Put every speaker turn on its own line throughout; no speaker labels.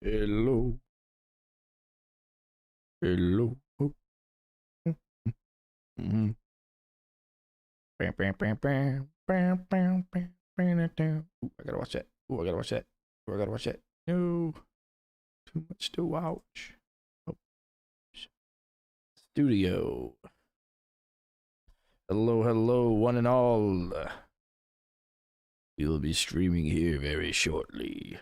Hello. Hello. Oh. Mm-hmm. Bam, bam, bam, bam, bam, bam, bam, bam, bam. Ooh, I gotta watch that. Ooh, I gotta watch that. Ooh, I gotta watch that. No. Too much to watch. Oh. Studio. Hello, hello, one and all. We will be streaming here very shortly.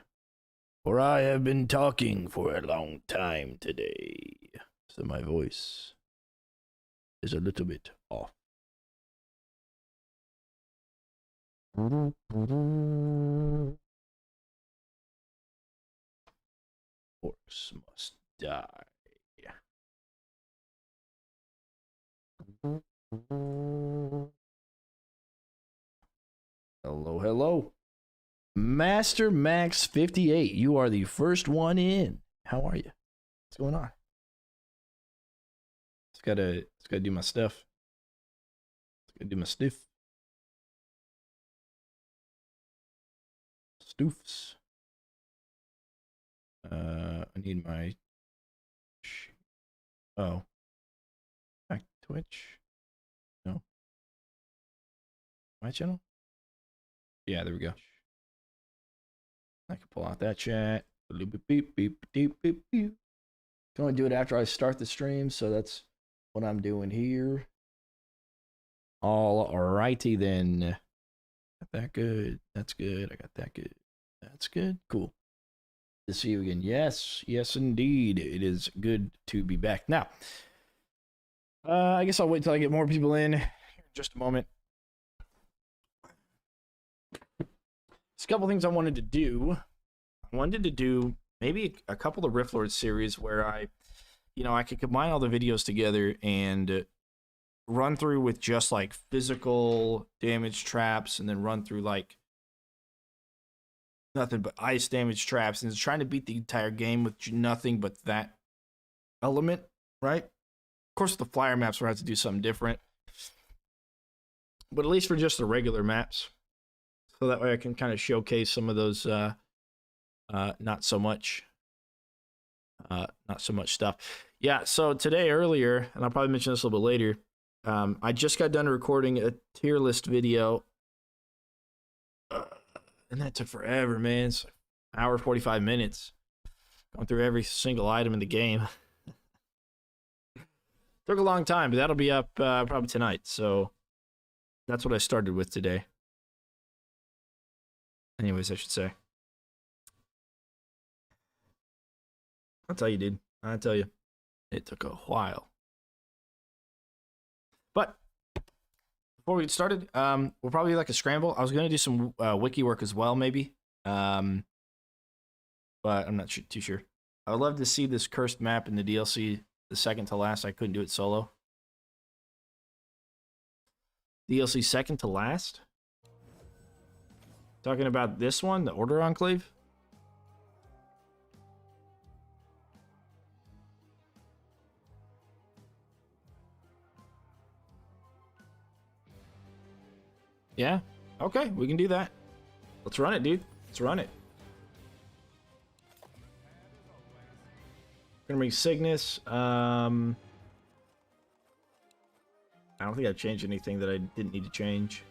For I have been talking for a long time today. So my voice is a little bit off. Orcs must die. Hello, hello. Master Max 58, you are the first one in. How are you? What's going on? It's gotta do my stuff. It's gotta do my stuff. Stoofs. I need my. Oh. Back to Twitch. No. My channel? Yeah, there we go. I can pull out that chat. Beep, beep, beep, beep, beep, beep. Can only do it after I start the stream, so that's what I'm doing here. All righty then. Got that good. That's good. I got that good. That's good. Cool. To see you again. Yes, yes, indeed. It is good to be back. Now, I guess I'll wait till I get more people in. Just a moment. There's a couple things I wanted to do. I wanted to do maybe a couple of Rift Lord series where I could combine all the videos together and run through with just like physical damage traps and then run through like nothing but ice damage traps and trying to beat the entire game with nothing but that element, right? Of course, the flyer maps will have to do something different, but at least for just the regular maps, so that way I can kind of showcase some of those not so much stuff. Yeah, so today earlier, and I'll probably mention this a little bit later, I just got done recording a tier list video, and that took forever, man. It's like an hour 45 minutes going through every single item in the game. Took a long time, but that'll be up probably tonight. So that's what I started with today. Anyways, I should say. I'll tell you, dude. I'll tell you. It took a while. But before we get started, we'll probably do like a scramble. I was going to do some wiki work as well, maybe. But I'm not too sure. I would love to see this cursed map in the DLC, the second to last. I couldn't do it solo. DLC second to last? Talking about this one, the Order Enclave? Yeah? Okay, we can do that. Let's run it, dude. Let's run it. Gonna bring Cygnus. I don't think I've changed anything that I didn't need to change.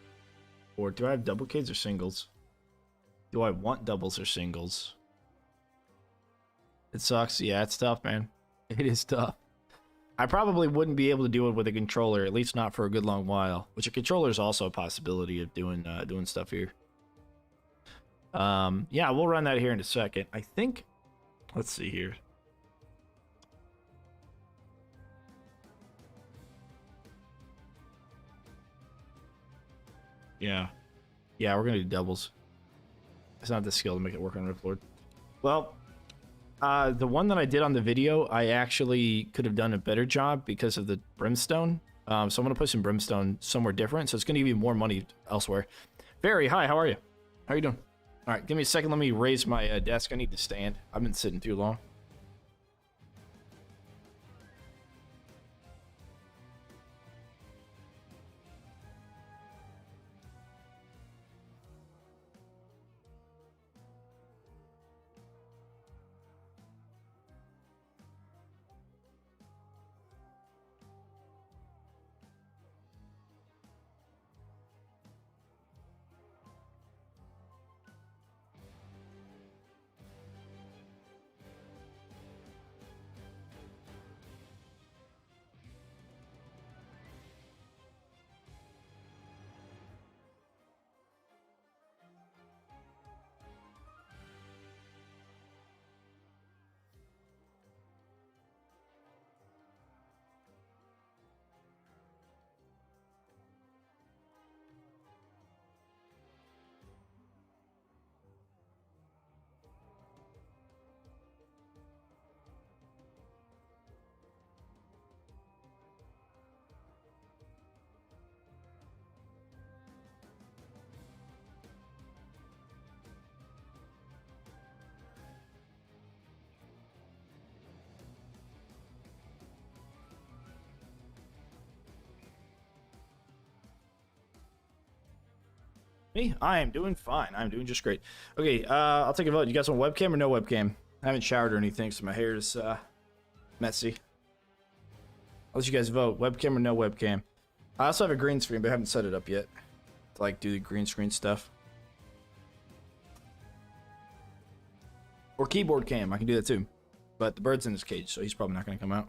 Or do I have double kids or singles? Do I want doubles or singles? It sucks. Yeah, it's tough, man. It is tough. I probably wouldn't be able to do it with a controller, at least not for a good long while. Which a controller is also a possibility of doing stuff here. Yeah, we'll run that here in a second. I think. Let's see here. Yeah. Yeah, we're gonna do doubles. It's not the skill to make it work on Rift Lord. Well, the one that I did on the video, I actually could have done a better job because of the brimstone. So I'm gonna put some brimstone somewhere different. So it's gonna give you more money elsewhere. Barry, hi, how are you? How are you doing? All right, give me a second. Let me raise my desk. I need to stand. I've been sitting too long. Me? I am doing fine. I'm doing just great. Okay, I'll take a vote. You guys want webcam or no webcam? I haven't showered or anything, so my hair is messy. I'll let you guys vote. Webcam or no webcam? I also have a green screen, but I haven't set it up yet to like do the green screen stuff. Or keyboard cam. I can do that too. But the bird's in his cage, so he's probably not going to come out.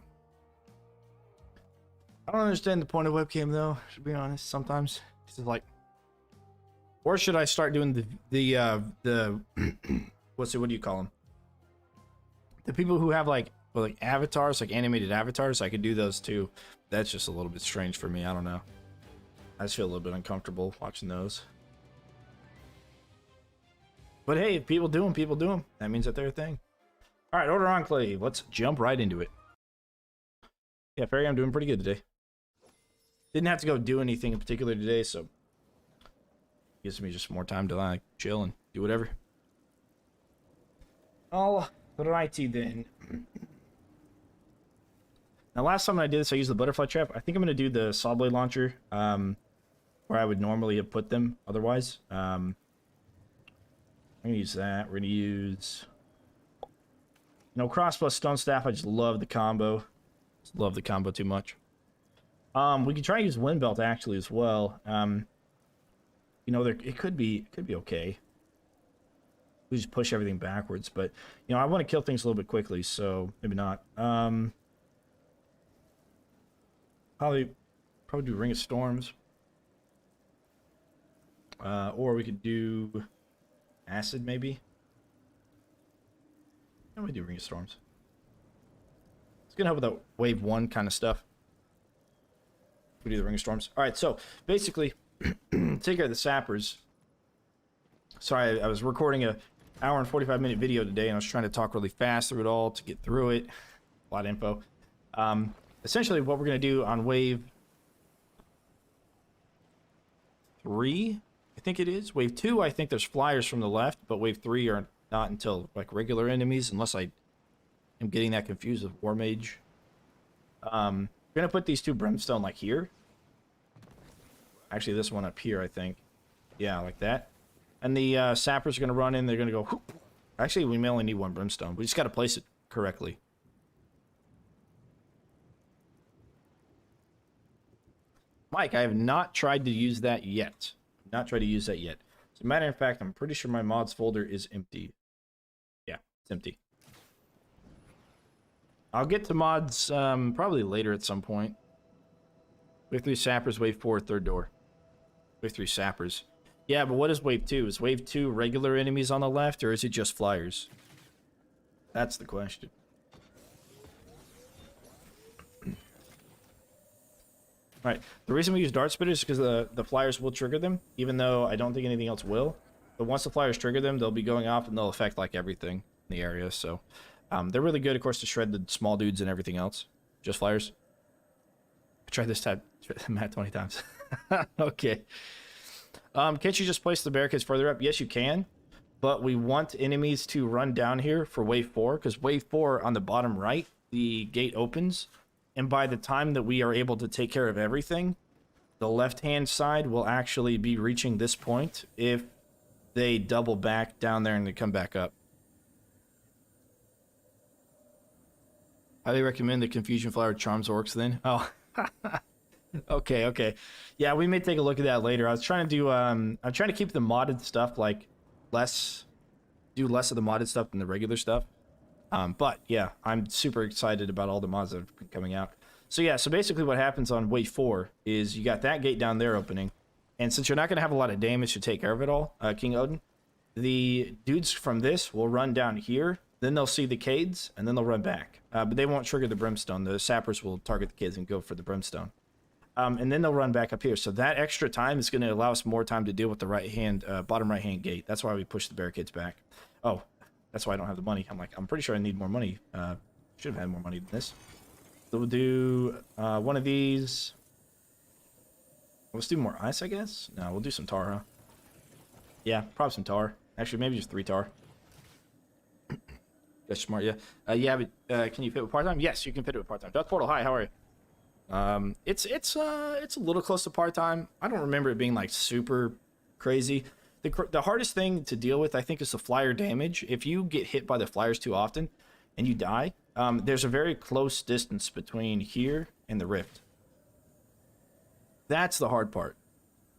I don't understand the point of webcam though, to be honest. Sometimes it's like, or should I start doing the what do you call them? The people who have like avatars, like animated avatars. I could do those too. That's just a little bit strange for me. I don't know. I just feel a little bit uncomfortable watching those. But hey, if people do them. That means that they're a thing. All right, order Enclave. Let's jump right into it. Yeah, Ferry, I'm doing pretty good today. Didn't have to go do anything in particular today, so gives me just more time to like chill and do whatever. All righty then. Now, last time I did this, I used the butterfly trap. I think I'm going to do the saw blade launcher, where I would normally have put them otherwise. I'm going to use that. We're going to use, crossbow, stone staff. I just love the combo. Just love the combo too much. We could try to use wind belt actually as well. It could be okay. We just push everything backwards, but I want to kill things a little bit quickly, so maybe not. Probably do Ring of Storms. Or we could do Acid, maybe. How do we do Ring of Storms? It's gonna help with that wave 1 kind of stuff. We do the Ring of Storms. All right, so basically, take care of the sappers. Sorry, I was recording a hour and 45-minute video today, and I was trying to talk really fast through it all to get through it. A lot of info. Essentially, what we're going to do on wave 3, I think it is. Wave 2, I think there's flyers from the left, but wave 3 are not until like regular enemies, unless I am getting that confused with War Mage. We're going to put these 2 brimstone like here. Actually, this one up here, I think. Yeah, like that. And the sappers are going to run in. They're going to go... Whoop. Actually, we may only need 1 brimstone. We just got to place it correctly. Mike, I have not tried to use that yet. As a matter of fact, I'm pretty sure my mods folder is empty. Yeah, it's empty. I'll get to mods probably later at some point. Wave 3 sappers, wave 4 third door. Wave 3 sappers. Yeah, but what is wave 2? Is wave 2 regular enemies on the left, or is it just flyers? That's the question. Alright, the reason we use dart spitters is because the flyers will trigger them, even though I don't think anything else will. But once the flyers trigger them, they'll be going off and they'll affect like everything in the area. So they're really good, of course, to shred the small dudes and everything else. Just flyers. I tried this type Matt 20 times. Okay. Can't you just place the barricades further up? Yes, you can. But we want enemies to run down here for wave 4, because wave 4 on the bottom right, the gate opens. And by the time that we are able to take care of everything, the left-hand side will actually be reaching this point if they double back down there and they come back up. Highly recommend the Confusion Flower Charms Orcs then. Oh, okay. Yeah, we may take a look at that later. I was trying to do, I'm trying to keep the modded stuff, like, do less of the modded stuff than the regular stuff. But yeah, I'm super excited about all the mods that have been coming out. So yeah, so basically what happens on wave 4 is you got that gate down there opening. And since you're not going to have a lot of damage to take care of it all, King Odin, the dudes from this will run down here. Then they'll see the Cades, and then they'll run back. But they won't trigger the Brimstone. The Sappers will target the kids and go for the Brimstone. And then they'll run back up here. So that extra time is going to allow us more time to deal with the right-hand, bottom right-hand gate. That's why we push the barricades back. Oh, that's why I don't have the money. I'm pretty sure I need more money. Should have had more money than this. So we'll do one of these. Let's do more ice, I guess. No, we'll do some tar, huh? Yeah, probably some tar. Actually, maybe just 3 tar. That's smart, yeah. Yeah, but can you fit with part-time? Yes, you can fit it with part-time. Death Portal, hi, how are you? It's a little close to part-time. I don't remember it being like super crazy. The hardest thing to deal with, I think, is the flyer damage. If you get hit by the flyers too often and you die, there's a very close distance between here and the rift. That's the hard part.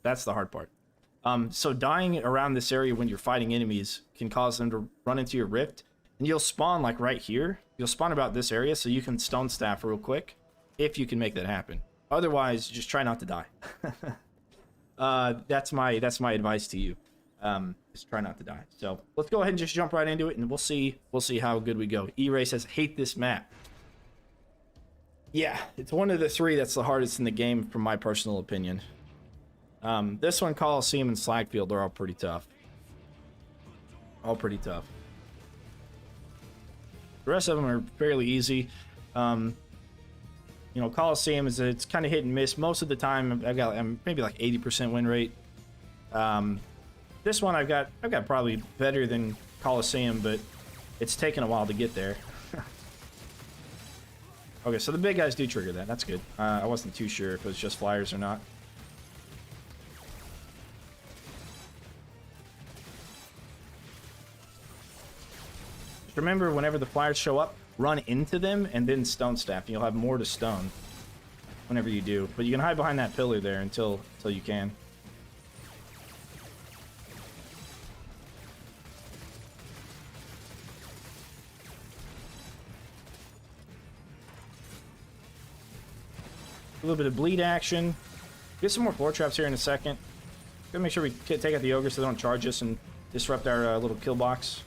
That's the hard part. So dying around this area when you're fighting enemies can cause them to run into your rift, and you'll spawn like right here. You'll spawn about this area, so you can stone staff real quick if you can make that happen. Otherwise, just try not to die. That's my advice to you. Just try not to die. So let's go ahead and just jump right into it, and we'll see how good we go. E-Ray says, hate this map. Yeah, it's one of the three that's the hardest in the game, from my personal opinion. This one, Coliseum, and Slagfield are all pretty tough. All pretty tough. The rest of them are fairly easy. You know, Coliseum it's kind of hit and miss. Most of the time, I'm maybe like 80% win rate. This one I've got probably better than Coliseum, but it's taken a while to get there. Okay, so the big guys do trigger that. That's good. I wasn't too sure if it was just flyers or not. Just remember, whenever the flyers show up, run into them and then stone staff, and you'll have more to stone whenever you do. But you can hide behind that pillar there until you can. A little bit of bleed action. Get some more floor traps here in a second. Gotta make sure we take out the ogre so they don't charge us and disrupt our little kill box.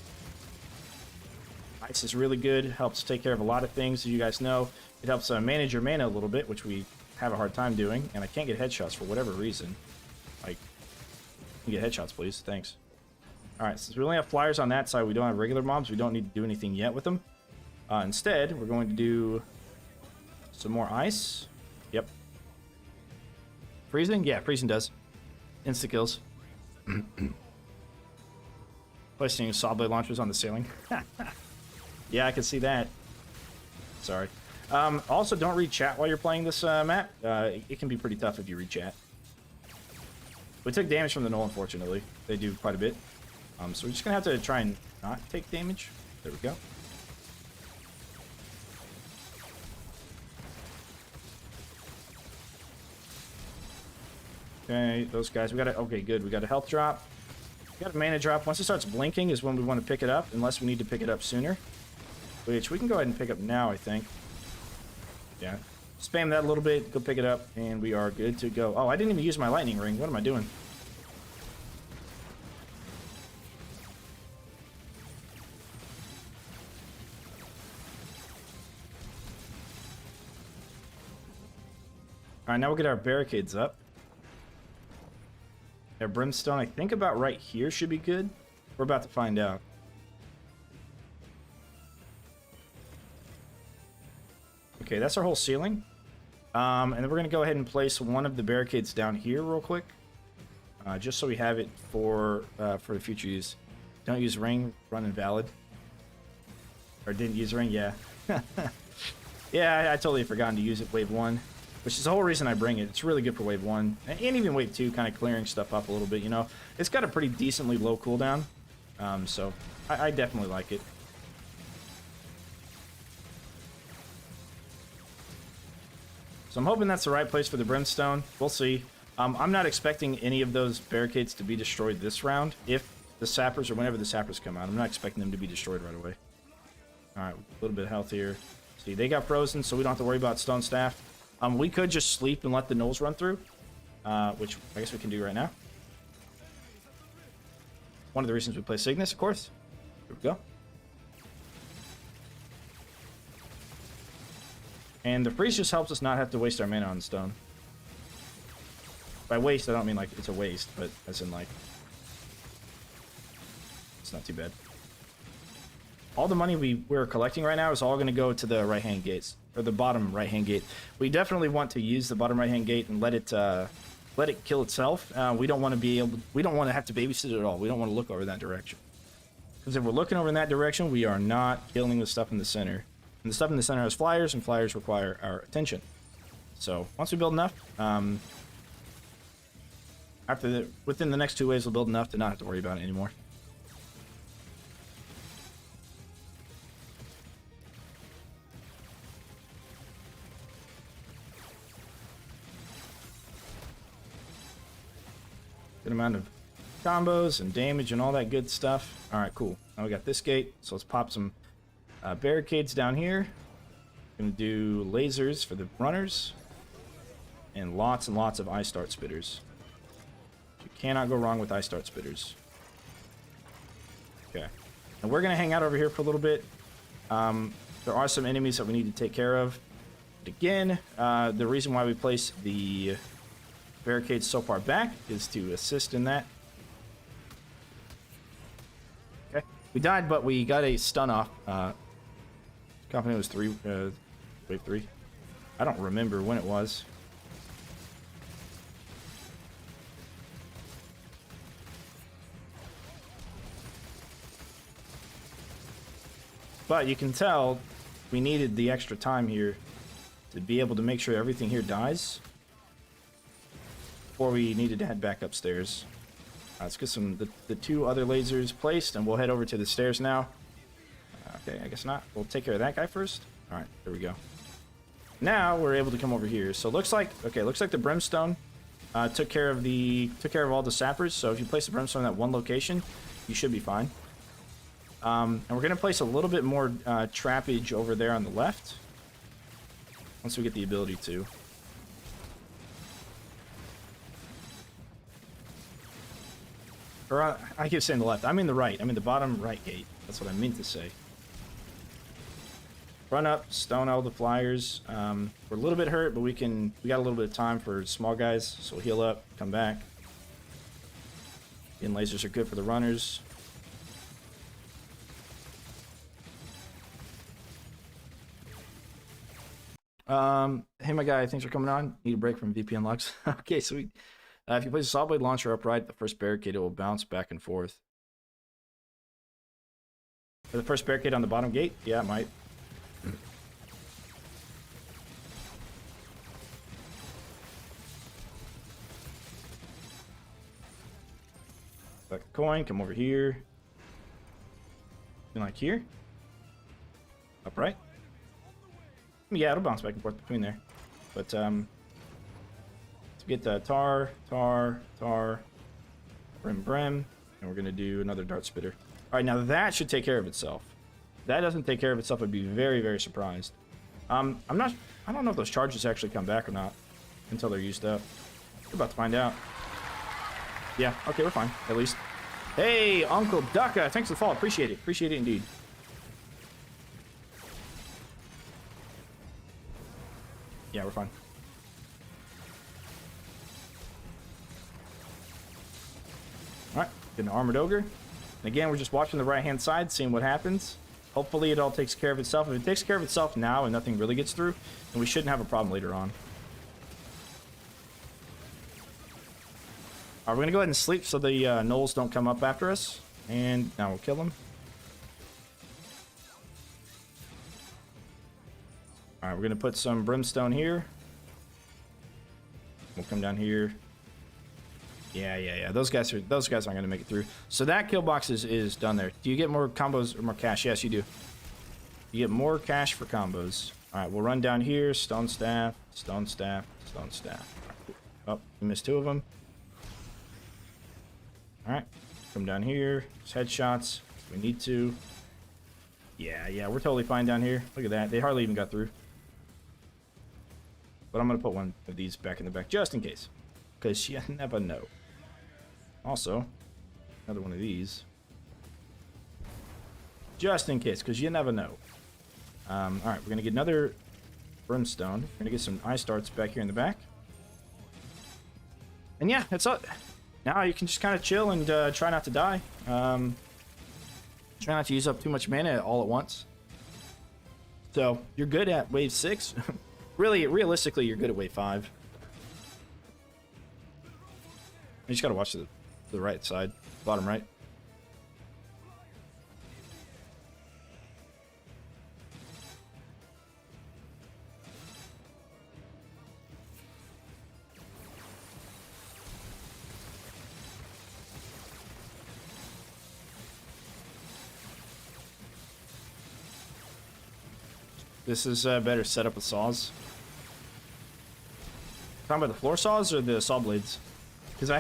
Ice is really good. Helps take care of a lot of things, as you guys know. It helps manage your mana a little bit, which we have a hard time doing. And I can't get headshots for whatever reason. Like, you get headshots, please. Thanks. Alright, since we only have flyers on that side, we don't have regular mobs. We don't need to do anything yet with them. Instead, we're going to do some more ice. Yep. Freezing? Yeah, freezing does. Insta kills. Placing saw blade launchers on the ceiling. Yeah, I can see that. Sorry. Also, don't read chat while you're playing this map. It can be pretty tough if you read chat. We took damage from the null, unfortunately. They do quite a bit. So we're just going to have to try and not take damage. There we go. Okay, those guys. Okay, good. We got a health drop. We got a mana drop. Once it starts blinking is when we want to pick it up, unless we need to pick it up sooner. Which we can go ahead and pick up now, I think. Yeah. Spam that a little bit, go pick it up, and we are good to go. Oh, I didn't even use my lightning ring. What am I doing? Alright, now we'll get our barricades up. Our brimstone, I think about right here should be good. We're about to find out. Okay, that's our whole ceiling. And then we're going to go ahead and place one of the barricades down here real quick. Just so we have it for the future use. Don't use ring, run invalid. Or didn't use ring, yeah. Yeah, I totally forgotten to use it wave 1. Which is the whole reason I bring it. It's really good for wave 1. And even wave 2, kind of clearing stuff up a little bit, you know. It's got a pretty decently low cooldown. So I definitely like it. So I'm hoping that's the right place for the brimstone. We'll see. I'm not expecting any of those barricades to be destroyed this round. If the sappers, or whenever the sappers come out, I'm not expecting them to be destroyed right away. Alright, a little bit of health here. See, they got frozen, so we don't have to worry about stone staff. We could just sleep and let the gnolls run through, which I guess we can do right now. One of the reasons we play Cygnus, of course. Here we go. And the freeze just helps us not have to waste our mana on stone. By waste, I don't mean like it's a waste, but as in like, it's not too bad. All the money we're collecting right now is all going to go to the right-hand gates, or the bottom right-hand gate. We definitely want to use the bottom right-hand gate and let it kill itself. We don't want to have to babysit it at all. We don't want to look over that direction. Because if we're looking over in that direction, we are not killing the stuff in the center. And the stuff in the center has flyers, and flyers require our attention. So once we build enough, I within the next 2 waves, we'll build enough to not have to worry about it anymore. Good amount of combos and damage and all that good stuff. All right, cool. Now we got this gate, so let's pop some barricades down here. Gonna do lasers for the runners and lots of ice dart spitters. You cannot go wrong with ice dart spitters. Okay, and we're gonna hang out over here for a little bit. There are some enemies that we need to take care of. But again, the reason why we place the barricades so far back is to assist in that. Okay, we died, but we got a stun off. Company was wave 3. I don't remember when it was. But you can tell we needed the extra time here to be able to make sure everything here dies before we needed to head back upstairs. Let's get the 2 other lasers placed, and we'll head over to the stairs now. Okay, I guess not. We'll take care of that guy first. All right, there we go. Now we're able to come over here. So looks like the brimstone took care of all the sappers. So if you place the brimstone in that one location, you should be fine. And we're gonna place a little bit more trappage over there on the left once we get the ability to. Or I keep saying the left. I mean the right. I mean the bottom right gate. That's what I meant to say. Run up, stone all the flyers. We're a little bit hurt, but we got a little bit of time for small guys, so we'll heal up, come back. And lasers are good for the runners. Hey my guy, thanks for coming on. Need a break from VPN logs. Okay, sweet. If you place a saw blade launcher upright, the first barricade, it will bounce back and forth. For the first barricade on the bottom gate? Yeah, it might. Collect the coin, come over here. And like here. Upright. Yeah, it'll bounce back and forth between there. But, to get the tar, brim, and we're gonna do another dart spitter. Alright, now that should take care of itself. If that doesn't take care of itself, I'd be very, very surprised. I don't know if those charges actually come back or not until they're used up. We're about to find out. Yeah, okay, we're fine, at least. Hey, Uncle Ducka, thanks for the follow. Appreciate it. Appreciate it indeed. Yeah, we're fine. Alright, get an armored ogre. And again, we're just watching the right-hand side, seeing what happens. Hopefully it all takes care of itself. If it takes care of itself now and nothing really gets through, then we shouldn't have a problem later on. Alright, we're going to go ahead and sleep so the gnolls don't come up after us. And now we'll kill them. Alright, we're going to put some brimstone here. We'll come down here. Yeah. Those guys aren't going to make it through. So that kill box is done there. Do you get more combos or more cash? Yes, you do. You get more cash for combos. Alright, we'll run down here. Stone staff, stone staff, stone staff. Oh, we missed 2 of them. Alright, come down here. Just headshots if we need to. Yeah, we're totally fine down here. Look at that. They hardly even got through. But I'm going to put one of these back in the back just in case. Because you never know. Also, another one of these. Just in case, because you never know. Alright, we're going to get another brimstone. We're going to get some ice darts back here in the back. And yeah, that's all. Now you can just kind of chill and try not to die. Try not to use up too much mana all at once. So, you're good at wave 6. Really, realistically, you're good at wave 5. You just gotta watch the right side, bottom right.
This is a better setup with saws. Talking about the floor saws or the saw blades? Because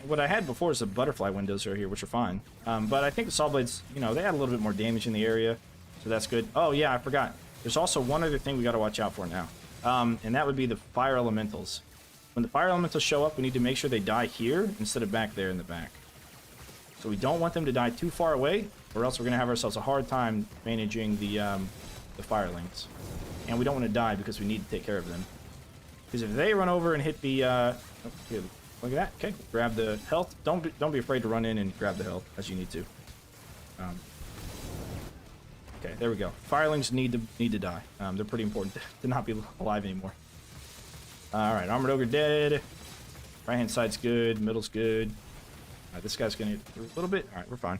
what I had before is the butterfly windows right here, which are fine. But I think the saw blades, you know, they add a little bit more damage in the area, so that's good. Oh yeah, I forgot. There's also one other thing we got to watch out for now, and that would be the fire elementals. When the fire elementals show up, we need to make sure they die here instead of back there in the back. So we don't want them to die too far away, or else we're gonna have ourselves a hard time managing the firelings. And we don't want to die because we need to take care of them. Because if they run over and hit the, oh, here, look at that. Okay, grab the health. Don't be afraid to run in and grab the health as you need to. Okay, there we go. Firelings need to die. They're pretty important to not be alive anymore. All right, armored ogre dead. Right hand side's good. Middle's good. All right, this guy's gonna hit a little bit. All right, we're fine.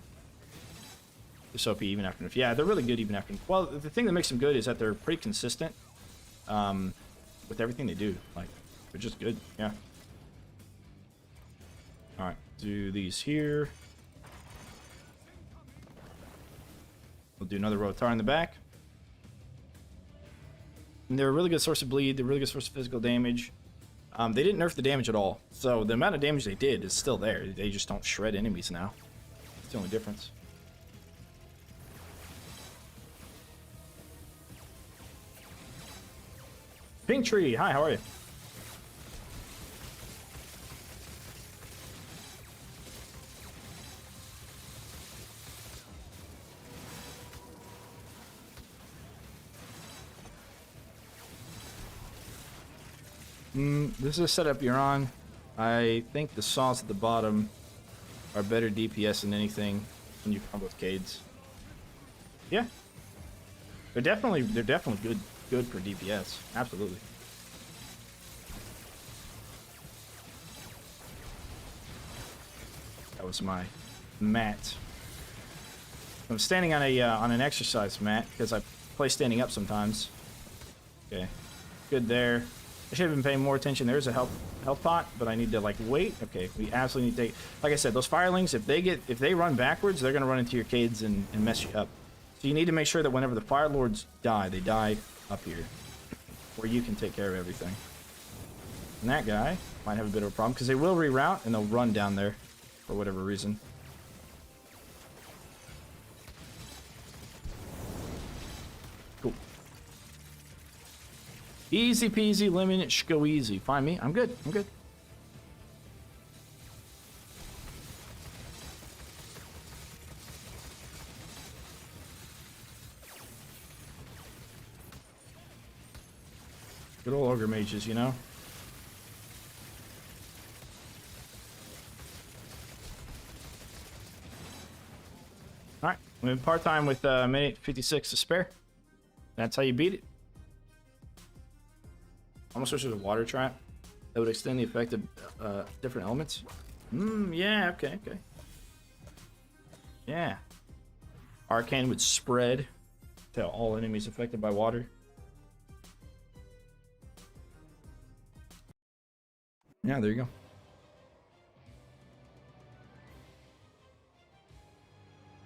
This OP even after. Yeah, they're really good even after. Well, the thing that makes them good is that they're pretty consistent with everything they do. Like, they're just good. Yeah. All right, do these here. We'll do another Rotar in the back. And they're a really good source of bleed. They're a really good source of physical damage. They didn't nerf the damage at all, so the amount of damage they did is still there. They just don't shred enemies now. That's the only difference. Pink Tree, hi, how are you? This is a setup you're on. I think the saws at the bottom are better DPS than anything when you come with Cades. Yeah. They're definitely good for DPS. Absolutely. That was my mat. I'm standing on a on an exercise mat because I play standing up sometimes. Okay. Good there. I should have been paying more attention. There's a health pot, but I need to like wait. Okay, we absolutely need to take. Like I said, those firelings, if they run backwards, they're gonna run into your Cades and mess you up. So you need to make sure that whenever the fire lords die, they die up here, where you can take care of everything. And that guy might have a bit of a problem because they will reroute and they'll run down there for whatever reason. Cool. Easy peasy, lemon squeezy. Find me. I'm good. I'm good. Good old ogre mages, you know? Alright, we have part-time with minute 56 to spare. That's how you beat it. Almost wish there was a water trap that would extend the effect of different elements. Yeah, okay. Yeah. Arcane would spread to all enemies affected by water. Yeah, there you go.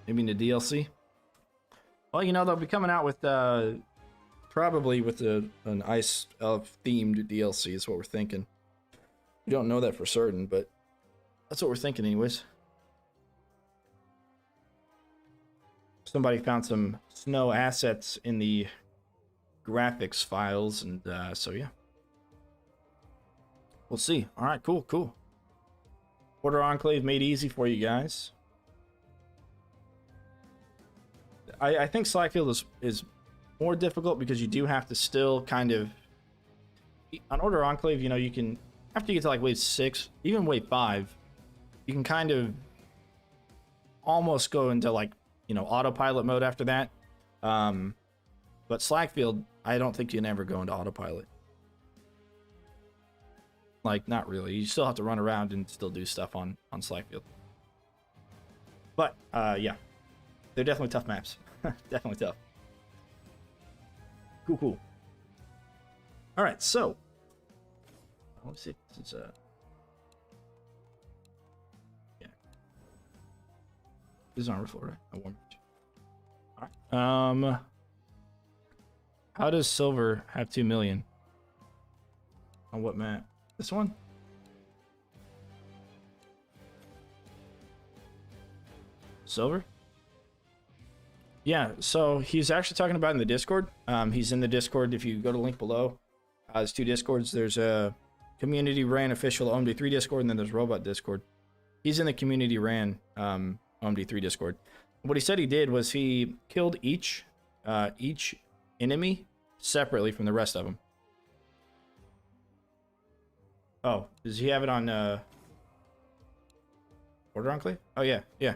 Maybe in the DLC. Well, you know, they'll be coming out with probably with an Ice Elf themed DLC is what we're thinking. We don't know that for certain, but that's what we're thinking anyways. Somebody found some snow assets in the graphics files, and so yeah. We'll see. All right, cool. Order Enclave made easy for you guys. I think Slackfield is more difficult because you do have to still kind of... On Order Enclave, you know, you can... After you get to like wave 6, even wave 5, you can kind of almost go into like, you know, autopilot mode after that. But Slackfield, I don't think you can ever go into autopilot. Like, not really. You still have to run around and still do stuff on Slackfield. But, yeah. They're definitely tough maps. Definitely tough. Cool. Alright, so. Let's see if this is, yeah. This is armor floor, right? Alright. How does silver have 2 million? On what map? This one? Silver? Yeah, so he's actually talking about in the Discord. He's in the Discord. If you go to the link below, there's 2 Discords. There's a community ran official OMD3 Discord, and then there's robot Discord. He's in the community ran OMD3 Discord. What he said he did was he killed each enemy separately from the rest of them. Oh, does he have it on Order Enclave? Oh yeah, yeah.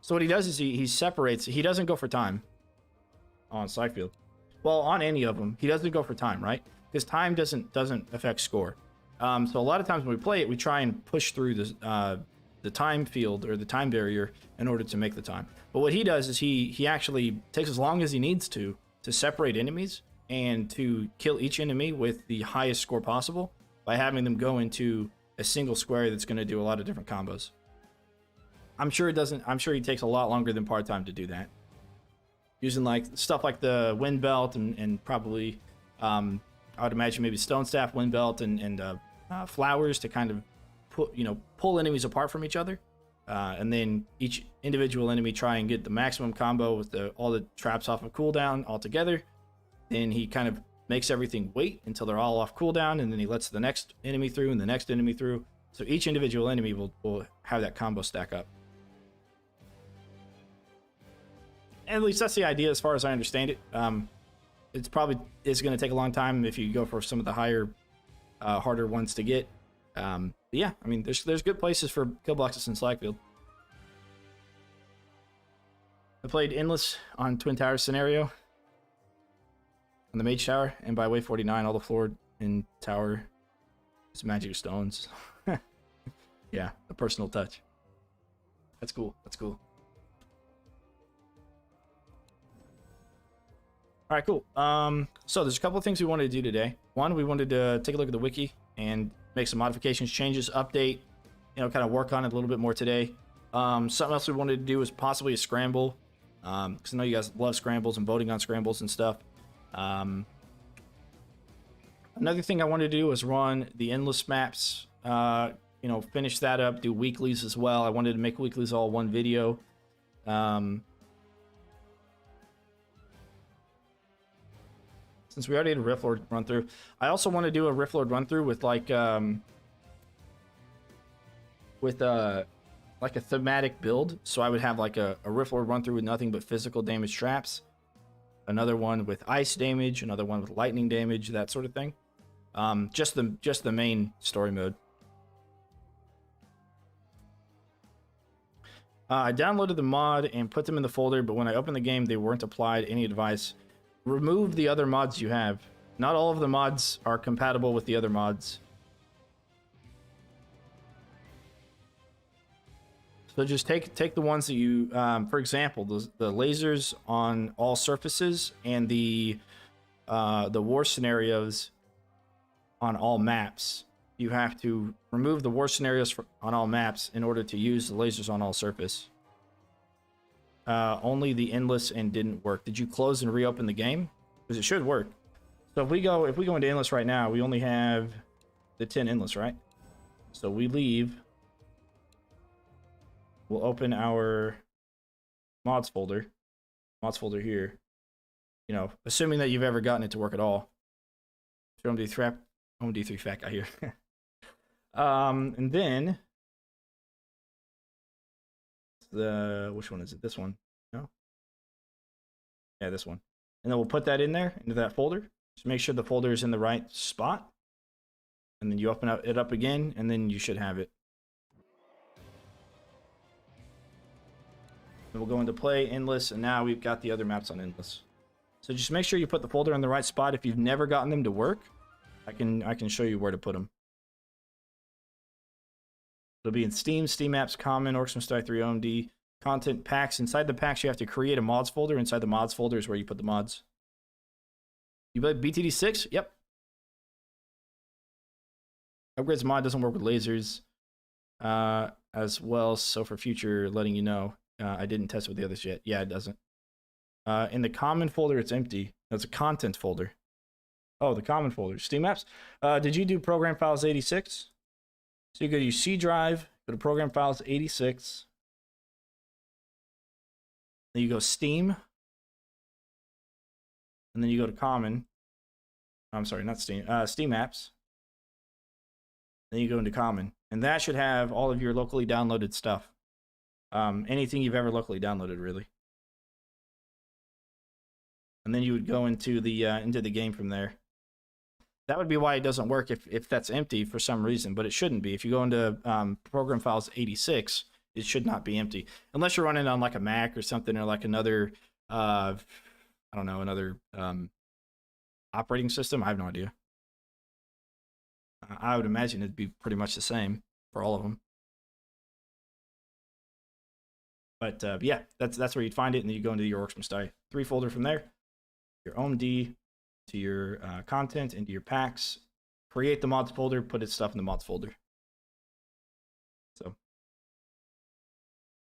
So what he does is he separates. He doesn't go for time on Slidefield. Well, on any of them, he doesn't go for time, right? Because time doesn't affect score. So a lot of times when we play it, we try and push through the time field or the time barrier in order to make the time. But what he does is he actually takes as long as he needs to separate enemies and to kill each enemy with the highest score possible by having them go into a single square that's going to do a lot of different combos. I'm sure he takes a lot longer than part-time to do that. Using like stuff like the wind belt and probably I would imagine maybe stone staff, wind belt, and flowers to kind of pull enemies apart from each other, and then each individual enemy try and get the maximum combo with all the traps off of cooldown all together. Then he kind of makes everything wait until they're all off cooldown, and then he lets the next enemy through and the next enemy through. So each individual enemy will have that combo stack up. At least that's the idea as far as I understand it. It's probably going to take a long time if you go for some of the higher, harder ones to get. But yeah, I mean, there's good places for kill boxes in Slackfield. I played Endless on Twin Towers scenario on the Mage Tower, and by Wave 49, all the floor in tower is magic stones. Yeah, a personal touch. That's cool. That's cool. All right, cool. So there's a couple of things we wanted to do today. One, we wanted to take a look at the wiki and make some modifications, changes, update, kind of work on it a little bit more today. Something else we wanted to do was possibly a scramble, because I know you guys love scrambles and voting on scrambles and stuff. Another thing I wanted to do was run the endless maps, finish that up, do weeklies as well. I wanted to make weeklies all one video. Since we already did a Rift Lord run through, I also want to do a Rift Lord run through with like a thematic build. So I would have like a Rift Lord run through with nothing but physical damage traps, another one with ice damage, another one with lightning damage, that sort of thing. Just the main story mode. I downloaded the mod and put them in the folder, but when I opened the game, they weren't applied any advice. Remove the other mods you have. Not all of the mods are compatible with the other mods. So just take the ones that you, for example, the lasers on all surfaces and the war scenarios on all maps. You have to remove the war scenarios on all maps in order to use the lasers on all surface. Only the endless and didn't work. Did you close and reopen the game? Because it should work. So if we go into endless right now, we only have the 10 endless, right? So we leave. We'll open our mods folder here. Assuming that you've ever gotten it to work at all. OMD3 fat guy here. And then which one is it? This one? No? Yeah, this one. And then we'll put that in there, into that folder. Just make sure the folder is in the right spot. And then you open it up again, and then you should have it. And we'll go into play, endless, and now we've got the other maps on endless. So just make sure you put the folder in the right spot. If you've never gotten them to work, I can show you where to put them. It'll be in Steam, Steam Apps, Common, Orcs Must Die 3 OMD, Content, Packs. Inside the packs, you have to create a mods folder. Inside the mods folder is where you put the mods. You play BTD6? Yep. Upgrades mod doesn't work with lasers as well, so for future, letting you know. I didn't test it with the others yet. Yeah, it doesn't. In the Common folder, it's empty. That's a content folder. Oh, the common folder. Steam apps. Did you do program files 86? So you go to your C drive, go to program files 86. Then you go Steam. And then you go to common. I'm sorry, not Steam. Steam apps. Then you go into common. And that should have all of your locally downloaded stuff. Anything you've ever locally downloaded, really. And then you would go into the game from there. That would be why it doesn't work if that's empty for some reason, but it shouldn't be. If you go into program files 86, it should not be empty. Unless you're running on like a Mac or something, or like another, I don't know, another operating system. I have no idea. I would imagine it'd be pretty much the same for all of them. But yeah, that's where you'd find it, and then you go into your Orcs Must Die 3 folder from there. Your OMD to your content, into your packs, create the mods folder, put its stuff in the mods folder. So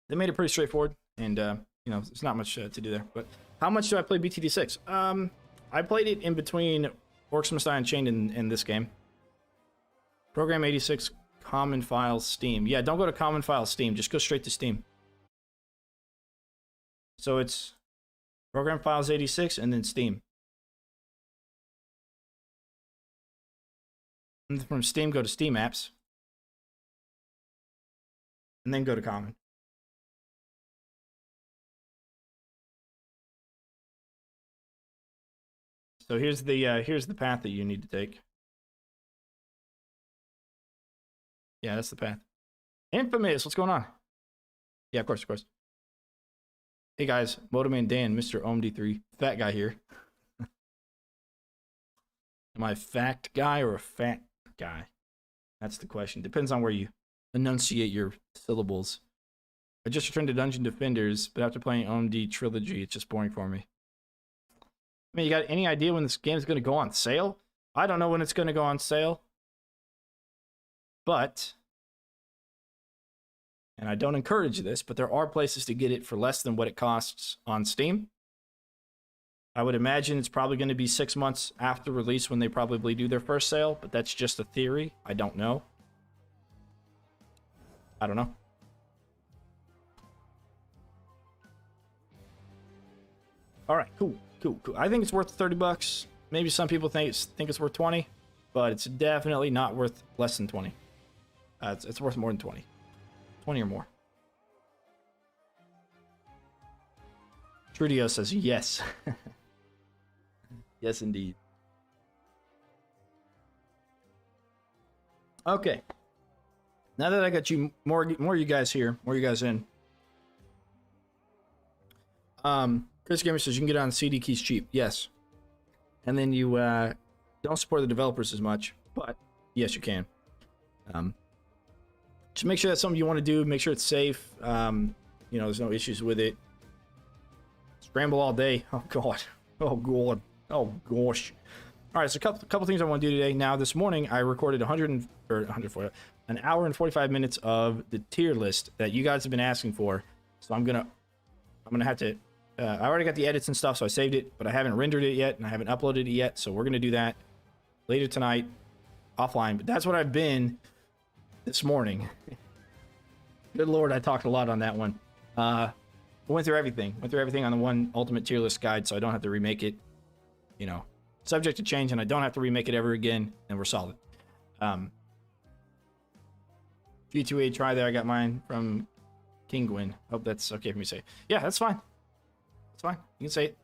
they made it pretty straightforward, and you know, there's not much to do there. But how much do I play BTD6? I played it in between Orcs Must Die Unchained and this game. Program 86, common files, Steam. Yeah, don't go to common files, Steam. Just go straight to Steam. So it's program files 86 and then Steam. And from Steam, go to Steam apps. And then go to common. So here's the path that you need to take. Yeah, that's the path. Infamous, what's going on? Yeah, of course, of course. Hey guys, Motoman Dan, Mr. OMD3, fat guy here. Am I a fact guy or a fat guy? That's the question. Depends on where you enunciate your syllables. I just returned to Dungeon Defenders, but after playing OMD Trilogy, it's just boring for me. I mean, you got any idea when this game is going to go on sale? I don't know when it's going to go on sale. But, and I don't encourage this, but there are places to get it for less than what it costs on Steam. I would imagine it's probably going to be 6 months after release when they probably do their first sale, but that's just a theory. I don't know. I don't know. All right, cool. I think it's worth 30 bucks. Maybe some people think it's worth 20, but it's definitely not worth less than 20. It's worth more than 20. 20 or more. Trudio says yes. Yes, indeed. Okay. Now that I got you more you guys here, more you guys in. Chris Gamer says you can get on CD keys cheap. Yes. And then you don't support the developers as much, but yes, you can. Just make sure that's something you want to do. Make sure it's safe. You know, there's no issues with it. Scramble all day. Oh god. Oh god. Oh gosh. All right, so a couple things I want to do today. Now, this morning I recorded an hour and 45 minutes of the tier list that you guys have been asking for. So I'm gonna have to. I already got the edits and stuff, so I saved it, but I haven't rendered it yet and I haven't uploaded it yet. So we're gonna do that later tonight, offline. But that's what I've been this morning. Good lord, I talked a lot on that one. Went through everything on the one ultimate tier list guide, so I don't have to remake it. You know, subject to change, and I don't have to remake it ever again, and we're solid. G2A try there. I got mine from Kingwin. Hope that's okay for me to say. Yeah, that's fine. That's fine. You can say it.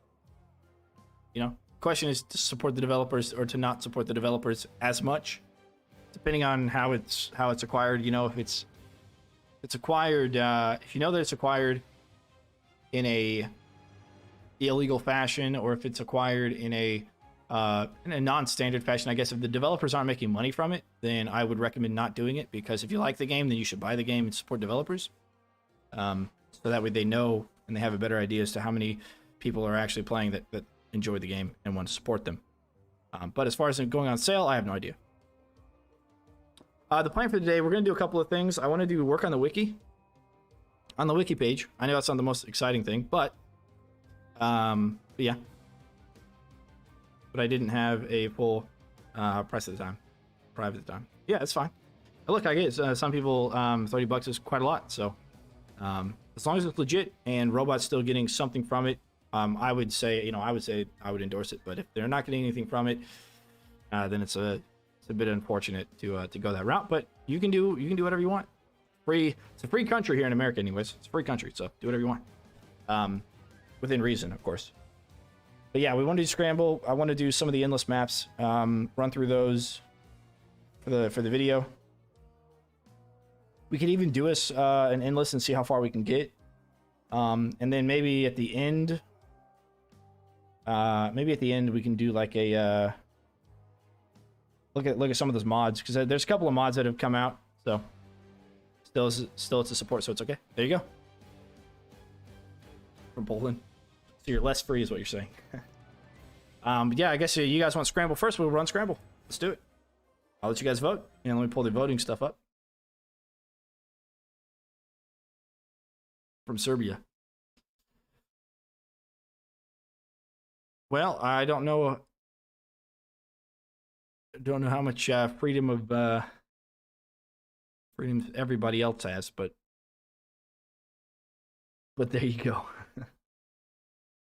You know, question is to support the developers or to not support the developers as much, depending on how it's acquired. You know, if it's acquired, if you know that it's acquired in a illegal fashion, or if it's acquired in a non-standard fashion. I guess if the developers aren't making money from it, then I would recommend not doing it, because if you like the game, then you should buy the game and support developers. So that way they know and they have a better idea as to how many people are actually playing that enjoy the game and want to support them. But as far as it going on sale, I have no idea. The plan for today, we're going to do a couple of things. I want to do work on the wiki. On the wiki page. I know that's not the most exciting thing, but yeah. but I didn't have a full price at the time. Private at the time. Yeah, it's fine. Look, I get some people, $30 is quite a lot. So as long as it's legit and robots still getting something from it, I would say, I would endorse it. But if they're not getting anything from it, then it's a bit unfortunate to go that route. But you can do whatever you want. It's a free country here in America, anyways. It's a free country, so do whatever you want, within reason, of course. But yeah, we want to do scramble. I want to do some of the endless maps. Run through those for the video. We could even do an endless and see how far we can get. And then maybe at the end, we can do like a look at some of those mods, because there's a couple of mods that have come out. So still it's a support, so it's okay. There you go. From Poland. So you're less free is what you're saying. But yeah, I guess you guys want scramble first. We'll run scramble. Let's do it. I'll let you guys vote. And let me pull the voting stuff up. From Serbia. Well, I don't know how much freedom everybody else has, but there you go.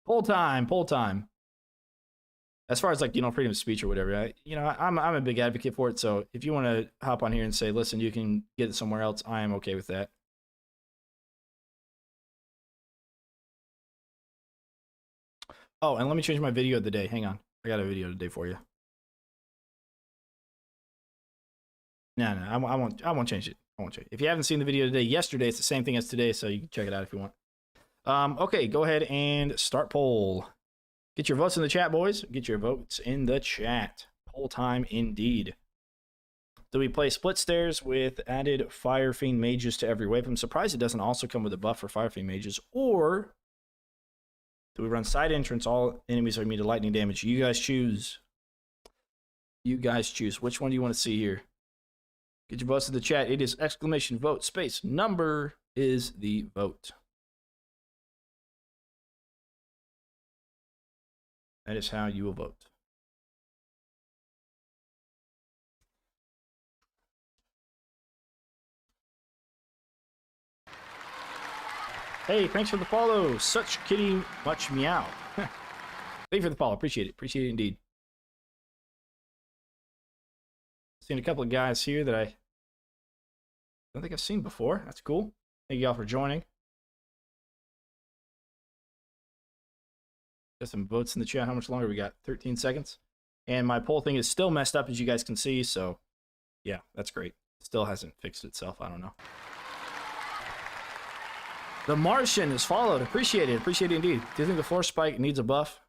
Poll time. As far as like, freedom of speech or whatever, I'm a big advocate for it. So if you want to hop on here and say, listen, you can get it somewhere else, I am okay with that. Oh, and let me change my video of the day. Hang on. I got a video today for you. No, I won't change it. I won't change it. If you haven't seen the video today, yesterday, it's the same thing as today, so you can check it out if you want. Okay, go ahead and start poll. Get your votes in the chat, boys. Get your votes in the chat. Poll time indeed. Do we play split stairs with added Fire Fiend mages to every wave? I'm surprised it doesn't also come with a buff for Fire Fiend mages. Or do we run side entrance? All enemies are immune to lightning damage. You guys choose. You guys choose. Which one do you want to see here? Get your votes in the chat. It is exclamation vote space number is the vote. That is how you will vote. Hey, thanks for the follow. Such kitty much meow. Thank you for the follow. Appreciate it. Appreciate it indeed. Seen a couple of guys here that I don't think I've seen before. That's cool. Thank you all for joining. Got some votes in the chat. How much longer we got? 13 seconds. And my poll thing is still messed up, as you guys can see. So, yeah, that's great. Still hasn't fixed itself. I don't know. The Martian is followed. Appreciate it. Appreciate it indeed. Do you think the Force Spike needs a buff?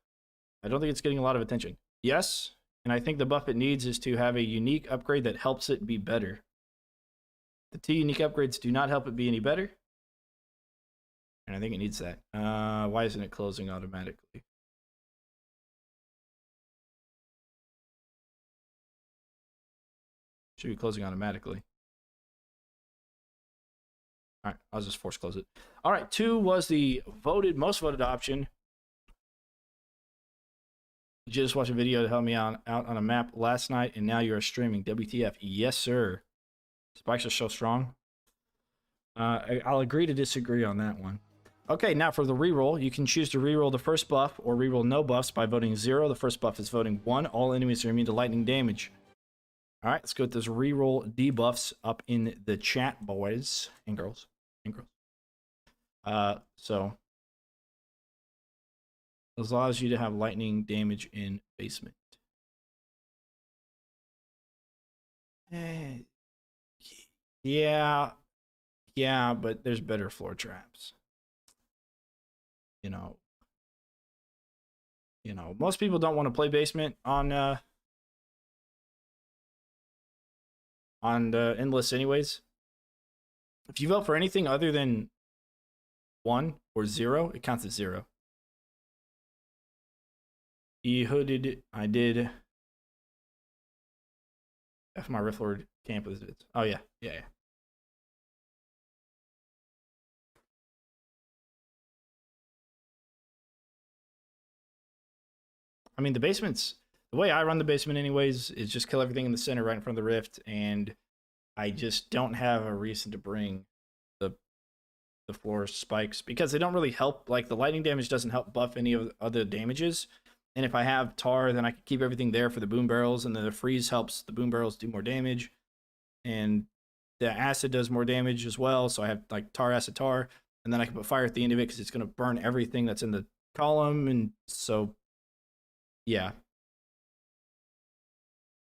I don't think it's getting a lot of attention. Yes. And I think the buff it needs is to have a unique upgrade that helps it be better. The 2 unique upgrades do not help it be any better. And I think it needs that. Why isn't it closing automatically? Should be closing automatically. All right, I'll just force close it. All right, 2 was the most voted option. You just watched a video to help me out on a map last night, and now you are streaming. WTF? Yes, sir. Spikes are so strong. I'll agree to disagree on that one. Okay, now for the reroll, you can choose to reroll the first buff or reroll no buffs by voting 0. The first buff is voting 1. All enemies are immune to lightning damage. All right, let's go with those reroll debuffs up in the chat, boys and girls. So this allows you to have lightning damage in basement. Yeah, but there's better floor traps. You know, most people don't want to play basement on the endless anyways. If you vote for anything other than 1 or 0, it counts as 0. Hooded, I did. F my Rifflord camp was it. Oh yeah. I mean, the basement's the way I run the basement anyways is just kill everything in the center right in front of the rift, and I just don't have a reason to bring the floor spikes because they don't really help. Like the lightning damage doesn't help buff any of the other damages. And if I have tar, then I can keep everything there for the boom barrels, and then the freeze helps the boom barrels do more damage, and the acid does more damage as well. So I have like tar, acid, tar, and then I can put fire at the end of it because it's going to burn everything that's in the column. And so, yeah.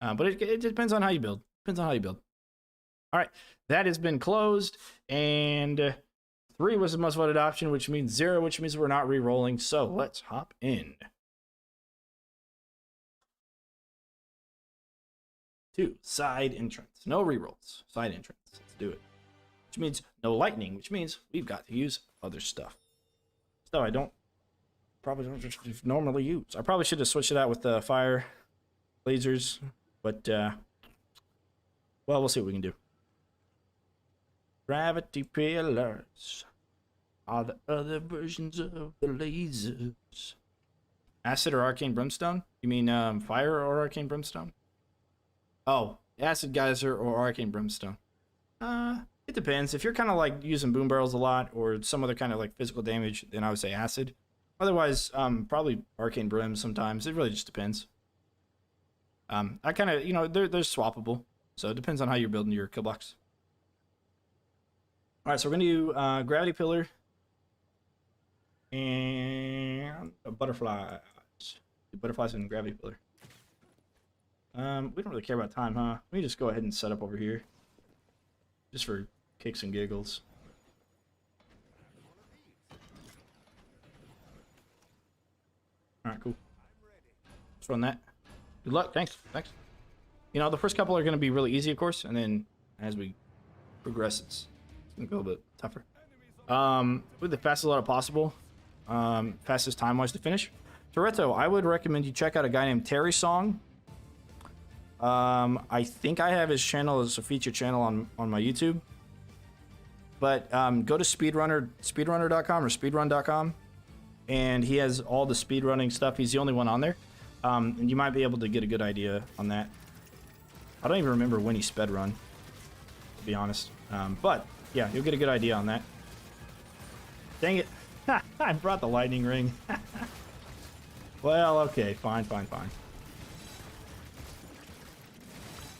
But it depends on how you build. Depends on how you build. All right, that has been closed, and 3 was the most voted option, which means 0, which means we're not re-rolling. So let's hop in. 2, side entrance. No re-rolls. Side entrance. Let's do it. Which means no lightning, which means we've got to use other stuff. So I probably don't just normally use. I probably should have switched it out with the fire lasers, but well, we'll see what we can do. Gravity pillars are the other versions of the lasers. Acid or arcane brimstone? You mean fire or arcane brimstone? Oh, acid geyser or arcane brimstone. It depends. If you're kind of like using boom barrels a lot or some other kind of like physical damage, then I would say acid. Otherwise, probably arcane brim sometimes. It really just depends. I kind of, you know, they're swappable. So it depends on how you're building your kill box. All right, so we're going to do gravity pillar and butterflies. Butterflies and gravity pillar. We don't really care about time, huh? Let me just go ahead and set up over here. Just for kicks and giggles. All right, cool. Let's run that. Good luck. Thanks. Thanks. You know, the first couple are going to be really easy, of course, and then as we progress, it's going to go a bit tougher. With the fastest loadout possible, fastest time-wise to finish. Toretto, I would recommend you check out a guy named Terry Song. I think I have his channel as a featured channel on my YouTube. But go to speedrunner.com or speedrun.com, and he has all the speedrunning stuff. He's the only one on there. And you might be able to get a good idea on that. I don't even remember when he sped run, to be honest. But yeah, you'll get a good idea on that. Dang it. I brought the lightning ring. Well, okay, fine.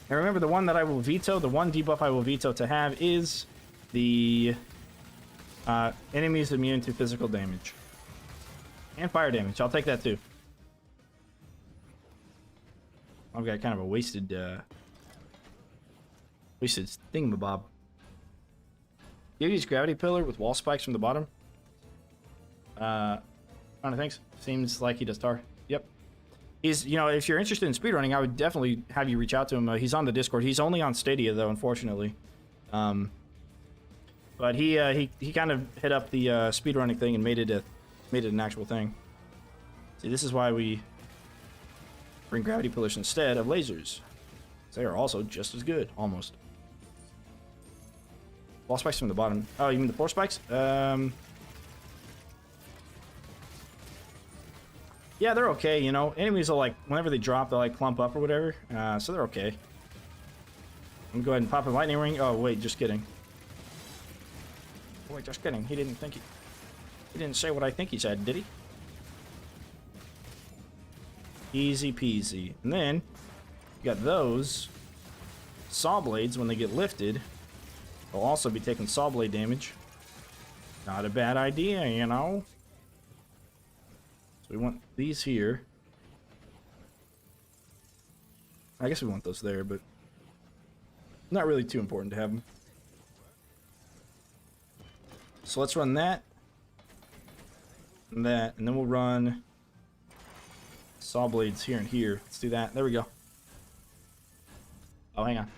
And remember, the one that I will veto, the one debuff I will veto to have is the enemies immune to physical damage. And fire damage. I'll take that too. I've got kind of a wasted thingamabob. You use gravity pillar with wall spikes from the bottom. I don't think. Seems like he does tar. Yep. He's, you know, if you're interested in speedrunning, I would definitely have you reach out to him. He's on the Discord. He's only on Stadia though, unfortunately. But he kind of hit up the speedrunning thing and made it an actual thing. See, this is why we bring gravity pillars instead of lasers. They are also just as good, almost. Wall spikes from the bottom. Oh, you mean the 4 spikes? Yeah, they're okay, you know. Enemies will, like, whenever they drop, they'll, like, clump up or whatever. So they're okay. I'm gonna go ahead and pop a lightning ring. Oh, wait, just kidding. Oh, wait, just kidding. He didn't say what I think he said, did he? Easy peasy. And then, you got those. Saw blades, when they get lifted, will also be taking saw blade damage. Not a bad idea, you know. So we want these here. I guess we want those there, but not really too important to have them. So let's run that. And that, and then we'll run saw blades here and here. Let's do that. There we go. Oh, hang on.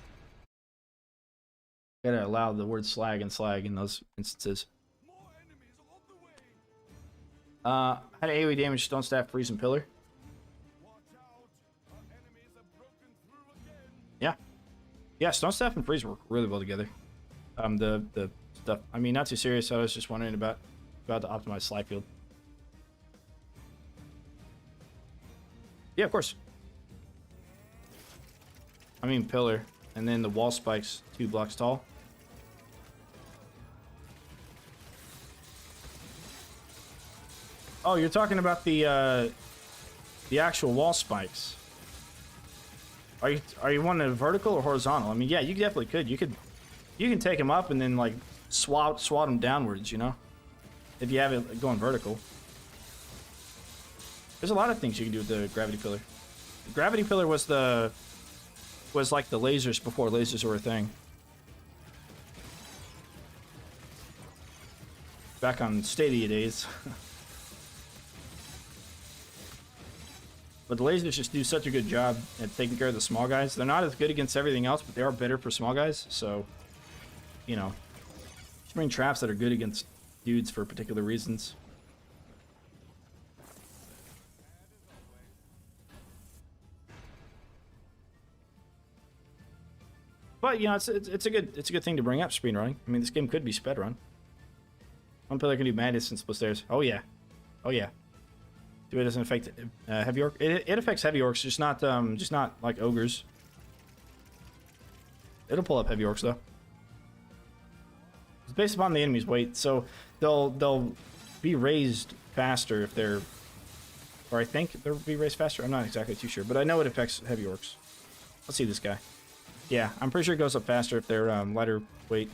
Gotta allow the word slag in those instances. Had AoE damage, stone staff, freeze, and pillar. Yeah, stone staff and freeze work really well together. The stuff. I mean, not too serious. I was just wondering about the optimized slide field. Yeah, of course. I mean pillar. And then the wall spikes 2 blocks tall. Oh, you're talking about the actual wall spikes. Are you wanting a vertical or horizontal? I mean, yeah, you definitely could. You can take them up and then like swat them downwards, you know? If you have it going vertical. There's a lot of things you can do with the gravity pillar. The gravity pillar was like the lasers before lasers were a thing. Back on Stadia days. But the lasers just do such a good job at taking care of the small guys. They're not as good against everything else, but they are better for small guys. So, you know, just bring traps that are good against dudes for particular reasons. But you know, it's a good thing to bring up, speed running. I mean, this game could be sped run. One player can do madness and split stairs. Oh yeah, oh yeah. Do it doesn't affect heavy orc. It affects heavy orcs, just not like ogres. It'll pull up heavy orcs though. It's based upon the enemy's weight, so they'll be raised faster if they're, or I think they'll be raised faster. I'm not exactly too sure, but I know it affects heavy orcs. Let's see this guy. Yeah, I'm pretty sure it goes up faster if they're lighter weight.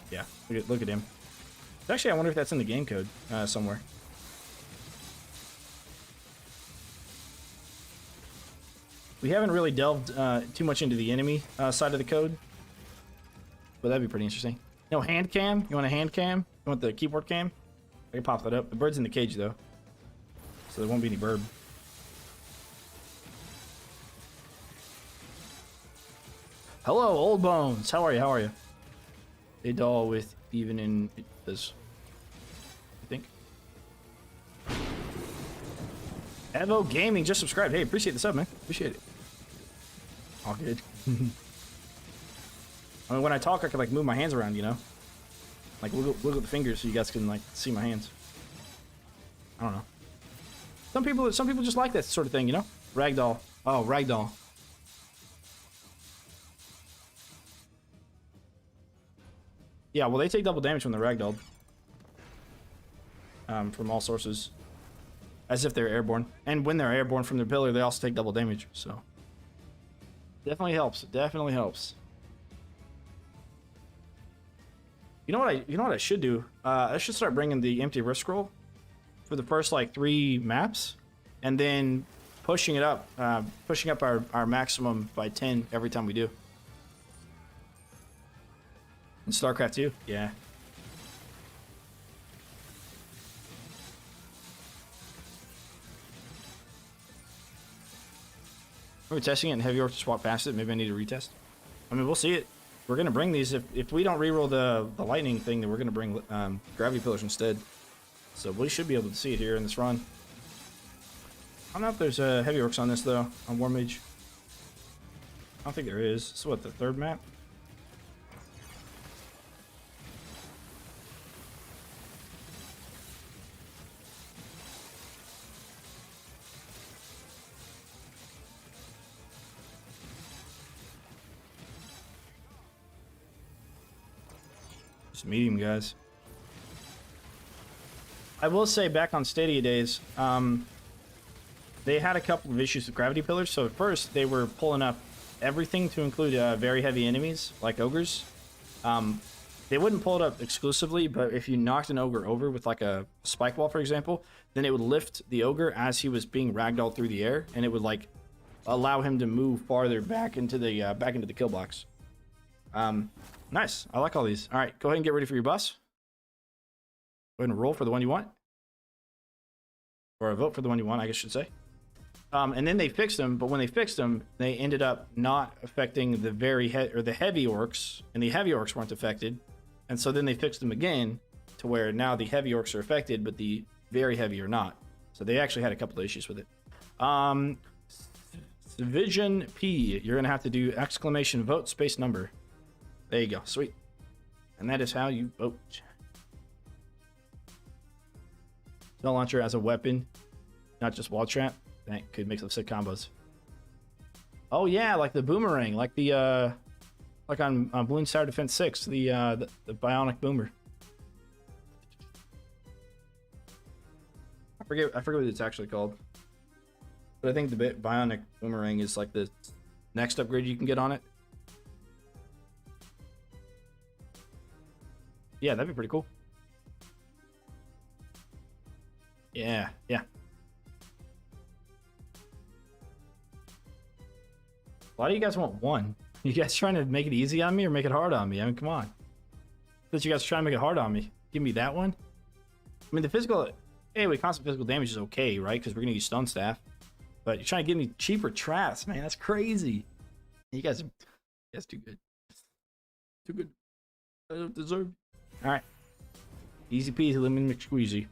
Yeah, look at him. Actually, I wonder if that's in the game code somewhere. We haven't really delved too much into the enemy side of the code, but that'd be pretty interesting. No hand cam? You want a hand cam? You want the keyboard cam? I can pop that up. The bird's in the cage though, so there won't be any bird. Hello, old bones. How are you? How are you? A doll with even in this. I think. Evo Gaming just subscribed. Hey, appreciate the sub, man. Appreciate it. All good. I mean, when I talk, I can like move my hands around, you know, like wiggle the fingers so you guys can like see my hands. I don't know. Some people just like that sort of thing, you know. Ragdoll. Oh, ragdoll. Yeah, well, they take double damage when they're ragdolled. From all sources. As if they're airborne. And when they're airborne from their pillar, they also take double damage, so. Definitely helps. It definitely helps. You know what I should do? I should start bringing the empty rift scroll for the first like 3 maps, and then pushing up our maximum by 10 every time we do. In StarCraft 2, yeah. We're testing it and heavy orcs just walk past it. Maybe I need to retest. I mean, we'll see it. We're gonna bring these. If we don't reroll the lightning thing, then we're gonna bring gravity pillars instead. So we should be able to see it here in this run. I don't know if there's heavy orcs on this though, on War Mage. I don't think there is. So what, the 3rd map? Just medium guys. I will say, back on Stadia days, they had a couple of issues with gravity pillars. So at first they were pulling up everything to include very heavy enemies like ogres. They wouldn't pull it up exclusively, but if you knocked an ogre over with like a spike wall, for example, then it would lift the ogre as he was being ragdolled through the air, and it would like allow him to move farther back into the kill box. Nice. I like all these. All right, go ahead and get ready for your bus. Go ahead and roll for the one you want. Or vote for the one you want, I guess I should say. And then they fixed them, but when they fixed them, they ended up not affecting the the heavy orcs, and the heavy orcs weren't affected. And so then they fixed them again to where now the heavy orcs are affected, but the very heavy are not. So they actually had a couple of issues with it. Vision P, you're gonna have to do exclamation vote space number. There you go, sweet. And that is how you vote. Spell launcher as a weapon, not just wall trap. That could make some sick combos. Oh yeah, like the boomerang, like the like on Balloon Tower Defense 6, the bionic boomer. I forget what it's actually called. But I think the bionic boomerang is like the next upgrade you can get on it. Yeah, that'd be pretty cool. Yeah, yeah. Why do you guys want one? You guys trying to make it easy on me or make it hard on me? I mean, come on. That you guys are trying to make it hard on me. Give me that one. I mean, the physical... Anyway, constant physical damage is okay, right? Because we're going to use Stone Staff. But you're trying to give me cheaper traps, man. That's crazy. You guys are too good. Too good. I don't deserve... Alright. Easy peasy, lemon McSqueezy.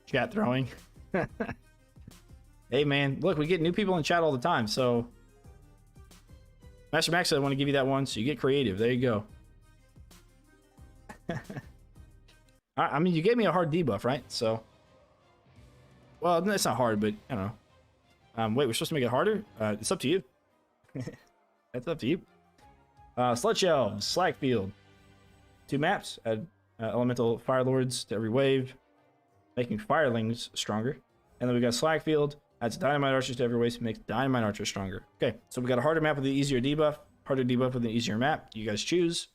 Chat throwing. Hey, man. Look, we get new people in chat all the time, so... Master Max said I want to give you that one, so you get creative. There you go. I mean, you gave me a hard debuff, right? So... Well, it's not hard, but, I don't know. Wait, we're supposed to make it harder? It's up to you. That's up to you. Sludge Shelves, Slag Field. 2 maps. Add elemental fire lords to every wave, making firelings stronger. And then we got Slag Field. Adds dynamite archers to every wave, makes dynamite archers stronger. Okay, so we got a harder map with an easier debuff, harder debuff with an easier map. You guys choose.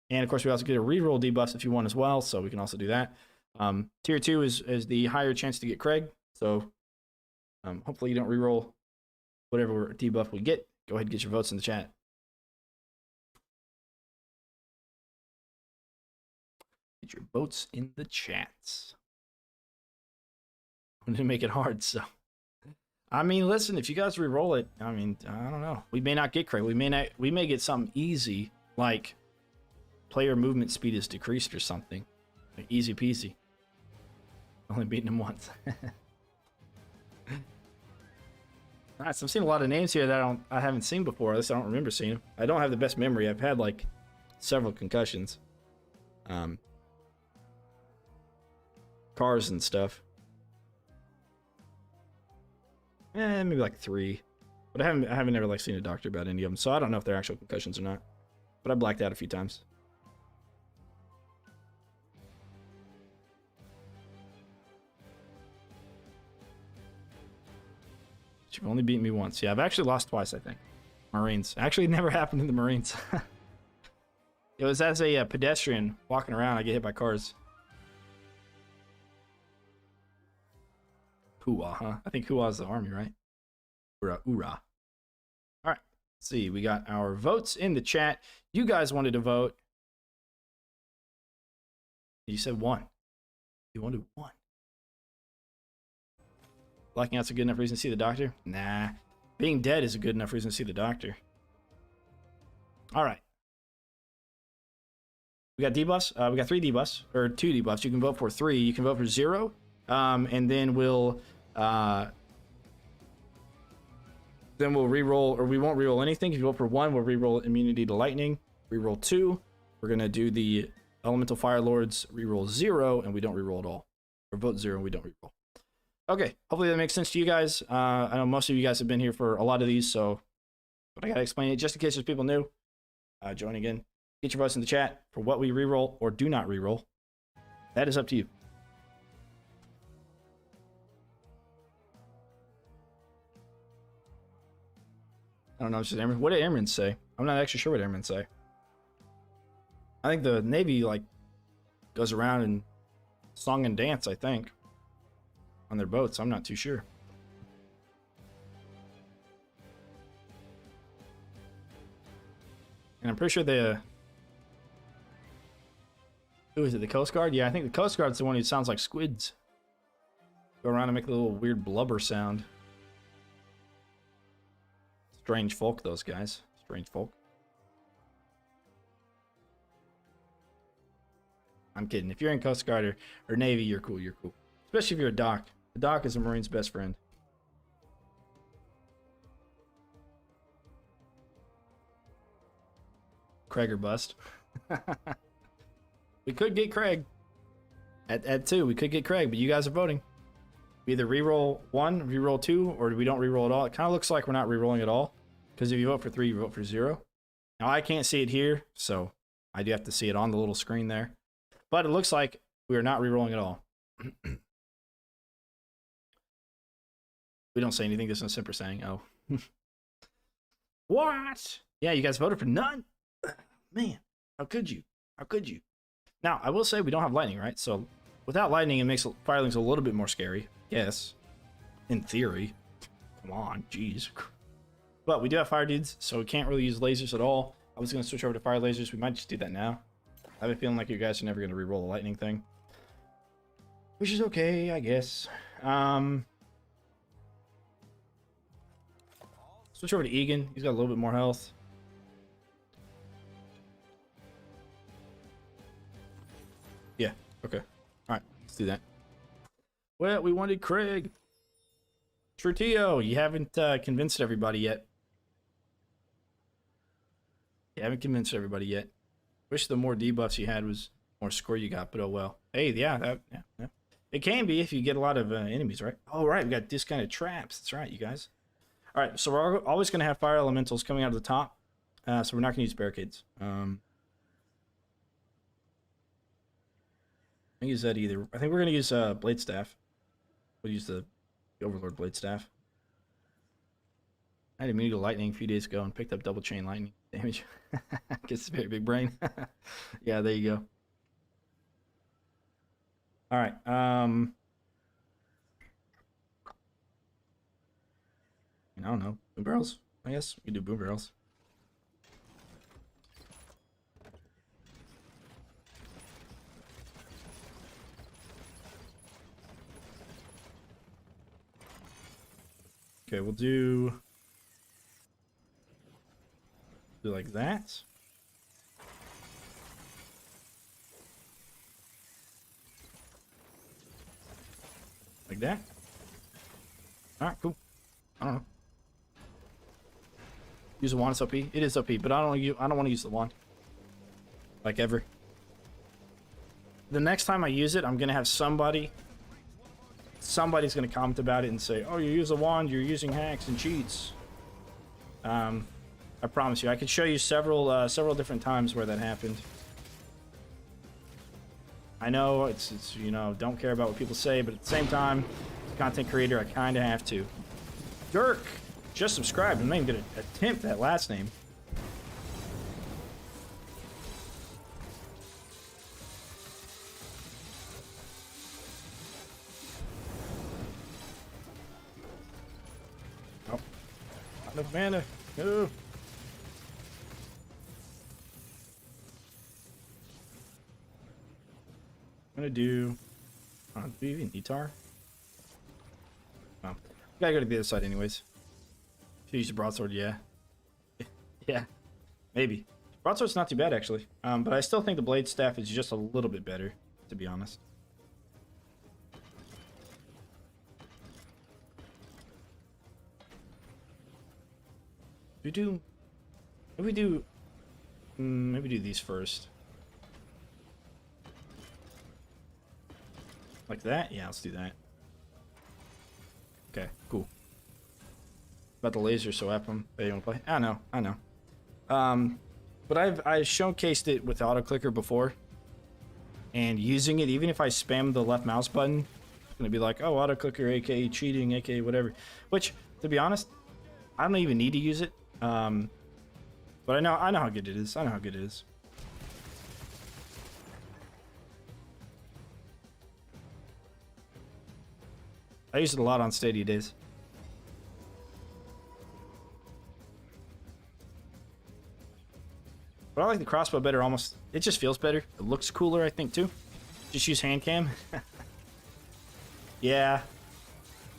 And of course, we also get a reroll debuffs if you want as well, so we can also do that. Tier 2 is the higher chance to get Craig, so hopefully you don't reroll whatever debuff we get. Go ahead and get your votes in the chat. Get your votes in the chats. I'm gonna make it hard, so I mean, listen, if you guys re-roll it, I mean, I don't know. We may not get Craig. We may get something easy, like player movement speed is decreased or something. Like easy peasy. Only beaten him once. Alright, so I've seen a lot of names here that I haven't seen before. At least I don't remember seeing them. I don't have the best memory. I've had like several concussions. Cars and stuff. Maybe like 3. But I haven't ever like seen a doctor about any of them, so I don't know if they're actual concussions or not. But I blacked out a few times. You've only beaten me once. Yeah, I've actually lost twice, I think. Marines. Actually, it never happened in the Marines. It was as a pedestrian walking around, I get hit by cars. Hua, huh? I think Hua is the army, right? Hoorah, hoorah. All right, let's see. We got our votes in the chat. You guys wanted to vote. You said 1. You wanted 1. Blacking out's a good enough reason to see the doctor? Nah. Being dead is a good enough reason to see the doctor. All right. We got debuffs. We got 3 debuffs, or 2 debuffs. You can vote for 3. You can vote for 0. And then we'll re-roll, or we won't re-roll anything. If you vote for 1, we'll re-roll immunity to lightning. Re-roll 2. We're gonna do the elemental fire lords. Re-roll 0, and we don't re-roll at all. Or vote 0, and we don't re-roll. Okay, hopefully that makes sense to you guys. I know most of you guys have been here for a lot of these, so but I gotta explain it just in case there's people new joining in. Get your votes in the chat for what we re-roll or do not re-roll. That is up to you. I don't know. It's just Airmen. What did Airmen say? I'm not actually sure what Airmen say. I think the Navy like goes around and song and dance, I think, on their boats. I'm not too sure. And I'm pretty sure the who is it? The Coast Guard? Yeah, I think the Coast Guard's the one who sounds like squids. Go around and make a little weird blubber sound. Strange folk, those guys. Strange folk. I'm kidding. If you're in Coast Guard or Navy, you're cool. You're cool. Especially if you're a doc. The doc is a Marine's best friend. Craig or bust. We could get Craig. At 2, we could get Craig, but you guys are voting. We either reroll 1, reroll 2, or we don't reroll at all. It kind of looks like we're not rerolling at all, because if you vote for 3, you vote for 0. Now, I can't see it here, so I do have to see it on the little screen there. But it looks like we are not rerolling at all. We don't say anything. There's no simper saying, oh. What? Yeah, you guys voted for none? Man, how could you? How could you? Now, I will say we don't have lightning, right? So without lightning, it makes firelings a little bit more scary. Yes. In theory. Come on, jeez. But we do have fire dudes, so we can't really use lasers at all. I was going to switch over to fire lasers. We might just do that now. I have a feeling like you guys are never going to reroll the lightning thing. Which is okay, I guess. Switch over to Egan. He's got a little bit more health. Yeah, okay. Alright, let's do that. Well, we wanted Craig. Trutio, you haven't convinced everybody yet. You haven't convinced everybody yet. Wish the more debuffs you had was more score you got, but oh well. Hey, yeah. It can be if you get a lot of enemies, right? Oh, right, we got discounted traps. That's right, you guys. All right, so we're always going to have fire elementals coming out of the top, so we're not going to use barricades. I don't use that either. I think we're going to use blade staff. We'll use the Overlord blade staff. I had immunity to lightning a few days ago and picked up double chain lightning damage. Gets a very big brain. Yeah, there you go. All right. I don't know. Boom barrels? I guess we can do boom barrels. Okay, we'll do like that. Like that. All right, cool. I don't know. Use a wand, it's OP. It is OP, but I don't want to use the wand. Like ever. The next time I use it, I'm gonna have somebody's gonna comment about it and say, "Oh, you use a wand, you're using hacks and cheats." I promise you, I could show you several different times where that happened. I know it's you know, don't care about what people say, but at the same time, as a content creator, I kind of have to. Dirk just subscribed. I'm not even gonna attempt that last name. Oh, not enough mana. No. I'm gonna do. Do we even need tar? Oh, gotta go to the other side anyways. Should use the broadsword, yeah. Yeah, maybe. Broadsword's not too bad actually, but I still think the blade staff is just a little bit better, to be honest. Maybe do these first. Like that? Yeah, let's do that. Okay, cool. About the laser, so up them. They don't play. I know. But I've showcased it with the auto clicker before, and using it, even if I spam the left mouse button, it's gonna be like, oh, auto clicker, aka cheating, aka whatever. Which, to be honest, I don't even need to use it. But I know how good it is. I know how good it is. I use it a lot on Stadia days. But I like the crossbow better almost. It just feels better. It looks cooler, I think, too. Just use hand cam. Yeah.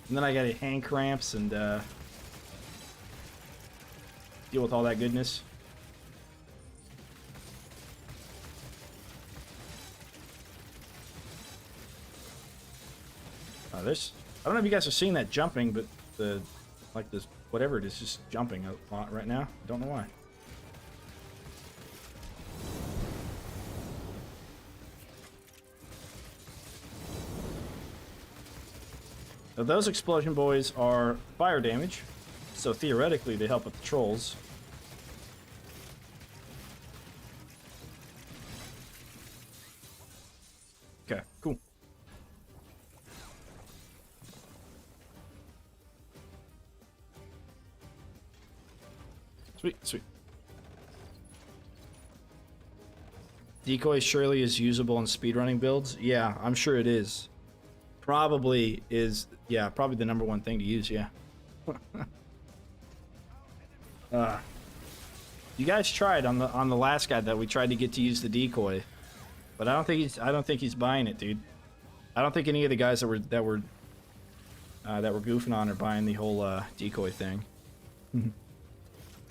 And then I got hand cramps and deal with all that goodness. I don't know if you guys are seeing that jumping, but this whatever it is just jumping a lot right now. I don't know why. Now those explosion boys are fire damage, so theoretically they help with the trolls. Okay, cool. Sweet, sweet. Decoy surely is usable in speedrunning builds. Yeah, I'm sure it is. Probably is, yeah, probably the #1 thing to use, yeah. You guys tried on the last guy that we tried to get to use the decoy, but I don't think he's buying it, dude. I don't think any of the guys that were goofing on are buying the whole decoy thing.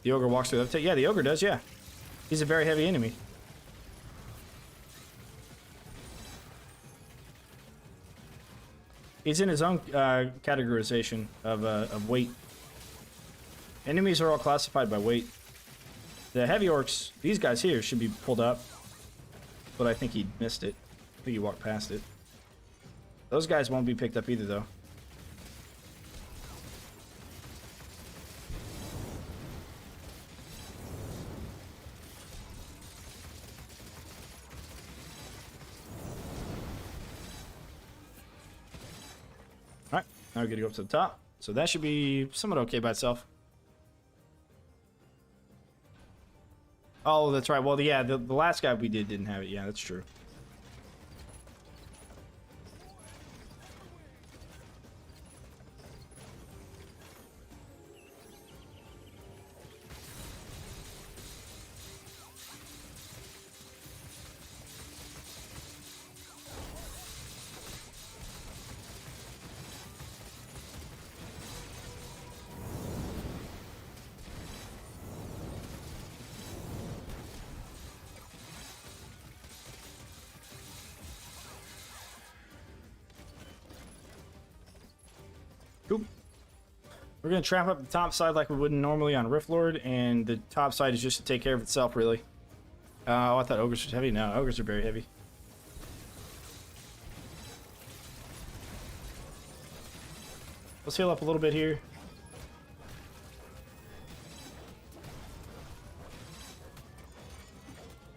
The ogre walks through that. Yeah, the ogre does. Yeah, he's a very heavy enemy. He's in his own categorization of weight. Enemies are all classified by weight. The heavy orcs, these guys here, should be pulled up, but I think he missed it. I think he walked past it. Those guys won't be picked up either, though. Alright, now we're gonna go up to the top. So that should be somewhat okay by itself. Oh, that's right. Well, yeah, the last guy we didn't have it. Yeah, that's true. Cool. We're gonna trap up the top side like we would normally on Rift Lord, and the top side is just to take care of itself, really. Oh, I thought ogres was heavy. No, ogres are very heavy. Let's heal up a little bit here.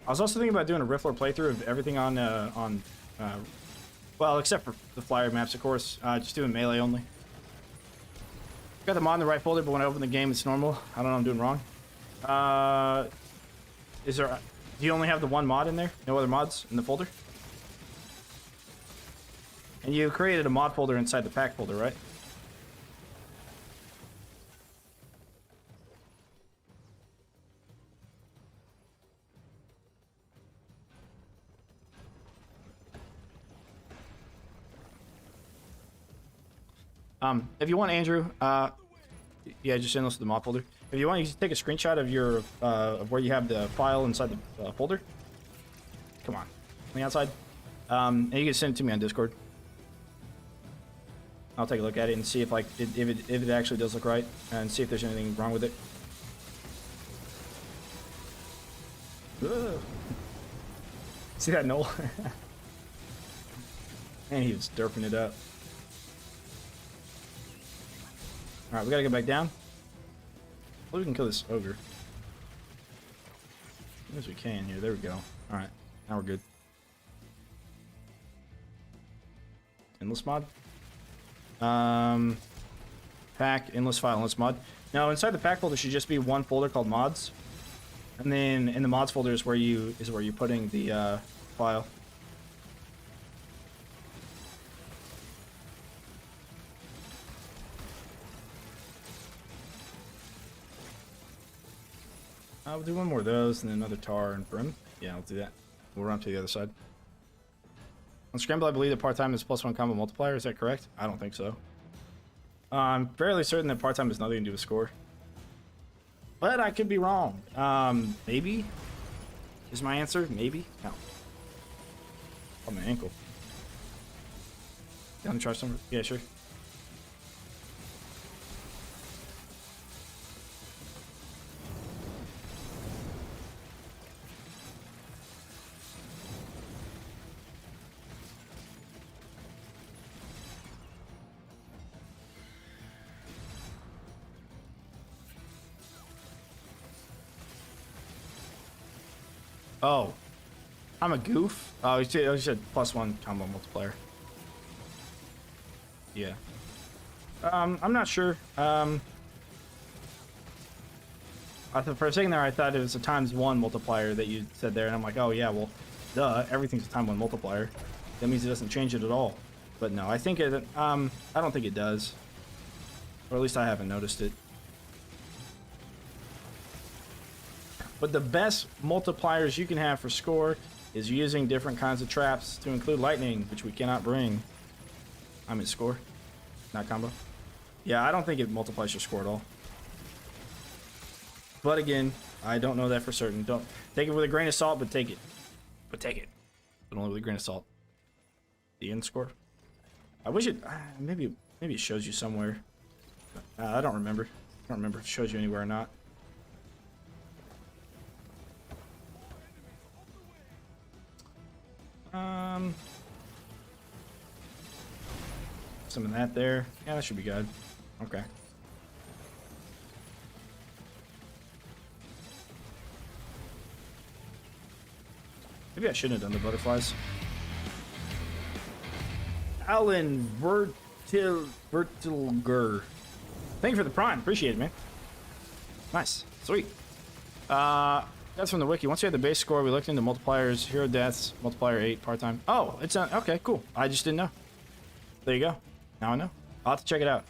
I was also thinking about doing a Rift Lord playthrough of everything on well, except for the flyer maps, of course. Just doing melee only. Got the mod in the right folder, but when I open the game, it's normal. I don't know what I'm doing wrong. Is there... Do you only have the one mod in there? No other mods in the folder? And you created a mod folder inside the pack folder, right? If you want, Andrew, yeah, just send us to the mod folder. If you want, you can take a screenshot of your of where you have the file inside the folder. Come on the outside, and you can send it to me on Discord. I'll take a look at it and see if like if it actually does look right, and see if there's anything wrong with it. Ugh. See that Noel? And he was derping it up. Alright, we gotta get back down. Well, we can kill this ogre. As soon as we can here. There we go. Alright, now we're good. Endless mod? Pack, endless file, endless mod. Now, inside the pack folder should just be one folder called mods. And then in the mods folder is where you're putting the file. We'll do one more of those, and then another tar and brim. Yeah, I'll do that. We'll run to the other side. On Scramble, I believe that part-time is +1 combo multiplier. Is that correct? I don't think so. I'm fairly certain that part-time has nothing to do with score. But I could be wrong. Maybe? Is my answer? Maybe? No. Oh, my ankle. Down the charge somewhere? Yeah, sure. Oh, I'm a goof. Oh, you said +1 combo multiplier. Yeah. I'm not sure. For a second there, I thought it was a ×1 multiplier that you said there, and I'm like, oh yeah, well, duh, everything's a ×1 multiplier. That means it doesn't change it at all. But no, I think it. I don't think it does, or at least I haven't noticed it. But the best multipliers you can have for score is using different kinds of traps to include lightning, which we cannot bring. I mean score, not combo. Yeah, I don't think it multiplies your score at all. But again, I don't know that for certain. Don't take it with a grain of salt, but take it. But only with a grain of salt. The end score. I wish it. Maybe it shows you somewhere. I don't remember. I don't remember if it shows you anywhere or not. Some of that there. Yeah, that should be good. Okay. Maybe I shouldn't have done the butterflies. Alan Vertilger. Thank you for the prime. Appreciate it, man. Nice. Sweet. That's from the wiki. Once we had the base score, we looked into multipliers, hero deaths, multiplier 8, part-time. Oh, it's okay, cool. I just didn't know. There you go. Now I know. I'll have to check it out.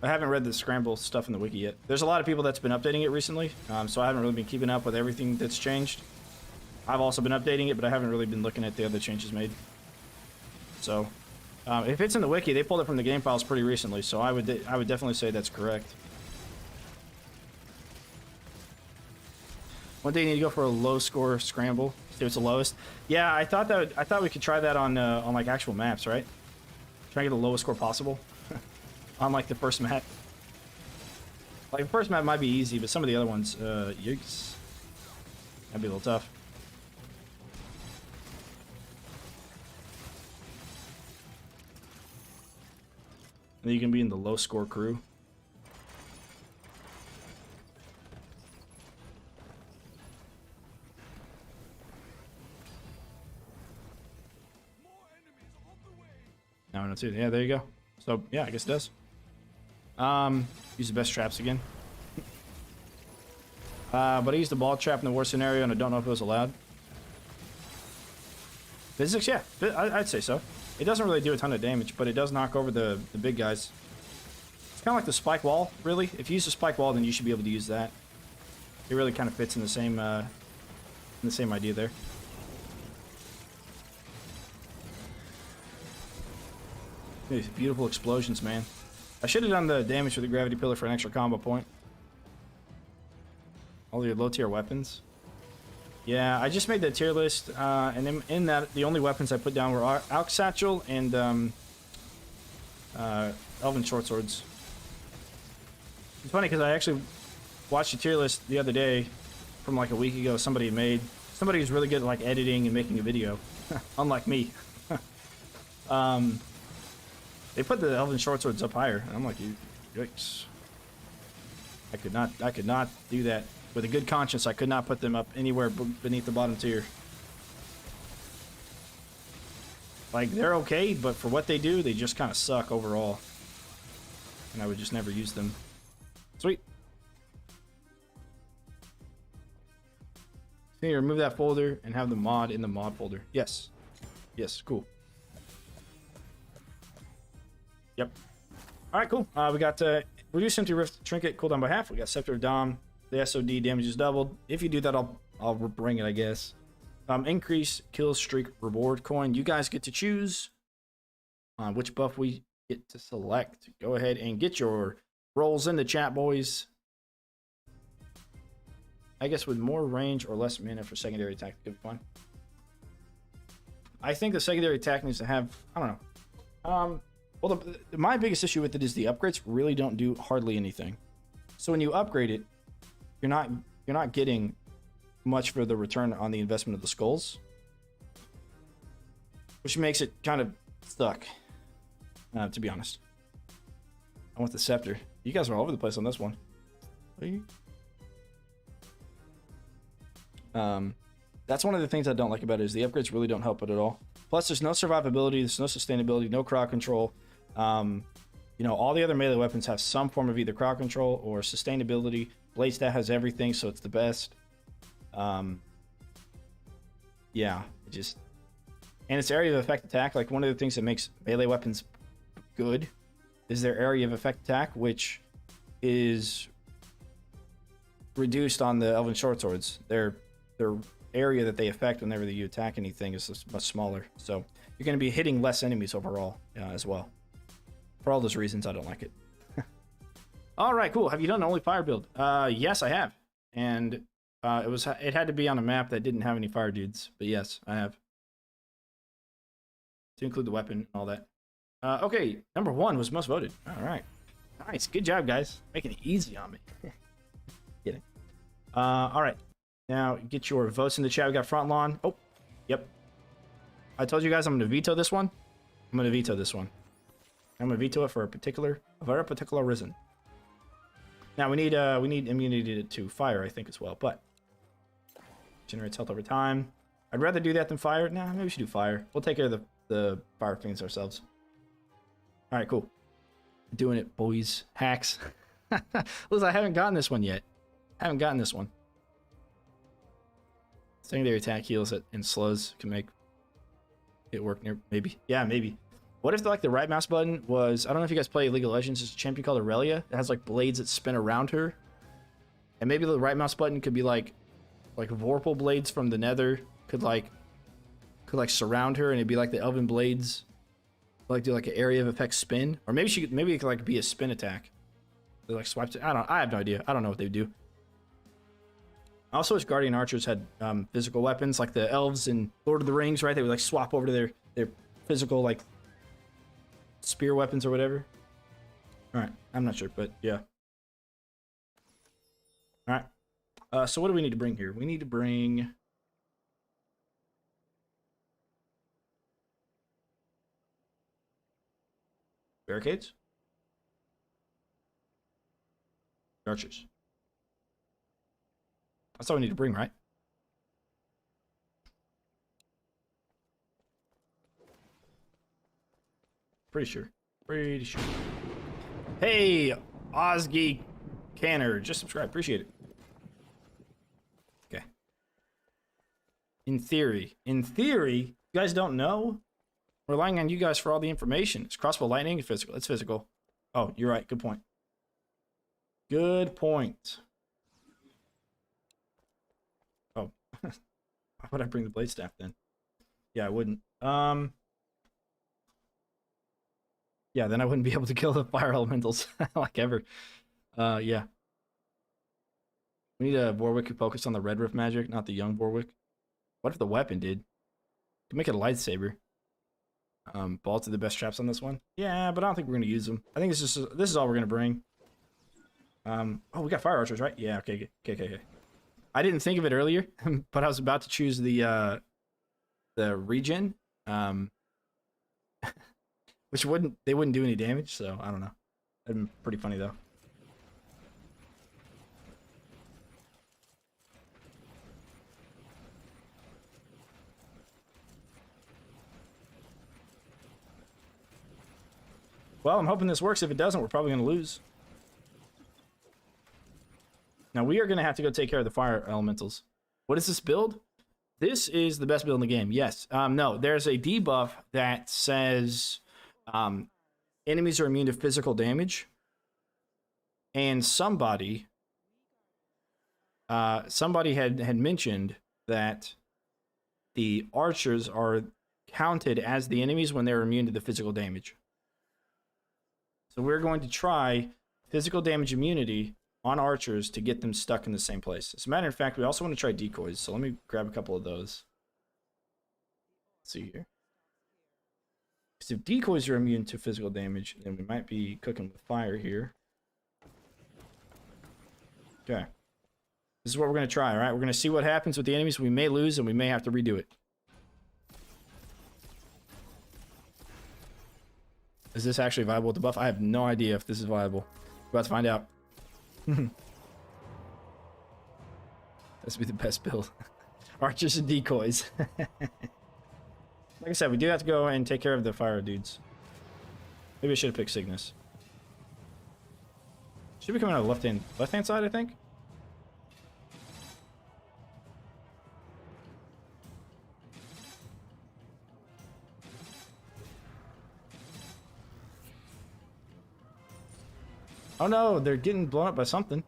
I haven't read the scramble stuff in the wiki yet. There's a lot of people that's been updating it recently, so I haven't really been keeping up with everything that's changed. I've also been updating it, but I haven't really been looking at the other changes made. So, if it's in the wiki, they pulled it from the game files pretty recently, so I would definitely say that's correct. One day you need to go for a low score scramble. See what's the lowest. Yeah, I thought we could try that on like actual maps, right? Try to get the lowest score possible on like the first map. Like the first map might be easy, but some of the other ones, yikes, that'd be a little tough. And then you can be in the low score crew. Now I know too. Yeah, there you go. So yeah, I guess it does. Use the best traps again. But I used the ball trap in the worst scenario, and I don't know if it was allowed. Physics, yeah, I'd say so. It doesn't really do a ton of damage, but it does knock over the big guys. It's kind of like the spike wall, really. If you use the spike wall, then you should be able to use that. It really kind of fits in the same idea there. These beautiful explosions, man. I should have done the damage with the gravity pillar for an extra combo point. All your low tier weapons. Yeah, I just made that tier list, and in that, the only weapons I put down were Alch Satchel and Elven Short Swords. It's funny because I actually watched the tier list the other day from like a week ago. Somebody who's really good at like editing and making a video, unlike me. They put the Elven Short Swords up higher, and I'm like, yikes! I could not do that with a good conscience. I could not put them up anywhere beneath the bottom tier. Like they're okay, but for what they do, they just kind of suck overall, and I would just never use them. Sweet. So you remove that folder and have the mod in the mod folder. Yes. Yes. Cool. Yep. All right, cool. We got reduce empty rift trinket cooldown by half. We got scepter of Dom. The SOD damage is doubled. If you do that, I'll bring it, I guess. Increase kill streak reward coin. You guys get to choose which buff we get to select. Go ahead and get your rolls in the chat, boys. I guess with more range or less mana for secondary attack could be fun. I think the secondary attack needs to have, I don't know. Well, my biggest issue with it is the upgrades really don't do hardly anything. So when you upgrade it, you're not getting much for the return on the investment of the skulls, which makes it kind of stuck. To be honest, I want the scepter. You guys are all over the place on this one. That's one of the things I don't like about it, is the upgrades really don't help it at all. Plus, there's no survivability, there's no sustainability, no crowd control. You know, all the other melee weapons have some form of either crowd control or sustainability. Blade stat has everything, so it's the best. Yeah, it just... And its area of effect attack, like one of the things that makes melee weapons good is their area of effect attack, which is reduced on the Elven Short Swords. Their area that they affect whenever you attack anything is much smaller. So you're going to be hitting less enemies overall as well. For all those reasons, I don't like it. All right, cool. Have you done only fire build? Yes, I have. And it had to be on a map that didn't have any fire dudes. But yes, I have. To include the weapon and all that. Okay, number 1 was most voted. All right. Nice. Good job, guys. Making it easy on me. Kidding. All right. Now, get your votes in the chat. We got front lawn. Oh, yep. I told you guys I'm going to veto this one. I'm going to veto this one. I'm going to veto it for a very particular reason. Now, we need immunity to fire, I think, as well. But generates health over time. I'd rather do that than fire. Nah, maybe we should do fire. We'll take care of the fire things ourselves. All right, cool. Doing it, boys. Hacks. Listen, I haven't gotten this one yet. Haven't gotten this one. Secondary attack heals it and slows can make it work near. Maybe. Yeah, maybe. What if the right mouse button was... I don't know if you guys play League of Legends. There's a champion called Aurelia. It has like blades that spin around her. And maybe the right mouse button could be like Vorpal blades from the Nether could surround her, and it'd be like the Elven blades, like do like an area of effect spin, or maybe it could like be a spin attack. They like swipes it. I have no idea. I don't know what they would do. I also wish Guardian Archers had physical weapons like the elves in Lord of the Rings, right? They would like swap over to their physical like spear weapons or whatever. All right, I'm not sure, but yeah. All right. So what do we need to bring here? We need to bring... barricades? Archers. That's all we need to bring, right? Pretty sure. Pretty sure. Hey, Ozgeek Canner, just subscribe. Appreciate it. Okay. In theory, you guys don't know? We're relying on you guys for all the information. It's crossbow lightning, it's physical. It's physical. Oh, you're right. Good point. Good point. Oh. Why would I bring the blade staff then? Yeah, I wouldn't. Yeah, then I wouldn't be able to kill the fire elementals like ever. Yeah. We need a Warwick who focused on the red rift magic, not the young Warwick. What if the weapon did? Could make it a lightsaber. Balls are the best traps on this one. Yeah, but I don't think we're gonna use them. I think this is all we're gonna bring. Oh, we got fire archers, right? Yeah. Okay. I didn't think of it earlier, but I was about to choose the regen, which wouldn't do any damage. So I don't know. That'd be pretty funny though. Well, I'm hoping this works. If it doesn't, we're probably going to lose. Now, we are going to have to go take care of the fire elementals. What is this build? This is the best build in the game, yes. No, there's a debuff that says enemies are immune to physical damage. And somebody had mentioned that the archers are counted as the enemies when they're immune to the physical damage. So we're going to try physical damage immunity on archers to get them stuck in the same place. As a matter of fact, we also want to try decoys. So let me grab a couple of those. Let's see here. Because if decoys are immune to physical damage, then we might be cooking with fire here. Okay. This is what we're going to try, all right? We're going to see what happens with the enemies. We may lose and we may have to redo it. Is this actually viable with the buff? I have no idea if this is viable. We're about to find out. This would be the best build. Archers and decoys. Like I said, we do have to go and take care of the fire dudes. Maybe I should have picked Cygnus. Should be coming out of the left-hand side, I think. Oh no, they're getting blown up by something.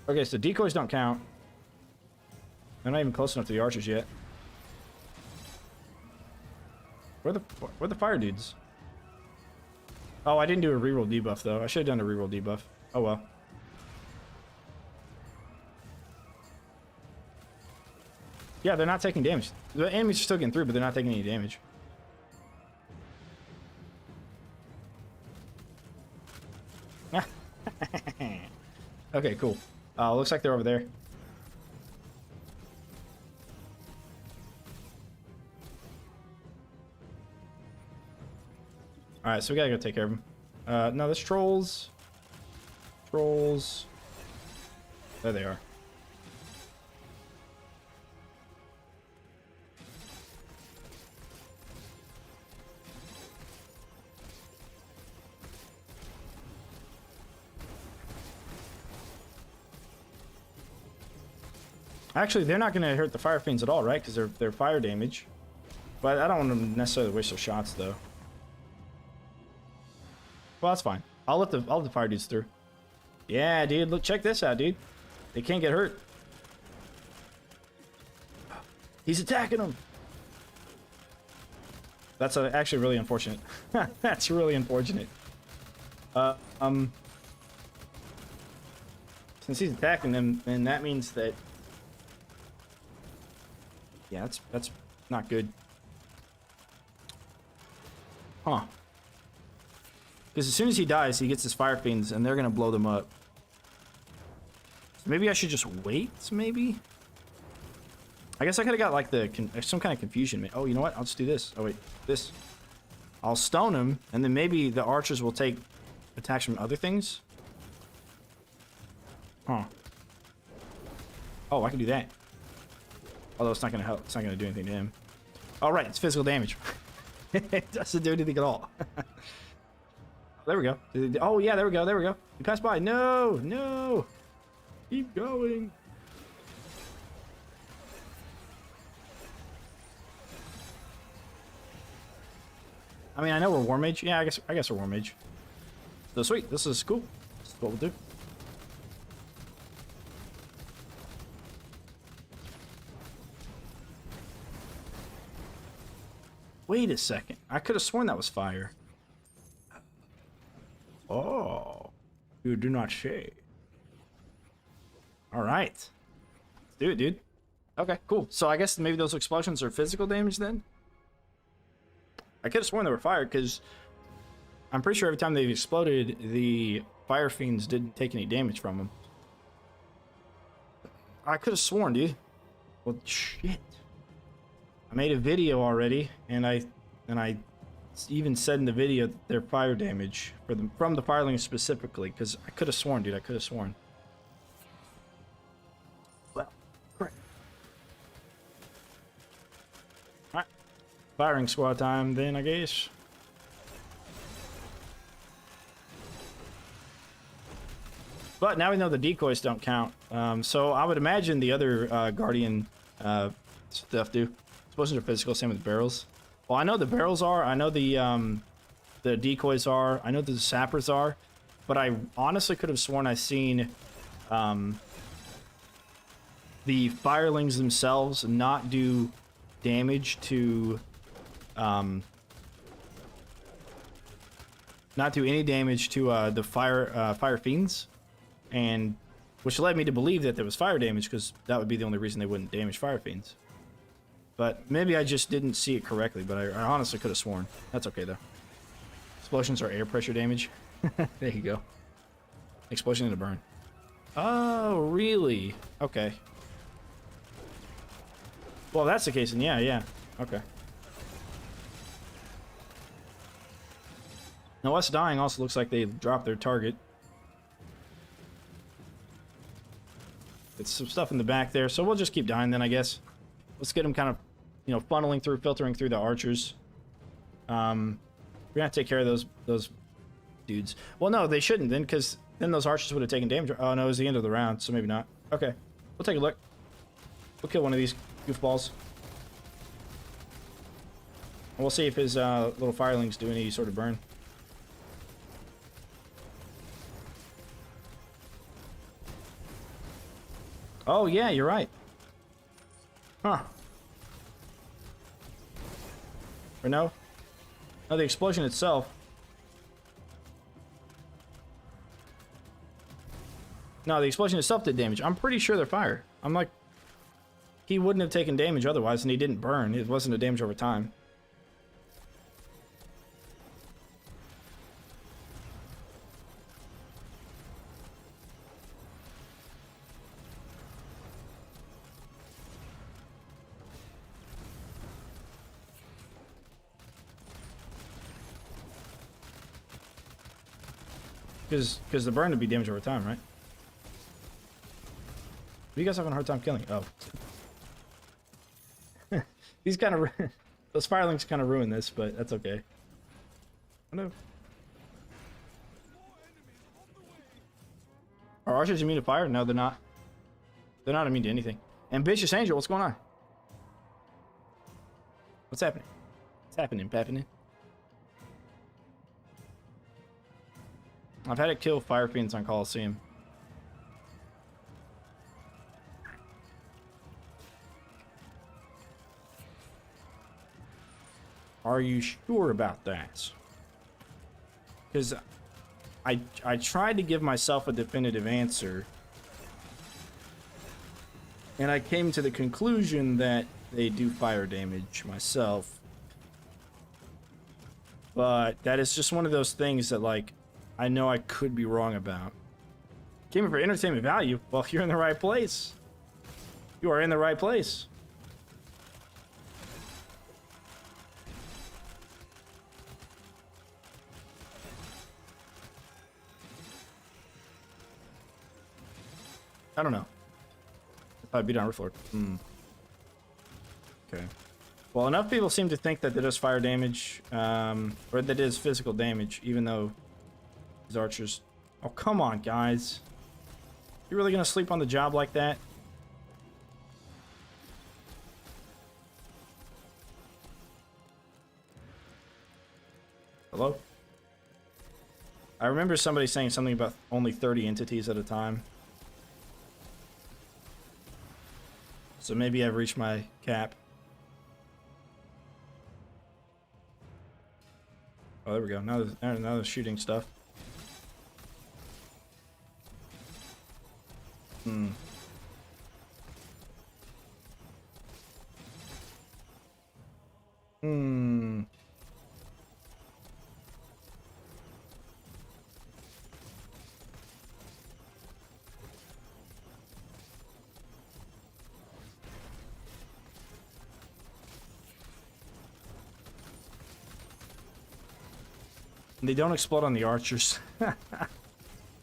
Okay, so decoys don't count. They're not even close enough to the archers yet. Where the fire dudes? Oh, I didn't do a reroll debuff though. I should have done a reroll debuff. Oh well. Yeah, they're not taking damage. The enemies are still getting through, but they're not taking any damage. Okay, cool. Looks like they're over there. Alright, so we gotta go take care of them. No, there's trolls. Trolls. There they are. Actually, they're not going to hurt the fire fiends at all, right? Because they're fire damage. But I don't want them to necessarily waste their shots, though. Well, that's fine. I'll let the fire dudes through. Yeah, dude. Look, check this out, dude. They can't get hurt. He's attacking them. That's actually really unfortunate. That's really unfortunate. Since he's attacking them, then that means that. Yeah, that's not good. Huh. Because as soon as he dies, he gets his fire fiends, and they're gonna blow them up. So maybe I should just wait, maybe? I guess I could've got like some kind of confusion. Oh, you know what? I'll just do this. Oh wait, this. I'll stone him, and then maybe the archers will take attacks from other things. Huh. Oh, I can do that. Although it's not gonna help. It's not gonna do anything to him. All right, it's physical damage. It doesn't do anything at all. There we go. Oh yeah, there we go. There we go. He passed by. No, no. Keep going. I mean, I know we're War Mage. Yeah, I guess we're War Mage. So sweet. This is cool. This is what we'll do. Wait a second. I could have sworn that was fire. Oh. You do not say. Alright. Let's do it, dude. Okay, cool. So I guess maybe those explosions are physical damage then? I could have sworn they were fire because I'm pretty sure every time they've exploded, the fire fiends didn't take any damage from them. I could have sworn, dude. Well, shit. I made a video already, and I even said in the video that they're fire damage from the firelings specifically, because I could have sworn, dude. I could have sworn. Well, great. All right, firing squad time then, I guess. But now we know the decoys don't count, so I would imagine the other guardian stuff do. Explosions are physical, same with barrels. Well, I know the barrels are. I know the decoys are. I know the sappers are. But I honestly could have sworn I seen the firelings themselves not do damage to not do any damage to the fire fiends, and which led me to believe that there was fire damage because that would be the only reason they wouldn't damage fire fiends. But maybe I just didn't see it correctly, but I honestly could have sworn. That's okay, though. Explosions are air pressure damage. There you go. Explosion into burn. Oh, really? Okay. Well, that's the case, then yeah. Okay. Now, us dying also looks like they dropped their target. It's some stuff in the back there, so we'll just keep dying then, I guess. Let's get them kind of, you know, funneling through, filtering through the archers. We're gonna take care of those dudes. Well, no, they shouldn't then, because then those archers would have taken damage. Oh, no, it was the end of the round, so maybe not. Okay, we'll take a look. We'll kill one of these goofballs. And we'll see if his little firelings do any sort of burn. Oh, yeah, you're right. Huh. Or no? No, the explosion itself. No, the explosion itself did damage. I'm pretty sure they're fire. I'm like, he wouldn't have taken damage otherwise, and he didn't burn. It wasn't a damage over time. Because the burn would be damage over time, right? What are you guys having a hard time killing? Oh. These kind of... those firelings kind of ruin this, but that's okay. Oh no. Are archers immune to fire? No, they're not. They're not immune to anything. Ambitious Angel, what's going on? What's happening? What's happening? I've had it kill fire fiends on Coliseum. Are you sure about that? Because I tried to give myself a definitive answer, and I came to the conclusion that they do fire damage myself. But that is just one of those things that, like, I know I could be wrong about. Came in for entertainment value? Well, you're in the right place. You are in the right place. I don't know. If I beat on Earthlord. Okay. Well, enough people seem to think that it does fire damage, or that it is physical damage, even though these archers... Oh, come on, guys. You really gonna sleep on the job like that? Hello? I remember somebody saying something about only 30 entities at a time. So maybe I've reached my cap. Oh, there we go. Now there's shooting stuff. They don't explode on the archers.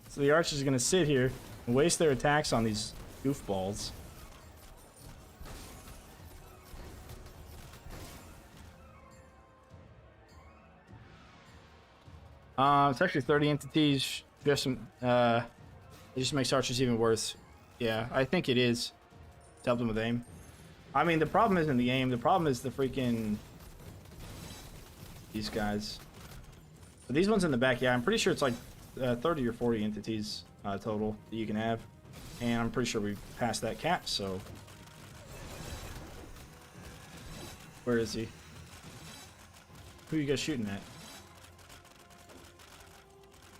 So the archers are going to sit here and waste their attacks on these goofballs. It's actually 30 entities. Just some, it just makes archers even worse. Yeah, I think it is. To help them with aim. I mean, the problem isn't the aim. The problem is the freaking... these guys. But these ones in the back, yeah, I'm pretty sure it's like 30 or 40 entities total that you can have. And I'm pretty sure we passed that cap, so... Where is he? Who are you guys shooting at?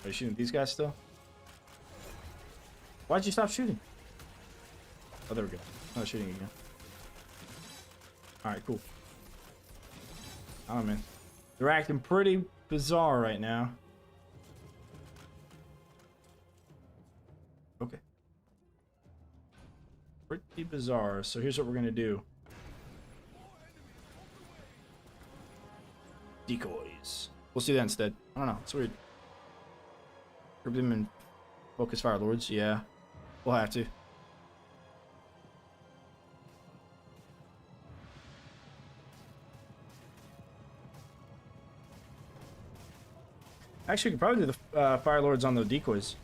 Are you shooting at these guys still? Why'd you stop shooting? Oh, there we go. Not shooting again. Alright, cool. I don't know, man. They're acting pretty bizarre right now. Okay. Pretty bizarre. So here's what we're gonna do. Decoys. We'll see that instead. I don't know. It's weird. Group them in focus fire lords. Yeah. We'll have to. Actually, we could probably do the Fire Lords on the decoys.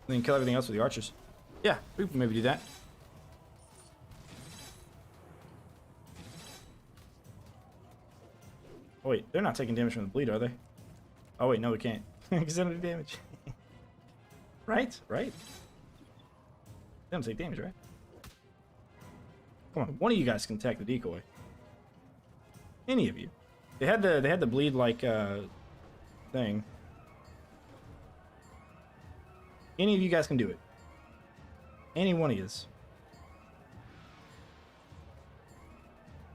And then kill everything else with the archers. Yeah, we could maybe do that. Oh wait, they're not taking damage from the bleed, are they? Oh wait, no, we can't. Because they don't do damage. Right? Right? They don't take damage, right? Come on, one of you guys can attack the decoy. Any of you. They had the bleed like thing. Any of you guys can do it. Any one of yous.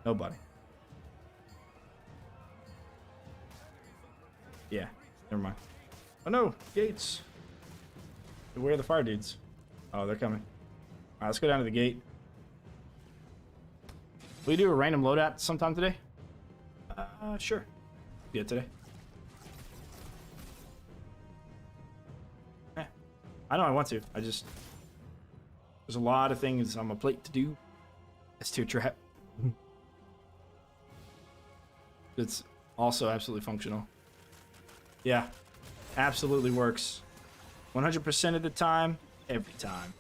Nobody. Yeah, never mind. Oh no, gates. Where are the fire dudes? Oh, they're coming. Alright, let's go down to the gate. Will we do a random loadout sometime today? Sure. Yeah, today. Eh, I know I want to. I just... There's a lot of things on my plate to do. It's tier trap. It's also absolutely functional. Yeah, absolutely works. 100% of the time, every time.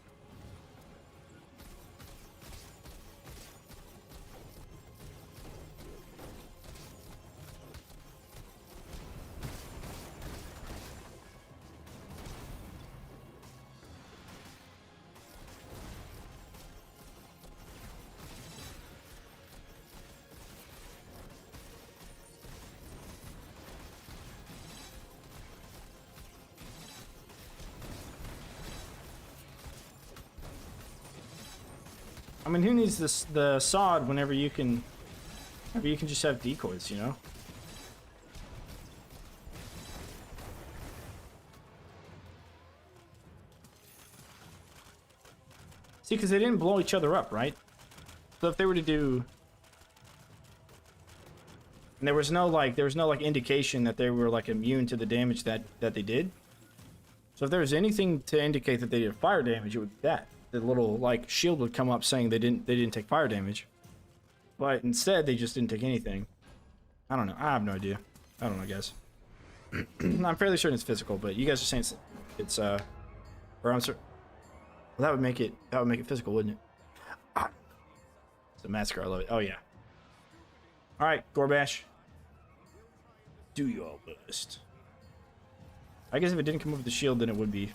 I mean, who needs the sod whenever you can just have decoys, you know? See, because they didn't blow each other up, right? So if they were to do... And there was no like indication that they were like immune to the damage that they did. So if there was anything to indicate that they did fire damage, it would be that. The little like shield would come up saying they didn't take fire damage. But instead they just didn't take anything. I don't know. I have no idea. I don't know, guys. I'm fairly certain it's physical, but you guys are saying it's or I'm certain. Well, that would make it physical, wouldn't it? Ah. It's a massacre. I love it. Oh yeah. All right, Gorbash. Do your best. I guess if it didn't come over the shield, then it would be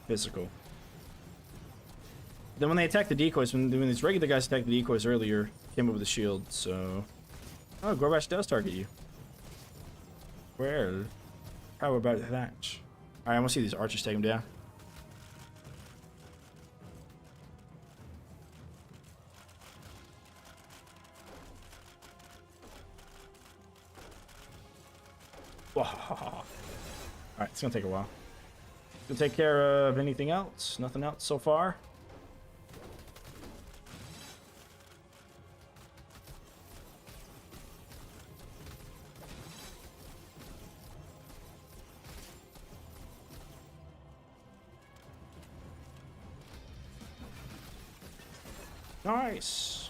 physical. Then when they attack the decoys, when these regular guys attacked the decoys earlier, came over the shield. So, oh, Gorbash does target you. Well, how about that? All right, I want to see these archers take him down. All right, it's gonna take a while. Gonna take care of anything else? Nothing else so far. Nice.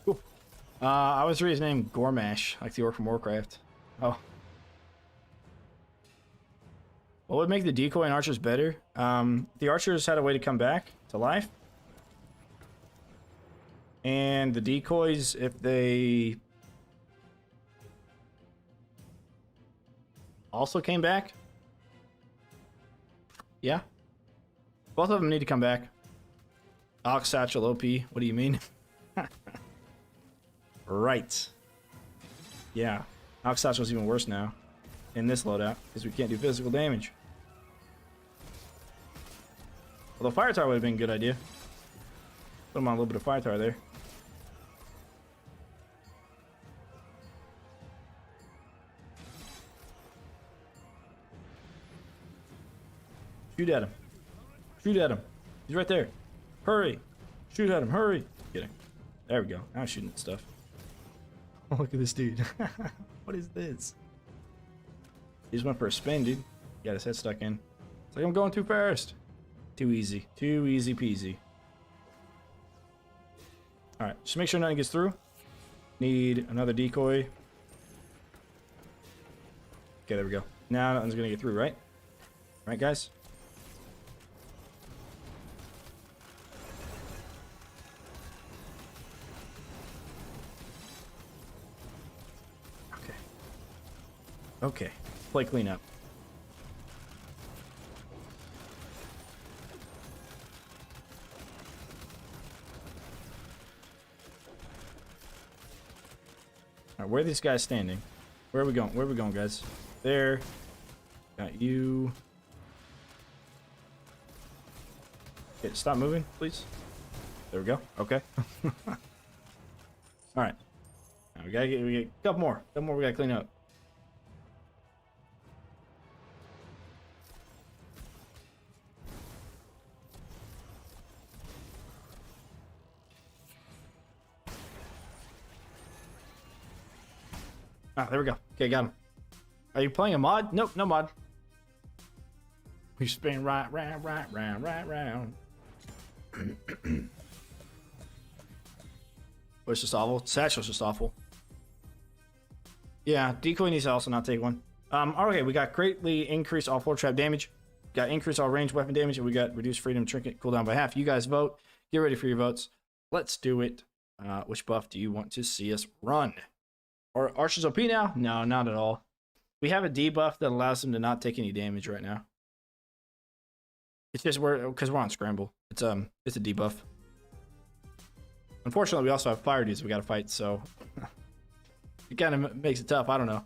Cool. I was reading his name Gormash, like the orc from Warcraft. Oh. What would make the decoy and archers better? The archers had a way to come back to life. And the decoys, if they also came back. Yeah. Both of them need to come back. Ox Satchel OP, what do you mean? Right. Yeah. Ox Satchel's even worse now in this loadout because we can't do physical damage. Although Fire Tower would have been a good idea. Put him on a little bit of Fire Tower there. Shoot at him. Shoot at him. He's right there. Hurry. Shoot at him. Hurry. Kidding. There we go. Now I'm shooting at stuff. Oh, look at this dude. What is this? He just went for a spin, dude. Got his head stuck in. It's like I'm going too fast. Too easy. Too easy peasy. Alright, just make sure nothing gets through. Need another decoy. Okay, there we go. Now nothing's gonna get through, right? Right, guys? Okay. Okay. Play cleanup. Alright, where are these guys standing? Where are we going? Where are we going, guys? There. Got you. Okay, stop moving, please. There we go. Okay. Alright. Now we get a couple more. Couple more we gotta clean up. Ah, there we go. Okay, got him. Are you playing a mod? Nope, no mod. We spin right round, right round, right round. But it's just awful. Satchel's just awful. Yeah, decoy needs to also not take one. Okay, we got greatly increased all floor trap damage. Got increased all range weapon damage, and we got reduced freedom trinket cooldown by half. You guys vote. Get ready for your votes. Let's do it. Which buff do you want to see us run? Or Archer's OP now? No, not at all. We have a debuff that allows them to not take any damage right now. It's just because we're on scramble. It's a debuff. Unfortunately, we also have fire dudes we gotta fight, so it kind of makes it tough. I don't know.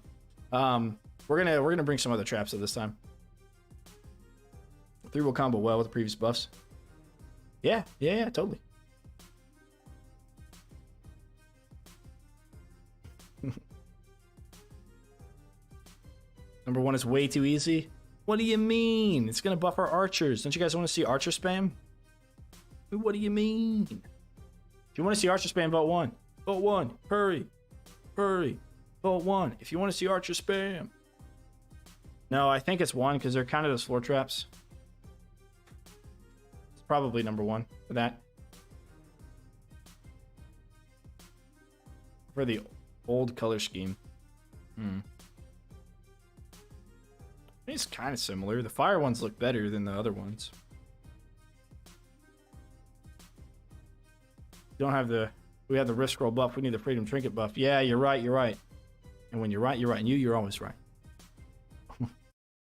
We're gonna bring some other traps at this time. 3 will combo well with the previous buffs. Yeah, totally. Number 1 is way too easy. What do you mean? It's gonna buff our archers. Don't you guys want to see archer spam? What do you mean? If you want to see archer spam, vote 1. Vote 1. Hurry. Hurry. Vote 1. If you want to see archer spam. No, I think it's 1 because they're kind of those floor traps. It's probably number 1 for that. For the old color scheme. It's kind of similar. The fire ones look better than the other ones. We have the risk roll buff. We need the freedom trinket buff. Yeah, you're right. And when you're right, you're right. And you're always right.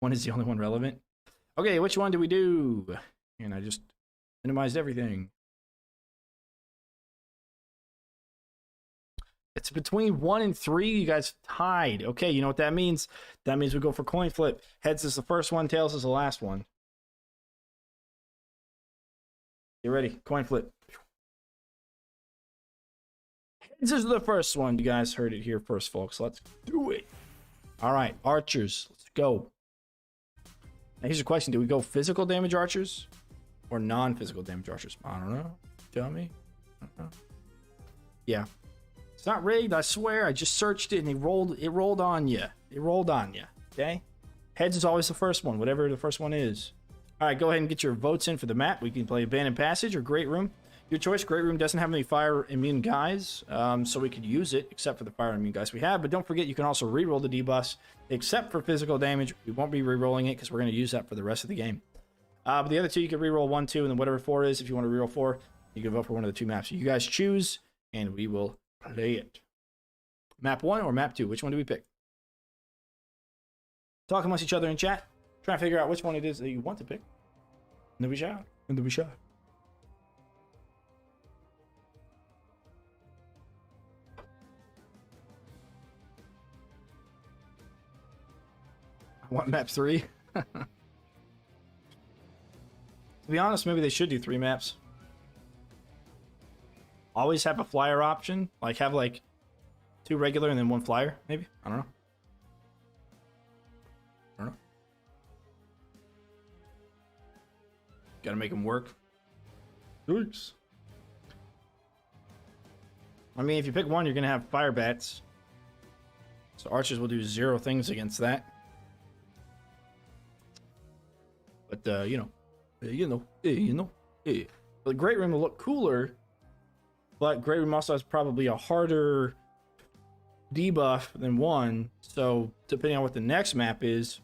One is the only one relevant. Okay, which one do we do? And I just minimized everything. It's between 1 and 3. You guys tied. Okay, you know what that means? That means we go for coin flip. Heads is the first one, tails is the last one. Get ready. Coin flip. Heads is the first one. You guys heard it here first, folks. Let's do it. All right, archers. Let's go. Now, here's a question. Do we go physical damage archers or non-physical damage archers? I don't know. Tell me. I don't know. Yeah. It's not rigged, I swear. I just searched it and it rolled on you. It rolled on you. Okay? Heads is always the first one, whatever the first one is. Alright, go ahead and get your votes in for the map. We can play Abandoned Passage or Great Room. Your choice. Great Room doesn't have any fire immune guys, so we could use it, except for the fire immune guys we have. But don't forget, you can also reroll the debuffs, except for physical damage. We won't be rerolling it because we're going to use that for the rest of the game. But the other two, you can reroll 1, 2, and then whatever 4 is. If you want to reroll 4, you can vote for one of the 2 maps. So you guys choose, and we will play it. Map 1 or map 2? Which one do we pick? Talk amongst each other in chat. Try and figure out which one it is that you want to pick. And then we shall. And then we shall. I want map 3. To be honest, maybe they should do 3 maps. Always have a flyer option. Like, have like 2 regular and then 1 flyer, maybe? I don't know. Gotta make them work. Thanks. I mean, if you pick one, you're gonna have fire bats. So archers will do 0 things against that. But the Great Room will look cooler, but Great Room also has probably a harder debuff than 1. So depending on what the next map is,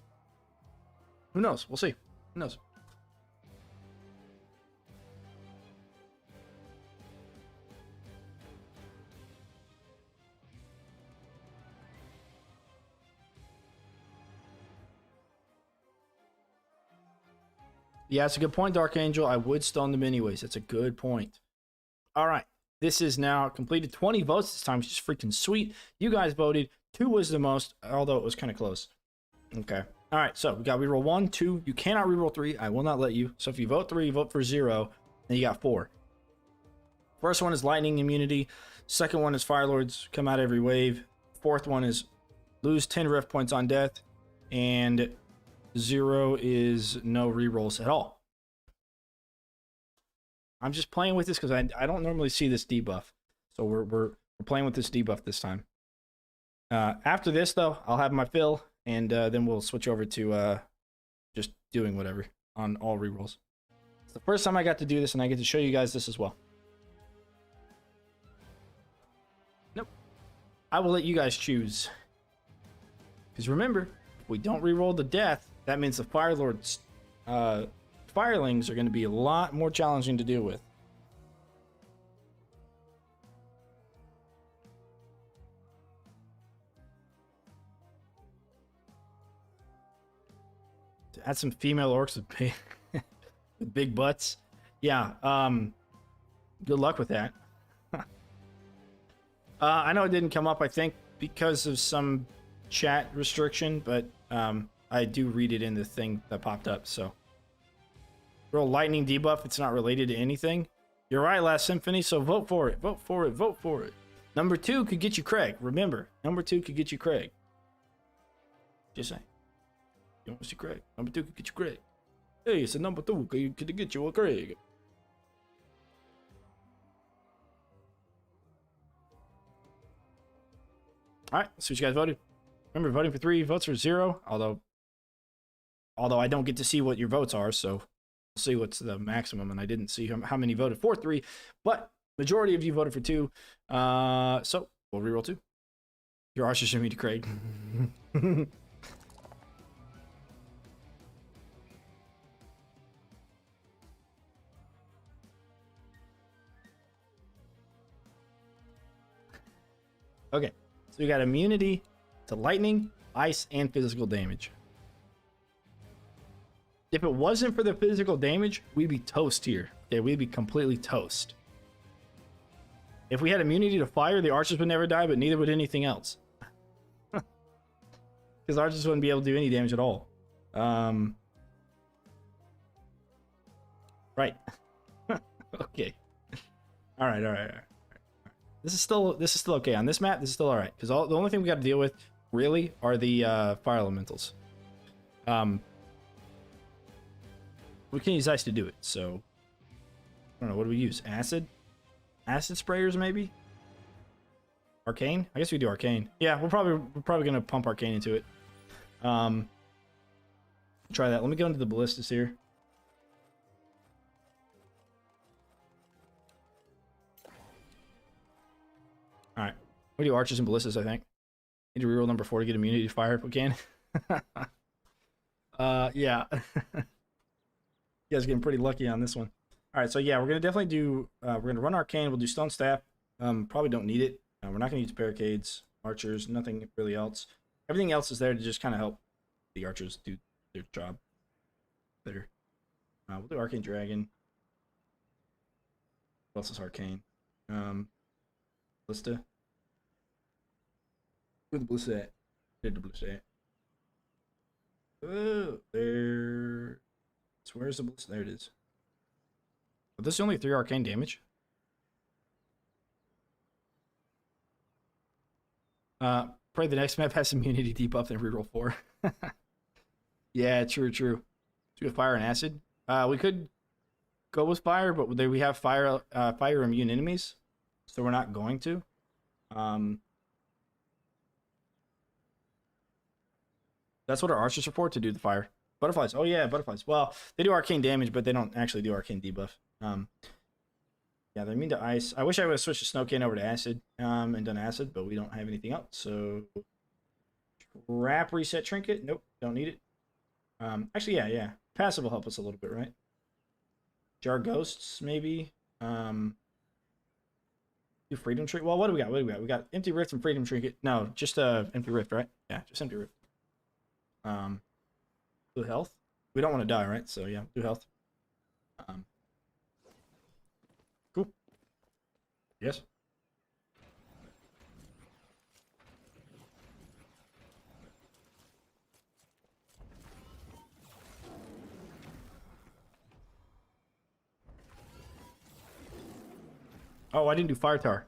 who knows? We'll see. Who knows? Yeah, it's a good point, Dark Angel. I would stun them anyways. That's a good point. All right. This is now completed. 20 votes this time, which is freaking sweet. You guys voted. 2 was the most, although it was kind of close. Okay. All right. So we got reroll 1, 2. You cannot reroll 3. I will not let you. So if you vote 3, you vote for 0. Then you got 4. First one is lightning immunity. Second one is Fire Lords come out every wave. Fourth one is lose 10 rift points on death. And 0 is no rerolls at all. I'm just playing with this because I don't normally see this debuff. So we're playing with this debuff this time. After this, though, I'll have my fill, and then we'll switch over to just doing whatever on all rerolls. It's the first time I got to do this, and I get to show you guys this as well. Nope. I will let you guys choose. Because remember, if we don't reroll the death, that means the Fire Lord's firelings are going to be a lot more challenging to deal with. To add some female orcs with big, with big butts. Yeah, good luck with that. I know it didn't come up, I think, because of some chat restriction, but I do read it in the thing that popped up, so. Roll lightning debuff, it's not related to anything. You're right, Last Symphony, so vote for it. Vote for it. Vote for it. Number 2 could get you Craig. Remember, number 2 could get you Craig. Just saying. You want to see Craig? Number 2 could get you Craig. Hey, it's a number 2 could get you a Craig. Alright, so you guys voted. Remember, voting for 3 votes for 0, although I don't get to see what your votes are, so we'll see what's the maximum, and I didn't see how many voted for 3, but majority of you voted for 2, so we'll reroll 2. Your archers should meet to Craig. Okay, so we got immunity to lightning, ice, and physical damage. If it wasn't for the physical damage, we'd be toast here. Yeah, we'd be completely toast. If we had immunity to fire, the archers would never die, but neither would anything else. Because archers wouldn't be able to do any damage at all. Right. Okay. All right. This is still okay on this map. This is still all right because the only thing we got to deal with really are the fire elementals. We can use ice to do it, so I don't know. What do we use? Acid sprayers maybe. Arcane? I guess we do arcane. Yeah, we're probably gonna pump arcane into it. Try that. Let me go into the ballistas here. All right, we do archers and ballistas. I think need to reroll number 4 to get immunity to fire if we can. Yeah. You guys are getting pretty lucky on this one. All right, so yeah, we're gonna definitely do. We're gonna run arcane. We'll do stone staff. Probably don't need it. We're not gonna use barricades, archers, nothing really else. Everything else is there to just kind of help the archers do their job better. We'll do arcane dragon. What else is arcane? Ballista. Where's the ballista at? There's the ballista at. Oh, there. So where's the ballista? There it is. But this is only 3 arcane damage. Pray the next map has immunity debuff and reroll 4. Yeah, true. So we have fire and acid. We could go with fire, but we have fire immune enemies, so we're not going to. That's what our archers are for, to do the fire. Butterflies. Oh yeah, butterflies. Well, they do arcane damage, but they don't actually do arcane debuff. Yeah, they're immune to ice. I wish I would have switched the snow cane over to acid, and done acid, but we don't have anything else. So, trap reset trinket. Nope, don't need it. Actually, yeah. Passive will help us a little bit, right? Jar ghosts, maybe. Do freedom trinket. Well, what do we got? We got empty rift and freedom trinket. No, just empty rift, right? Yeah, just empty rift. Do health. We don't want to die, right? So yeah, do health. Cool. Yes. Oh, I didn't do fire tower.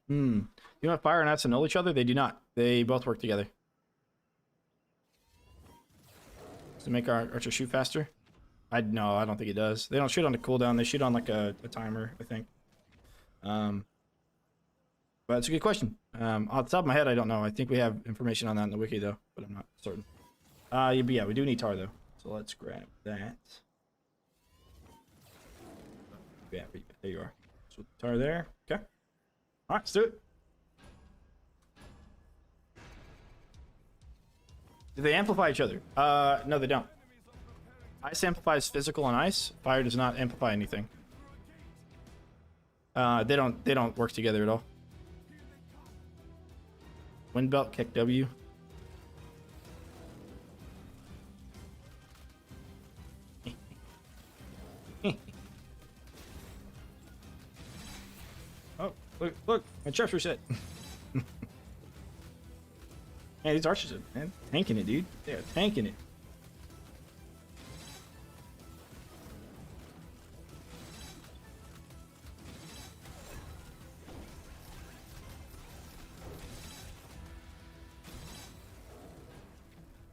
You know what, fire and ice annul each other? They do not. They both work together. To make our archer shoot faster? No, I don't think it does. They don't shoot on the cooldown. They shoot on like a timer, I think. But it's a good question. Off the top of my head, I don't know. I think we have information on that in the wiki though, but I'm not certain. Yeah, we do need tar though. So let's grab that. Yeah, there you are. So tar there. Okay. All right, let's do it. Do they amplify each other? No, they don't. Ice amplifies physical on ice. Fire does not amplify anything. They don't work together at all. Wind belt, kick W. Oh, look, my traps reset. Man, these archers are, man, tanking it, dude. They are tanking it.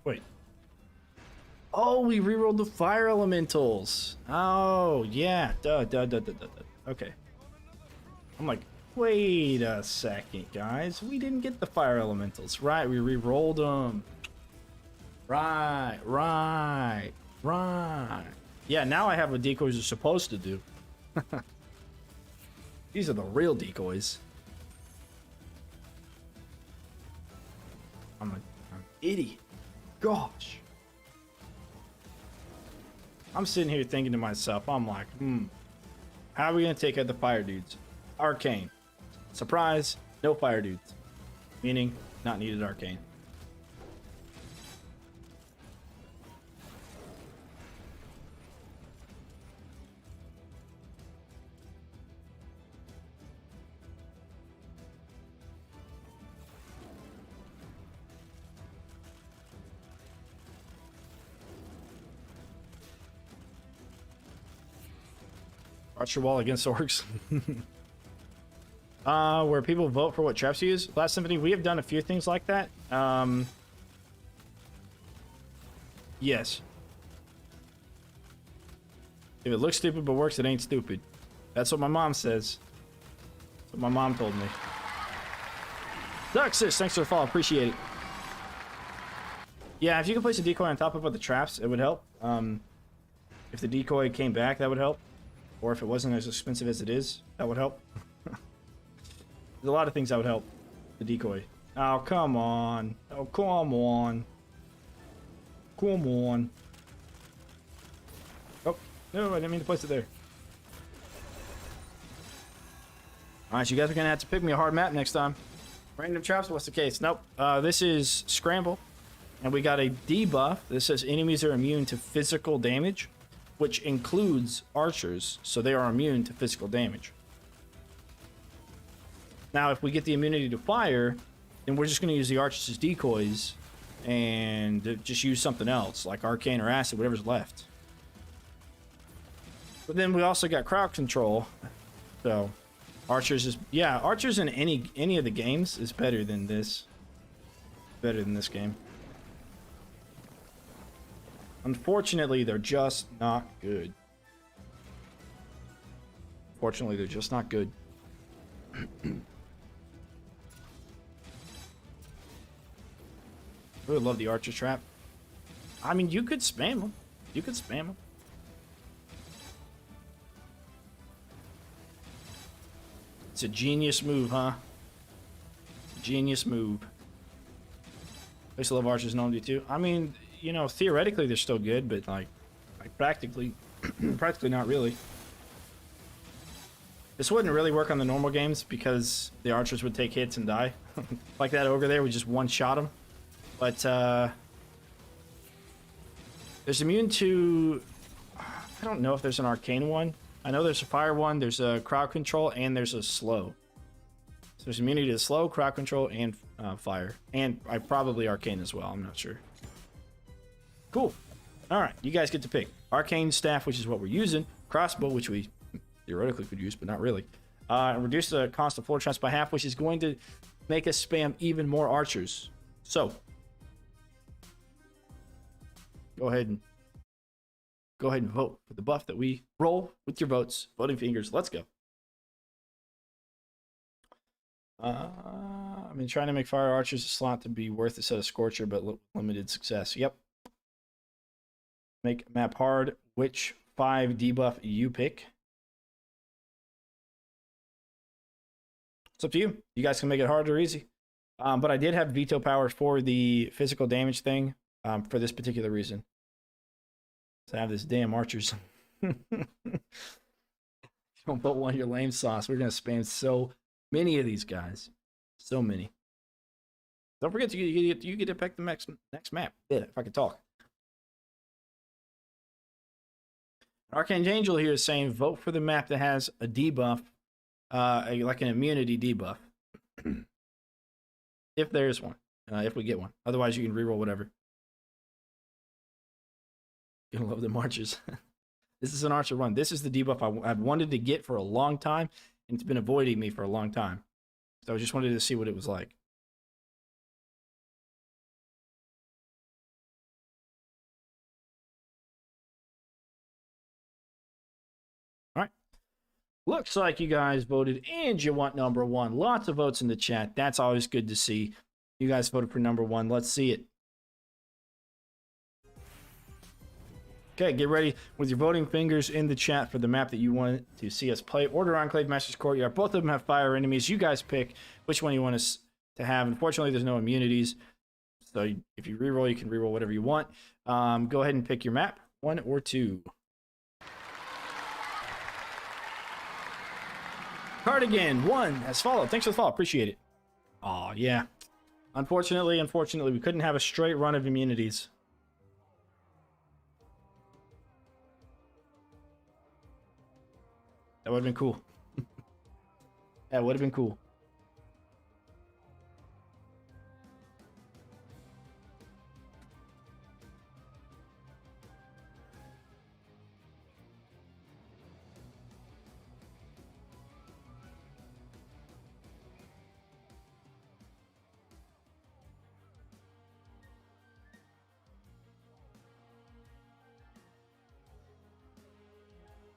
Wait. Oh, we rerolled the fire elementals. Oh, yeah. Duh. Okay. I'm like, wait a second, guys. We didn't get the fire elementals. Right, we re-rolled them. Right. Yeah, now I have what decoys are supposed to do. These are the real decoys. I'm an idiot. Gosh. I'm sitting here thinking to myself, I'm like, how are we going to take out the fire dudes? Arcane. Surprise, no fire dudes. Meaning, not needed arcane. Archer wall against orcs. Where people vote for what traps to use. Last Symphony, we have done a few things like that. Yes. If it looks stupid but works, it ain't stupid. That's what my mom says. That's what my mom told me. Duxis, thanks for the follow. Appreciate it. Yeah, if you could place a decoy on top of the traps, it would help. If the decoy came back, that would help. Or if it wasn't as expensive as it is, that would help. There's a lot of things that would help the decoy. Oh, come on. Oh, come on. Come on. Oh, no, I didn't mean to place it there. Alright, so you guys are going to have to pick me a hard map next time. Random traps, what's the case? Nope. This is Scramble. And we got a debuff. This says enemies are immune to physical damage, which includes archers, so they are immune to physical damage. Now, if we get the immunity to fire, then we're just going to use the archers as decoys and just use something else, like arcane or acid, whatever's left. But then we also got crowd control, so archers is, yeah, archers in any of the games is better than this. Better than this game. Unfortunately, they're just not good. Unfortunately, they're just not good. Really love the archer trap. I mean, you could spam them. You could spam them. It's a genius move, huh? Genius move. I used to love archers in OMD2. I mean, you know, theoretically they're still good, but like practically, practically not really. This wouldn't really work on the normal games because the archers would take hits and die. Like that ogre there, we just one-shot him. But there's immune to... I don't know if there's an arcane one. I know there's a fire one, there's a crowd control, and there's a slow. So there's immunity to slow, crowd control, and fire. And I probably arcane as well, I'm not sure. Cool. Alright, you guys get to pick. Arcane staff, which is what we're using. Crossbow, which we theoretically could use, but not really. And reduce the cost of floor traps by half, which is going to make us spam even more archers. So, go ahead and vote for the buff that we roll with your votes. Voting fingers. Let's go. I've been trying to make fire archers a slot to be worth a set of Scorcher, but limited success. Yep. Make map hard. Which 5 debuff you pick? It's up to you. You guys can make it hard or easy. But I did have veto power for the physical damage thing for this particular reason. To have this damn archers. Don't vote one of your lame sauce. We're gonna spam so many of these guys. So many. Don't forget you get to pick the next map. Yeah, if I could talk. Arcane Angel here is saying vote for the map that has a debuff, like an immunity debuff. If there is one. If we get one. Otherwise you can reroll whatever. You're gonna love the marchers. This is an archer run. This is the debuff I've wanted to get for a long time, and it's been avoiding me for a long time. So I just wanted to see what it was like. All right. Looks like you guys voted and you want number 1. Lots of votes in the chat. That's always good to see. You guys voted for number 1. Let's see it. Okay, get ready with your voting fingers in the chat for the map that you want to see us play. Order Enclave, Master's Courtyard. Both of them have fire enemies. You guys pick which one you want us to have. Unfortunately, there's no immunities. So if you reroll, you can reroll whatever you want. Go ahead and pick your map, 1 or 2. Cardigan, 1 as followed. Thanks for the follow. Appreciate it. Oh yeah. Unfortunately, we couldn't have a straight run of immunities. That would have been cool. That would have been cool.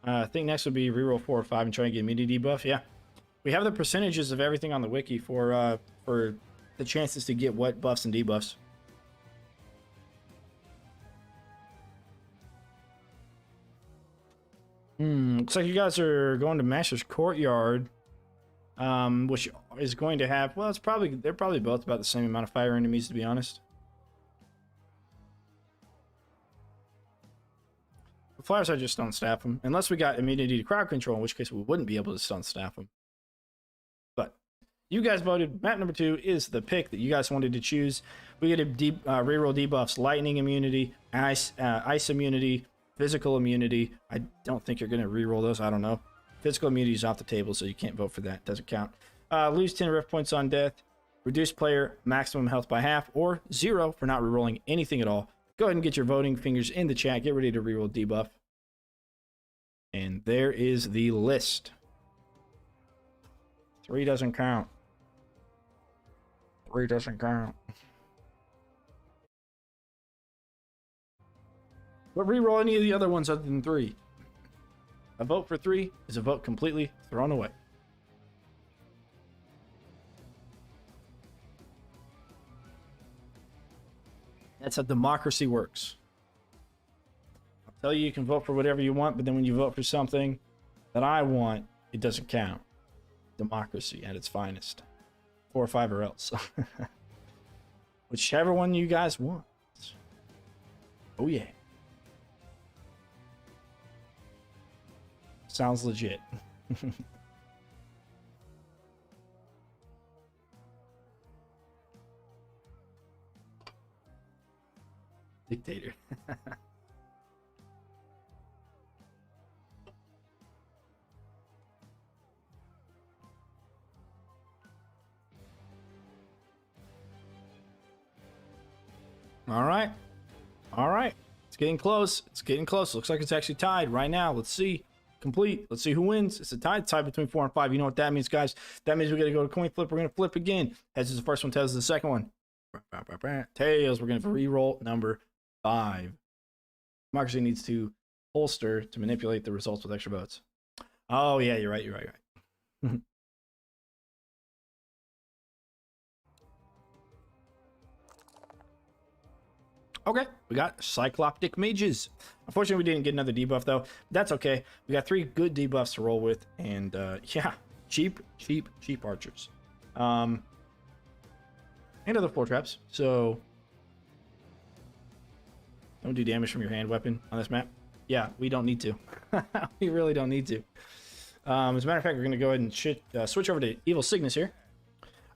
I think next would be reroll 4 or 5 and try and get immunity debuff. Yeah, we have the percentages of everything on the wiki for the chances to get what buffs and debuffs. Looks like you guys are going to Master's Courtyard, which is going to have, well, they're probably both about the same amount of fire enemies, to be honest. The flyers I just stun staff them, unless we got immunity to crowd control, in which case we wouldn't be able to stun staff them. But you guys voted. Map number 2 is the pick that you guys wanted to choose. We get a reroll debuffs: lightning immunity, ice immunity, physical immunity. I don't think you're going to reroll those. I don't know. Physical immunity is off the table, so you can't vote for that. Doesn't count. Lose 10 ref points on death. Reduce player maximum health by half, or 0 for not rerolling anything at all. Go ahead and get your voting fingers in the chat. Get ready to reroll debuff. And there is the list. 3 doesn't count. 3 doesn't count. But reroll any of the other ones other than 3. A vote for 3 is a vote completely thrown away. That's how democracy works. I'll tell you, you can vote for whatever you want, but then when you vote for something that I want, it doesn't count. Democracy at its finest. 4 or 5 or else. Whichever one you guys want. Oh yeah. Sounds legit. Dictator. All right. All right. It's getting close. It's getting close. Looks like it's actually tied right now. Let's see. Complete. Let's see who wins. It's a tie between 4 and 5. You know what that means, guys? That means we got to go to coin flip. We're going to flip again. Heads is the first one. Tails is the second one. Tails. We're going to re-roll number 5. Democracy needs to holster to manipulate the results with extra votes. Oh, yeah. You're right. You're right. You're right. Okay, we got Cycloptic Mages. Unfortunately, we didn't get another debuff, though. That's okay. We got 3 good debuffs to roll with. And, yeah, cheap archers. And other 4 traps. So, don't do damage from your hand weapon on this map. Yeah, we don't need to. We really don't need to. As a matter of fact, we're going to go ahead and switch over to Evil Cygnus here.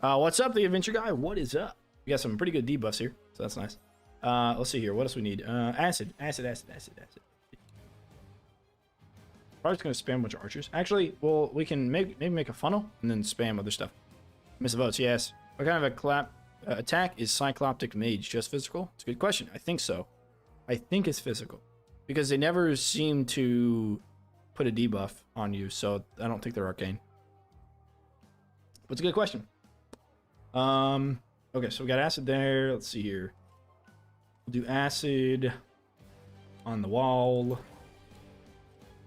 What's up, the adventure guy? What is up? We got some pretty good debuffs here, so that's nice. Let's see here. What else we need? Acid. Probably just gonna spam a bunch of archers. Actually, well, we can maybe make a funnel and then spam other stuff. Miss the votes, yes. What kind of a attack is Cycloptic Mage? Just physical? It's a good question. I think so. I think it's physical because they never seem to put a debuff on you, so I don't think they're arcane. But it's a good question. Okay, so we got acid there. Let's see here. We'll do acid on the wall.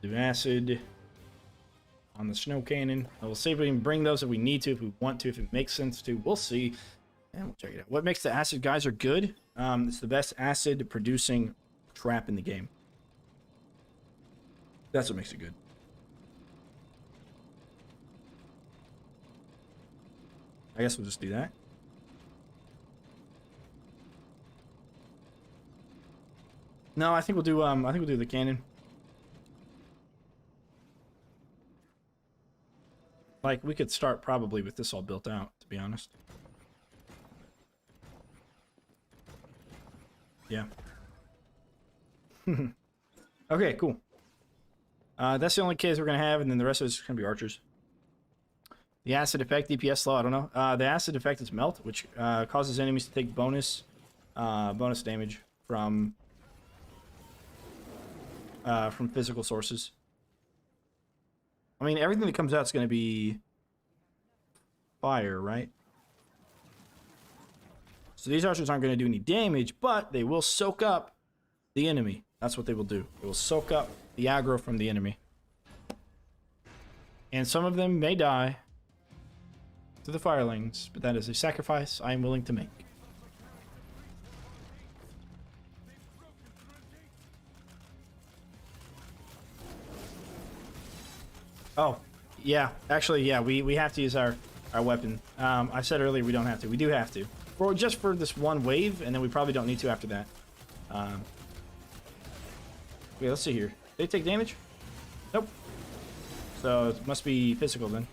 Do acid on the snow cannon. And we'll see if we can bring those if we need to, if we want to, if it makes sense to. We'll see. And we'll check it out. What makes the acid geyser good? It's the best acid producing trap in the game. That's what makes it good. I guess we'll just do that. No, I think we'll do the cannon. Like, we could start probably with this all built out, to be honest. Yeah. Okay, cool. That's the only kids we're gonna have, and then the rest of it's gonna be archers. The acid effect, DPS slow, I don't know. The acid effect is melt, which causes enemies to take bonus damage from physical sources. I mean, everything that comes out is going to be fire, right? So these archers aren't going to do any damage, but they will soak up the enemy. That's what they will do. They will soak up the aggro from the enemy. And some of them may die to the firelings, but that is a sacrifice I am willing to make. Oh, yeah. Actually, yeah, we have to use our weapon. I said earlier we don't have to. We do have to. Just for this one wave, and then we probably don't need to after that. Okay, let's see here. They take damage? Nope. So it must be physical then.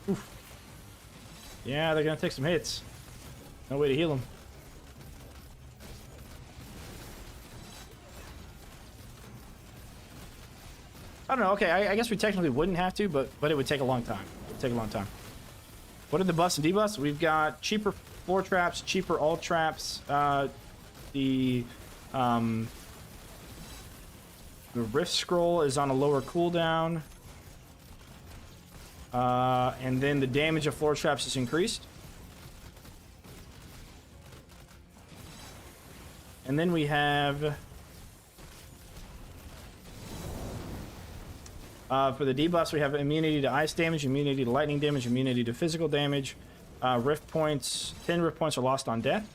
Oof. Yeah, they're gonna take some hits. No way to heal them. I don't know. Okay, I guess we technically wouldn't have to, but it would take a long time. It would take a long time. What are the buffs and debuffs? We've got cheaper floor traps, cheaper all traps. The Rift Scroll is on a lower cooldown. And then the damage of floor traps is increased. And then we have... for the debuffs, we have immunity to ice damage, immunity to lightning damage, immunity to physical damage. Rift points, 10 rift points are lost on death.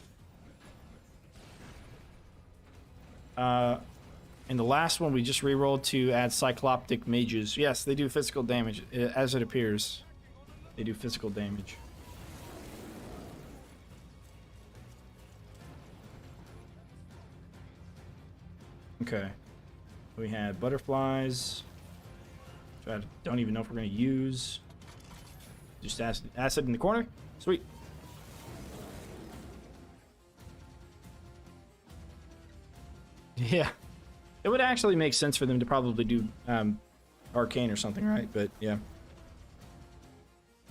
And the last one we just rerolled to add cycloptic mages. Yes, they do physical damage, as it appears. They do physical damage. Okay. We had butterflies. Which I don't even know if we're going to use. Just acid in the corner. Sweet. Yeah. It would actually make sense for them to probably do arcane or something, right? But yeah.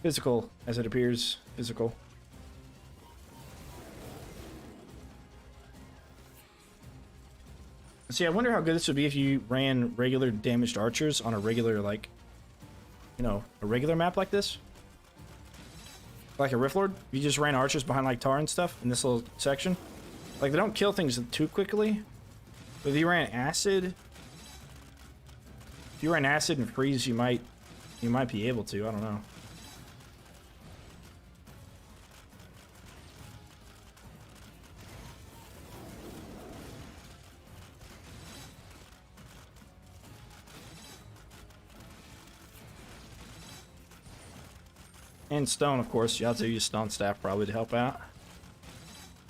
Physical, as it appears. Physical. See, I wonder how good this would be if you ran regular damaged archers on a regular, like, you know, a regular map like this. Like a Rift Lord. You just ran archers behind, like, tar and stuff in this little section. Like, they don't kill things too quickly. But if you ran acid... If you ran acid and freeze, you might be able to. I don't know. And stone, of course. You have to use stone staff probably to help out.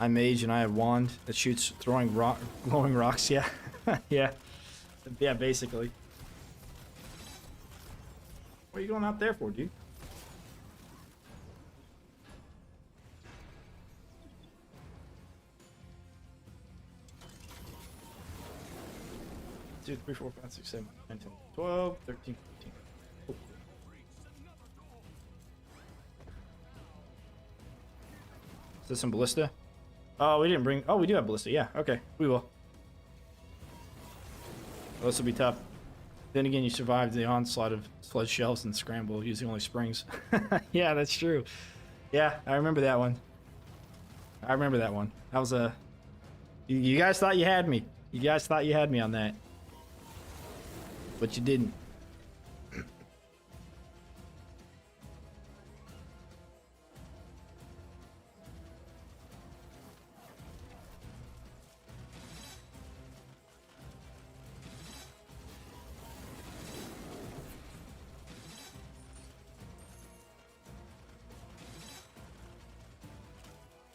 I'm mage and I have wand that shoots glowing rocks. Yeah, yeah, yeah. Basically. What are you going out there for, dude? Two, 3, 4, 5, 6, 7, 9, 10, 12, 13, 14. Oh. Is this some ballista? Oh, we didn't bring... Oh, we do have ballista. Yeah, okay. We will. Oh, this will be tough. Then again, you survived the onslaught of flood shells and scramble using only springs. Yeah, that's true. Yeah, I remember that one. I remember that one. That was a... You guys thought you had me. You guys thought you had me on that. But you didn't.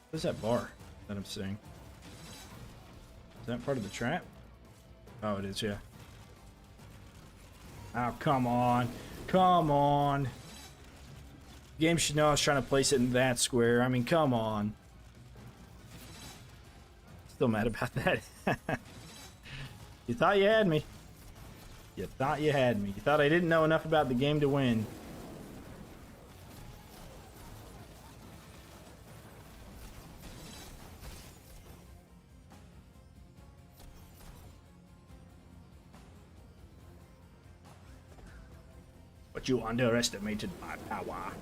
What is that bar that I'm seeing? Is that part of the trap? Oh, it is, yeah. Oh, come on. Come on. The game should know I was trying to place it in that square. I mean, come on. Still mad about that. You thought you had me. You thought you had me. You thought I didn't know enough about the game to win. But you underestimated my power.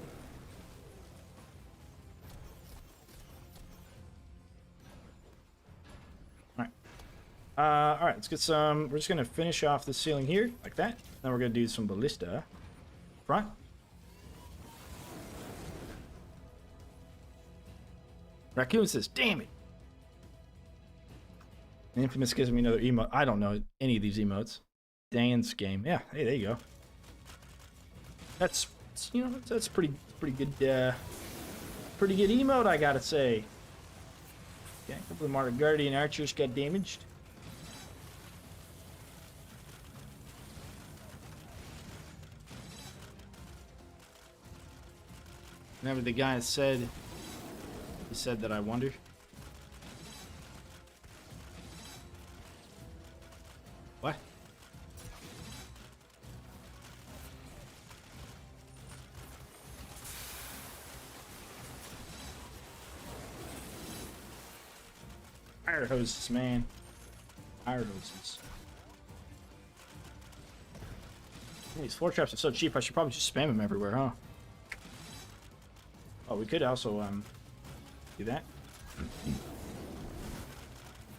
Alright. Alright, let's get some... We're just going to finish off the ceiling here, like that. Then we're going to do some ballista. Front. Raccoon says, damn it! Infamous gives me another emote. I don't know any of these emotes. Dance game. Yeah, hey, there you go. That's, you know, that's pretty good emote, I gotta say. Okay, a couple of Martyr Guardian archers got damaged. Remember the guy said, he said that I wonder. What? Fire hoses, man. Fire hoses. These floor traps are so cheap, I should probably just spam them everywhere, huh? Oh, we could also, do that.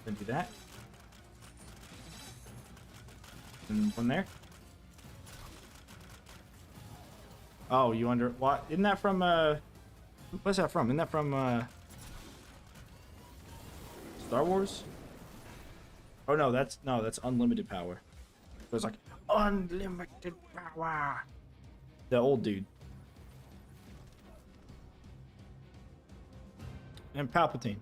Then do that. And one there. Oh, you under... What? Isn't that from, what's that from? Isn't that from, Star Wars? Oh, no, that's unlimited power. There's like, unlimited power. The old dude. And Palpatine.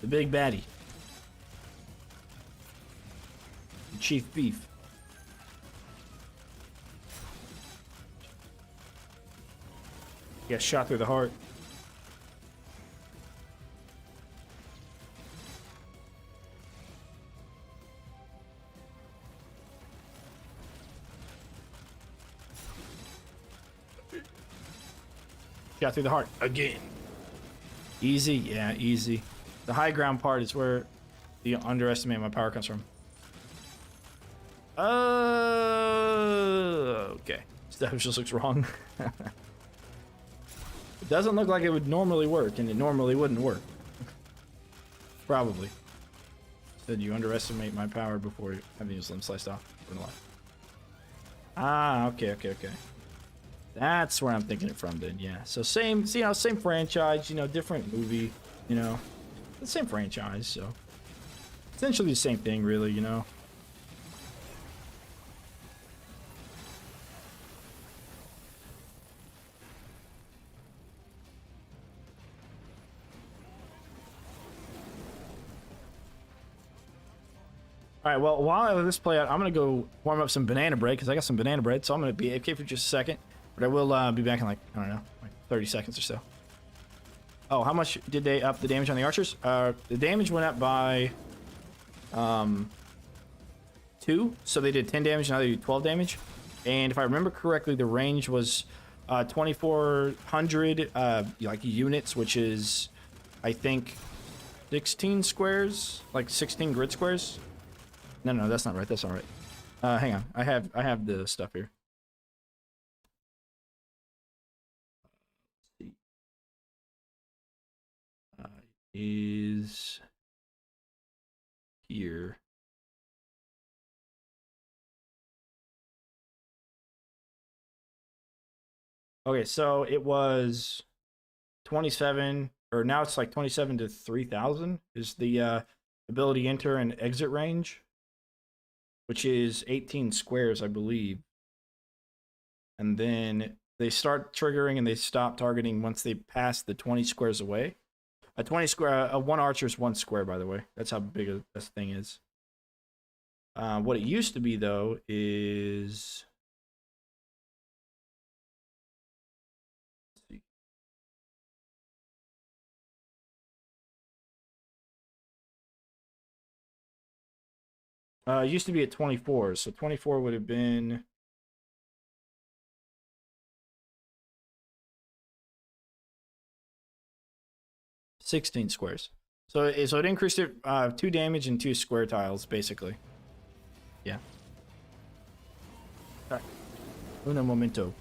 The big baddie. The chief beef. He got shot through the heart. Shot through the heart again. Easy, yeah, easy. The high ground part is where the underestimate my power comes from. Okay. That just looks wrong. It doesn't look like it would normally work, and it normally wouldn't work. Probably. Said you underestimate my power before having your limb sliced off. Ah, okay. That's where I'm thinking it from then, yeah. So same, you know, same franchise, you know, different movie, you know. The same franchise, so essentially the same thing, really, you know. All right, well, while I let this play out, I'm gonna go warm up some banana bread because I got some banana bread, so I'm gonna be AFK for just a second, but I will be back in like, I don't know, like 30 seconds or so. Oh, how much did they up the damage on the archers? The damage went up by 2, so they did 10 damage, now they do 12 damage. And if I remember correctly, the range was 2,400 like units, which is, I think, 16 squares, like 16 grid squares. No, that's not right. That's not right. Hang on, I have the stuff here. Is here. Okay, so it was 27, or now it's like 27 to 3,000 is the ability enter and exit range, which is 18 squares, I believe. And then they start triggering and they stop targeting once they pass the 20 squares away. A 20 square, one archer is 1 square, by the way. That's how big this thing is. What it used to be, though, is... Let's see. It used to be at 24, so 24 would have been... $16 squares. So it increased it 2 damage and 2 square tiles, basically. Yeah. Alright. Uno momento.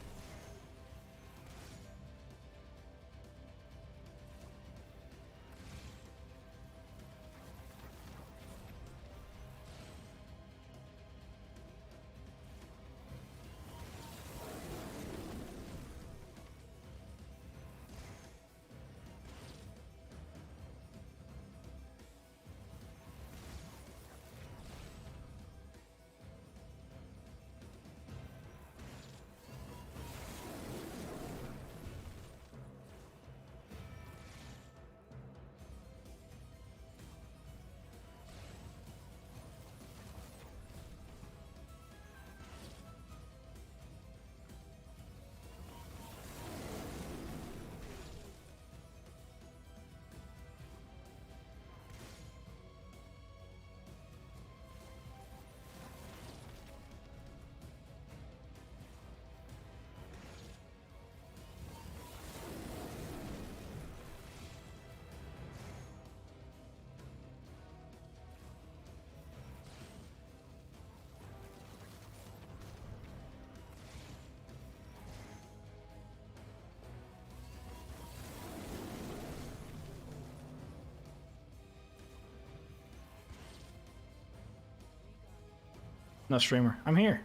No streamer. I'm here.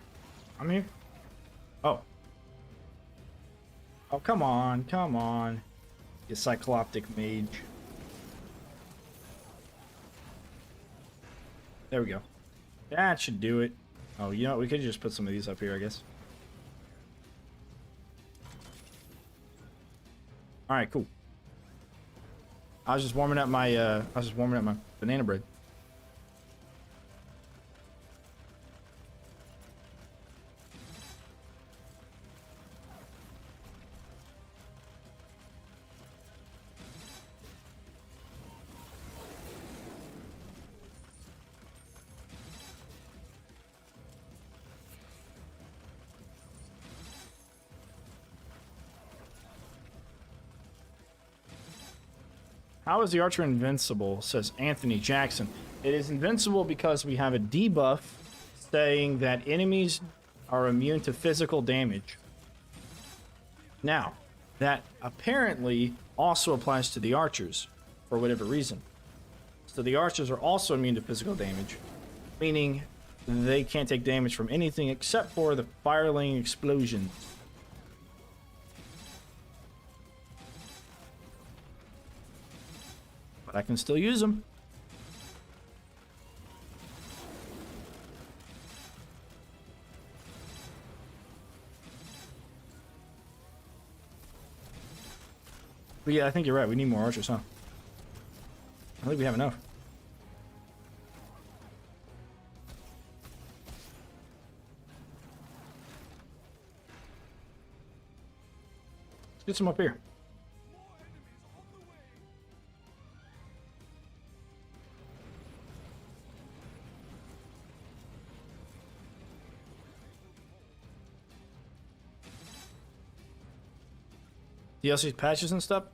I'm here. Oh. Oh, come on. Come on. You cycloptic mage. There we go. That should do it. Oh, you know what? We could just put some of these up here, I guess. All right, cool. I was just warming up my banana bread. How is the archer invincible? Says Anthony Jackson. It is invincible because we have a debuff saying that enemies are immune to physical damage. Now, that apparently also applies to the archers for whatever reason. So the archers are also immune to physical damage, meaning they can't take damage from anything except for the firelink explosions. But I can still use them. But yeah, I think you're right. We need more archers, huh? I think we have enough. Let's get some up here. DLC patches and stuff?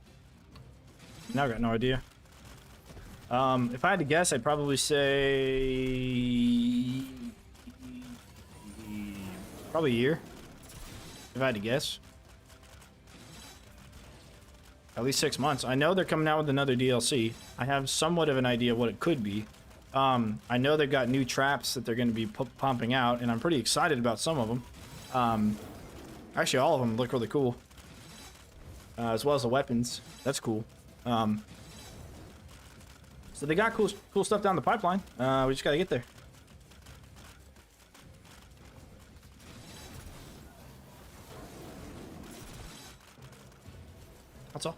Now I got no idea. If I had to guess, I'd probably say probably a year. If I had to guess, at least 6 months. I know they're coming out with another DLC. I have somewhat of an idea what it could be. I know they've got new traps that they're going to be pumping out, and I'm pretty excited about some of them. Actually, all of them look really cool. As well as the weapons. That's cool. So they got cool stuff down the pipeline. We just gotta get there. That's all.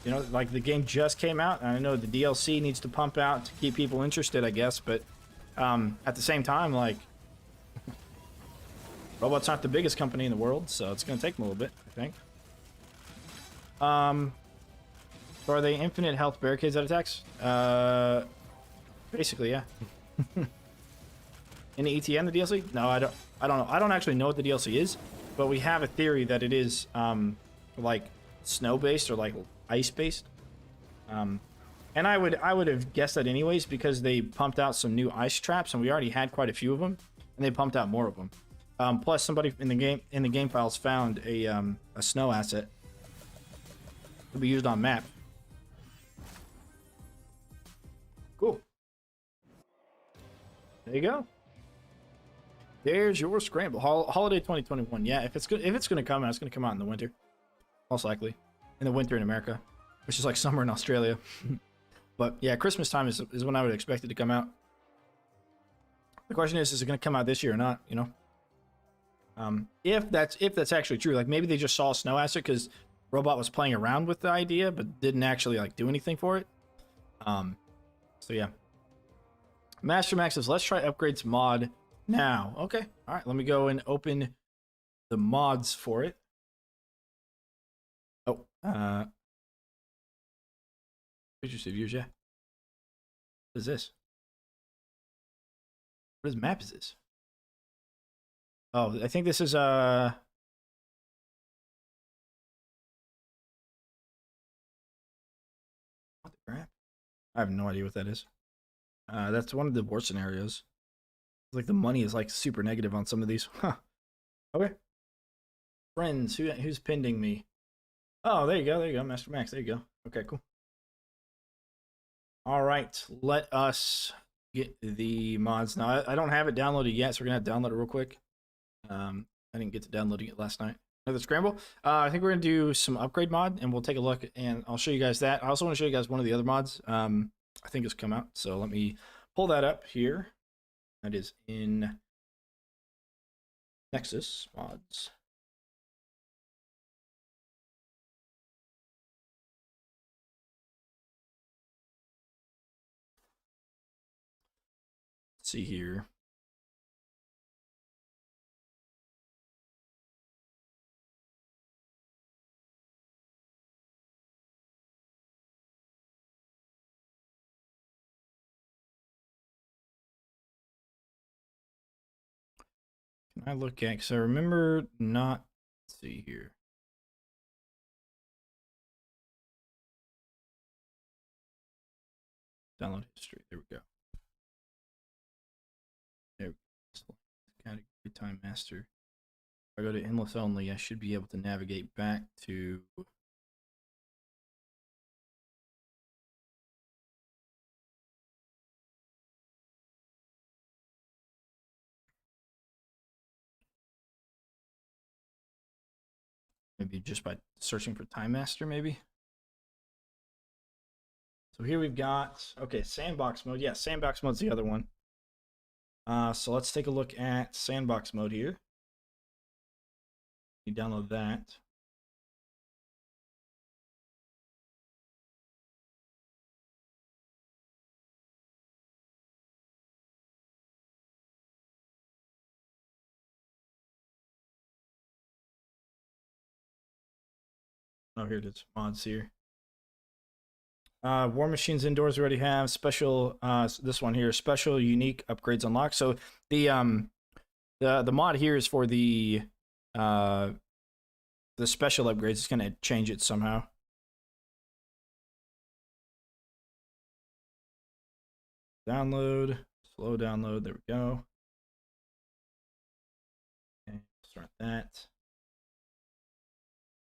You know, like the game just came out, and I know the DLC needs to pump out to keep people interested, I guess, but at the same time, like, Robot's not the biggest company in the world, so it's going to take them a little bit, I think. So are they infinite health barricades that attacks? Basically, yeah. Any ETN the DLC? No, I don't know. I don't actually know what the DLC is, but we have a theory that it is like snow-based or like ice-based. And I would have guessed that anyways because they pumped out some new ice traps, and we already had quite a few of them, and they pumped out more of them. Plus, somebody in the game files found a snow asset to be used on map. Cool. There you go. There's your scramble. Holiday 2021. Yeah, if it's gonna come out, it's gonna come out in the winter, most likely. In the winter in America, which is like summer in Australia. But yeah, Christmas time is when I would expect it to come out. The question is it gonna come out this year or not? You know. If that's actually true, like maybe they just saw a snow asset because Robot was playing around with the idea but didn't actually like do anything for it. So yeah. Master Max says let's try upgrades mod now. Okay, all right. Let me go and open the mods for it. Oh, pictures of views. Yeah. What is this? What map is this? Oh, I think this is what the crap? I have no idea what that is. That's one of the war scenarios. It's like the money is like super negative on some of these. Huh. Okay. Friends, who's pending me? Oh, there you go, Master Max. There you go. Okay, cool. All right, let us get the mods. Now, I don't have it downloaded yet, so we're going to have to download it real quick. I didn't get to downloading it last night. Another scramble. I think we're going to do some upgrade mod, and we'll take a look, and I'll show you guys that. I also want to show you guys one of the other mods I think has come out. So let me pull that up here. That is in Nexus mods. Let's see here. Can I look at, because I remember not, let's see here. Download history, there we go. There we go. Category Time Master. If I go to Endless Only, I should be able to navigate back to maybe just by searching for Time Master, maybe. So here we've got, okay, sandbox mode. Yeah, sandbox mode's the other one. So let's take a look at sandbox mode here. You download that. Oh, here it is, mods here. War Machines indoors we already have. Special, this one here, special unique upgrades unlocked. So the mod here is for the special upgrades. It's gonna change it somehow. Download, slow download. There we go. Okay, start that.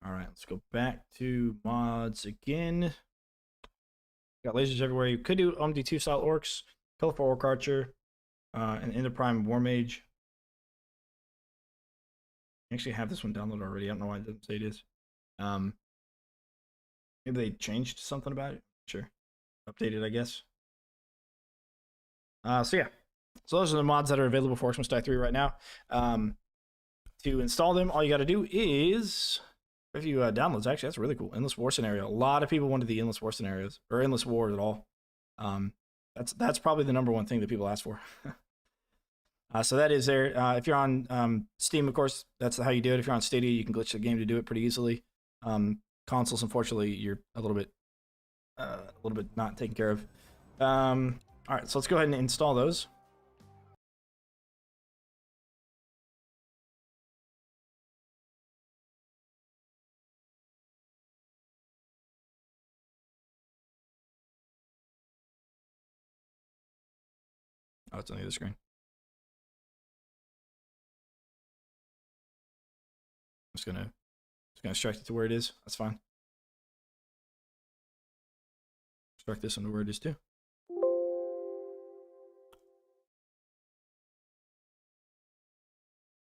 All right, let's go back to mods again. Got lasers everywhere. You could do OMD3 style orcs, colorful orc archer, and Enderprime war mage. I actually have this one downloaded already. I don't know why it doesn't say it is. Maybe they changed something about it. Sure, updated, I guess. So yeah, so those are the mods that are available for Orcs Must Die 3 right now. To install them, all you got to do is a few downloads. Actually, that's really cool. Endless War scenario. A lot of people wanted the Endless War scenarios, or Endless War at all. That's probably the number one thing that people ask for. So that is there. If you're on Steam, of course, that's how you do it. If you're on Stadia, you can glitch the game to do it pretty easily. Consoles, unfortunately, you're a little bit not taken care of. All right, so let's go ahead and install those. Oh, it's on the other screen. I'm just gonna extract it to where it is. That's fine. Extract this into where it is too.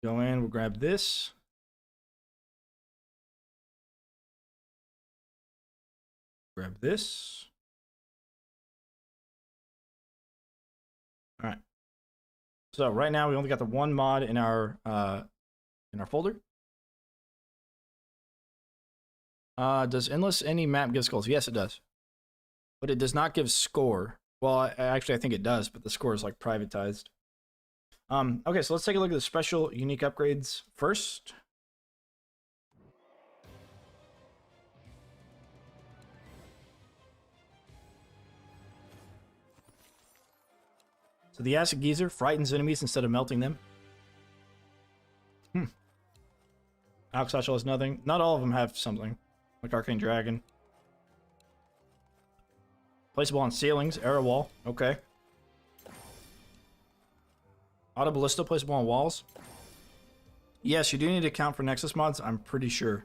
Go in, we'll grab this. Grab this. All right. So right now we only got the one mod in our folder. Does endless any map give skulls? Yes, it does. But it does not give score. Well, actually I think it does, but the score is like privatized. Okay, so let's take a look at the special unique upgrades first. So the acid geyser frightens enemies instead of melting them. Alk Satchel has nothing. Not all of them have something. Like Arcane Dragon. Placeable on ceilings. Arrow wall. Okay. Auto Ballista placeable on walls. Yes, you do need to account for Nexus mods, I'm pretty sure.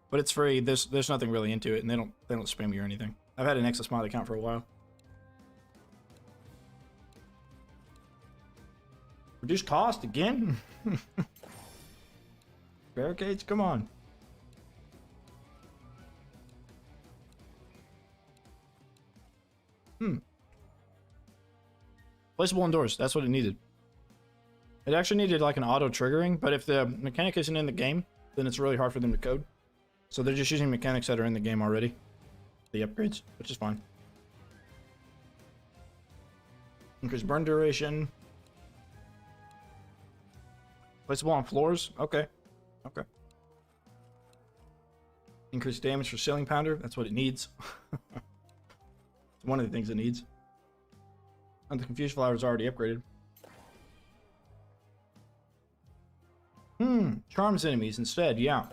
But it's free. There's nothing really into it, and they don't spam you or anything. I've had a Nexus mod account for a while. Reduce cost again? Barricades, come on. Placeable indoors, that's what it needed. It actually needed like an auto triggering, but if the mechanic isn't in the game, then it's really hard for them to code. So they're just using mechanics that are in the game already. The upgrades, which is fine. Increase burn duration. Placeable on floors, okay. Okay. Increase damage for ceiling pounder, that's what it needs. It's one of the things it needs. And the Confused Flower is already upgraded. Charms enemies instead, yeah.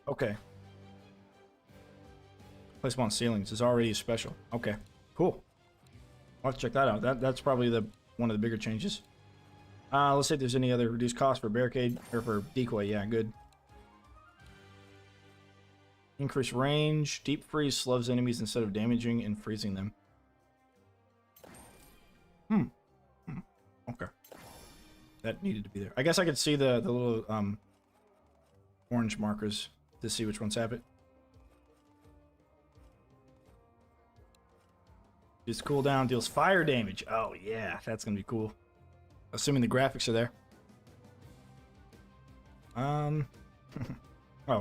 Okay. Placement on ceilings is already a special. Okay, cool. I'll have to check that out. That's probably one of the bigger changes. Let's see if there's any other reduced cost for barricade or for decoy. Yeah, good. Increase range. Deep freeze slows enemies instead of damaging and freezing them. Okay. That needed to be there. I guess I could see the little orange markers to see which ones have it. This cooldown deals fire damage. Oh yeah, that's gonna be cool. Assuming the graphics are there. Oh,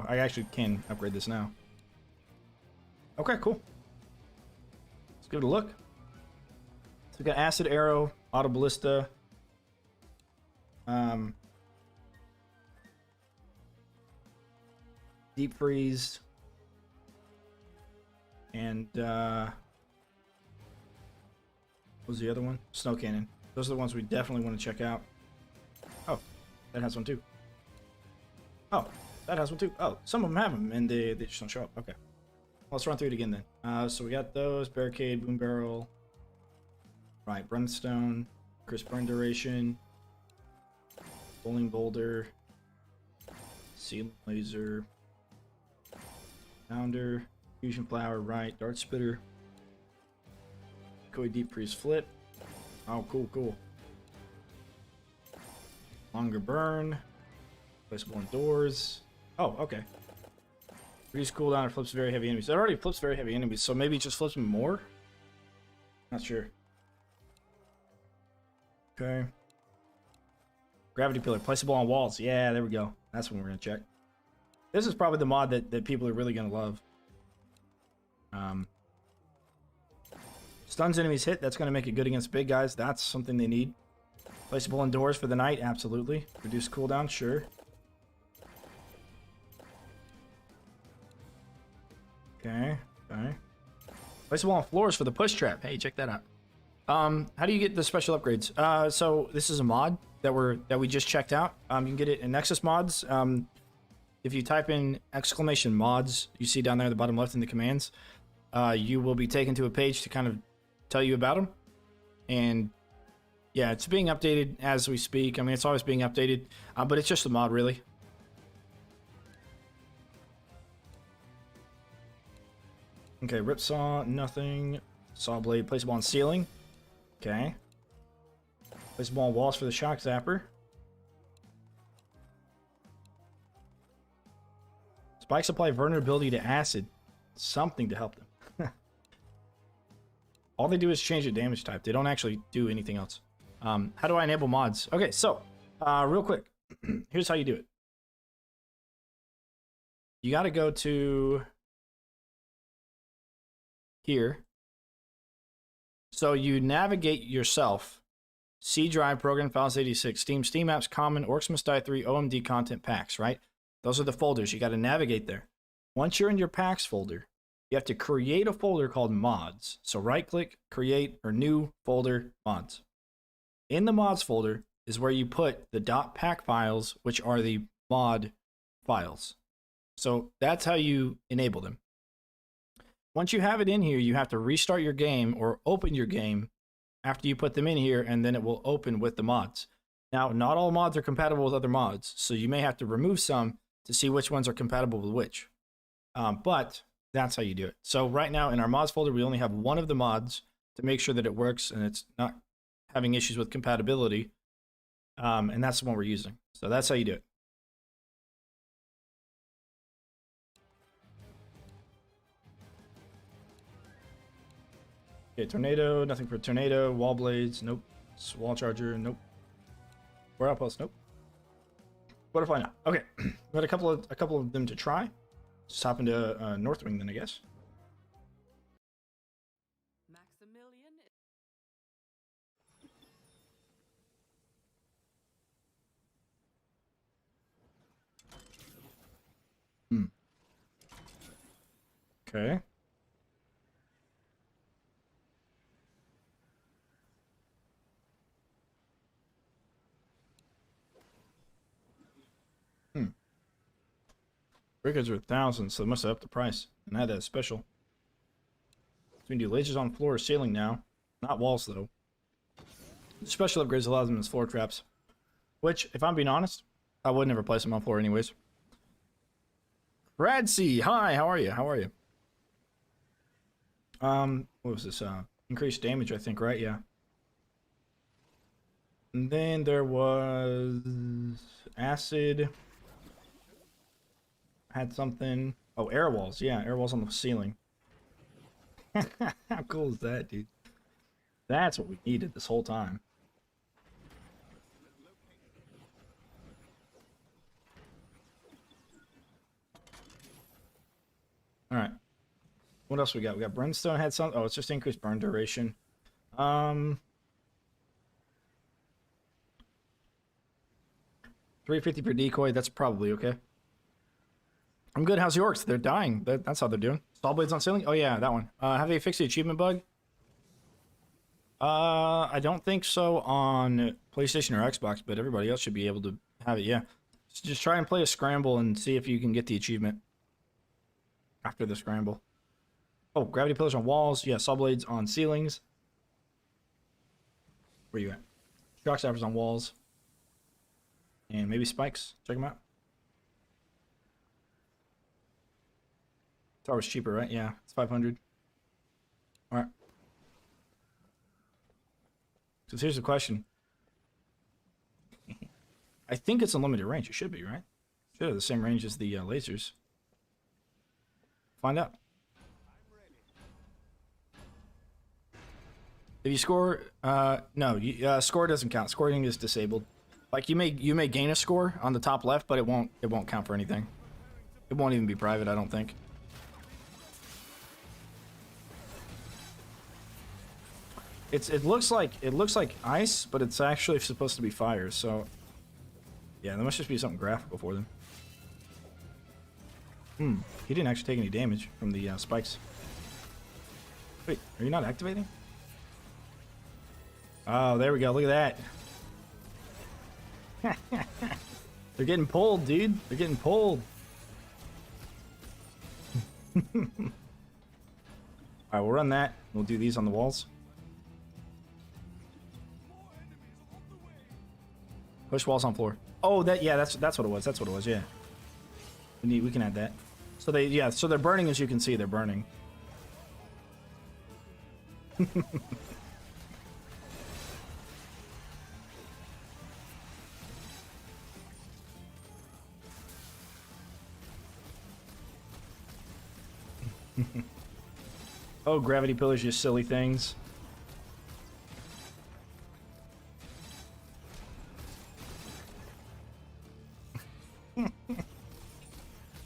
I actually can upgrade this now. Okay, cool. Let's give it a look. So we got acid arrow, auto ballista. Deep freeze. And what was the other one? Snow cannon. Those are the ones we definitely want to check out. Oh, that has one too. Oh, that has one too. Oh, some of them have them and they just don't show up. Okay. Well, let's run through it again then. So we got those. Barricade, boom barrel. Right, Brimstone. Crisp burn duration. Bowling boulder. Seal laser. Pounder. Fusion flower, right. Dart spitter. Koi deep freeze flip. Oh, cool, cool. Longer burn. Placeable indoors. Oh, okay. Reduce cooldown and flips very heavy enemies. It already flips very heavy enemies, so maybe it just flips them more? Not sure. Okay. Gravity pillar. Placeable on walls. Yeah, there we go. That's what we're going to check. This is probably the mod that people are really going to love. Stuns enemies hit. That's going to make it good against big guys. That's something they need. Placeable indoors for the night. Absolutely. Reduce cooldown. Sure. Okay. Okay. Placeable on floors for the push trap. Hey, check that out. How do you get the special upgrades? So this is a mod that we just checked out. You can get it in Nexus mods. If you type in !mods, you see down there at the bottom left in the commands, you will be taken to a page to kind of tell you about them. And yeah, it's being updated as we speak. I mean, it's always being updated, but it's just a mod, really. Okay, ripsaw, nothing. Saw blade, placeable on ceiling. Okay. Placeable on walls for the shock zapper. Spikes apply vulnerability to acid. Something to help them. All they do is change the damage type. They don't actually do anything else. How do I enable mods? Okay, so real quick, here's how you do it. You got to go to here. So you navigate yourself. C drive, program files 86, Steam apps, common, Orcs Must Die 3, OMD content packs, right? Those are the folders. You got to navigate there. Once you're in your packs folder, you have to create a folder called mods. So right click, create, or new folder, mods. In the mods folder is where you put the .pack files, which are the mod files. So that's how you enable them. Once you have it in here, you have to restart your game or open your game after you put them in here, and then it will open with the mods. Now, not all mods are compatible with other mods, so you may have to remove some to see which ones are compatible with which. But that's how you do it. So right now in our mods folder, we only have one of the mods to make sure that it works and it's not having issues with compatibility. And that's the one we're using. So that's how you do it. Okay, tornado, nothing for tornado. Wall blades, nope. Wall charger, nope. War outpost, nope. Butterfly, no. Okay, we got a couple of them to try. Just hop into North Wing then, I guess.
Maximilian.
Okay. Brickets are 1,000, so they must have upped the price. And I had that special. So we can do lasers on floor or ceiling now. Not walls, though. The special upgrades allows them as floor traps. Which, if I'm being honest, I would never place them on floor anyways. Radsea, hi, how are you? How are you? What was this? Increased damage, I think, right? Yeah. And then there was acid. Had something. Oh, air walls. Yeah, air walls on the ceiling. How cool is that, dude? That's what we needed this whole time. All right. What else we got? We got brimstone had some. Oh, it's just increased burn duration. 350 per decoy. That's probably okay. I'm good. How's the orcs? They're dying. That's how they're doing. Saw blades on ceiling. Oh yeah, that one. Have they fixed the achievement bug? I don't think so on PlayStation or Xbox, but everybody else should be able to have it. Yeah. Just try and play a scramble and see if you can get the achievement after the scramble. Oh, gravity pillars on walls. Yeah, saw blades on ceilings. Where you at? Shock stoppers on walls. And maybe spikes. Check them out. Tower's cheaper, right? Yeah, it's 500. All right. So here's the question. I think it's unlimited range. It should be, right? Should have the same range as the lasers. Find out. If you score, no, score doesn't count. Scoring is disabled. Like you may gain a score on the top left, but it won't count for anything. It won't even be private, I don't think. It looks like ice, but it's actually supposed to be fire. So yeah, there must just be something graphical for them. He didn't actually take any damage from the spikes. Wait, are you not activating? Oh, there we go. Look at that. They're getting pulled, dude. They're getting pulled. Alright, we'll run that. We'll do these on the walls. Push walls on floor. Oh, that's what it was. That's what it was. Yeah. We can add that. So they're burning, as you can see. They're burning. Oh, gravity pillars, you silly things.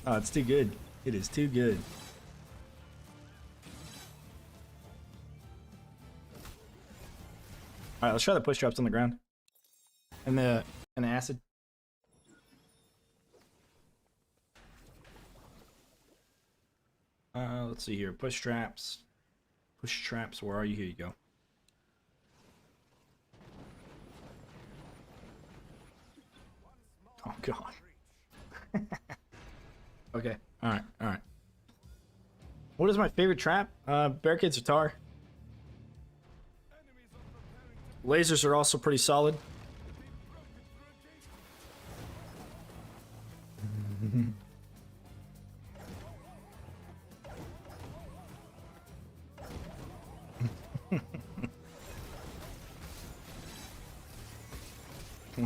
Oh, it's too good. It is too good. Alright, let's try the push traps on the ground. And the acid. Let's see here. Push traps. Push traps, where are you? Here you go. Oh god. Okay. Alright, alright. What is my favorite trap? Barricades or tar. Lasers are also pretty solid.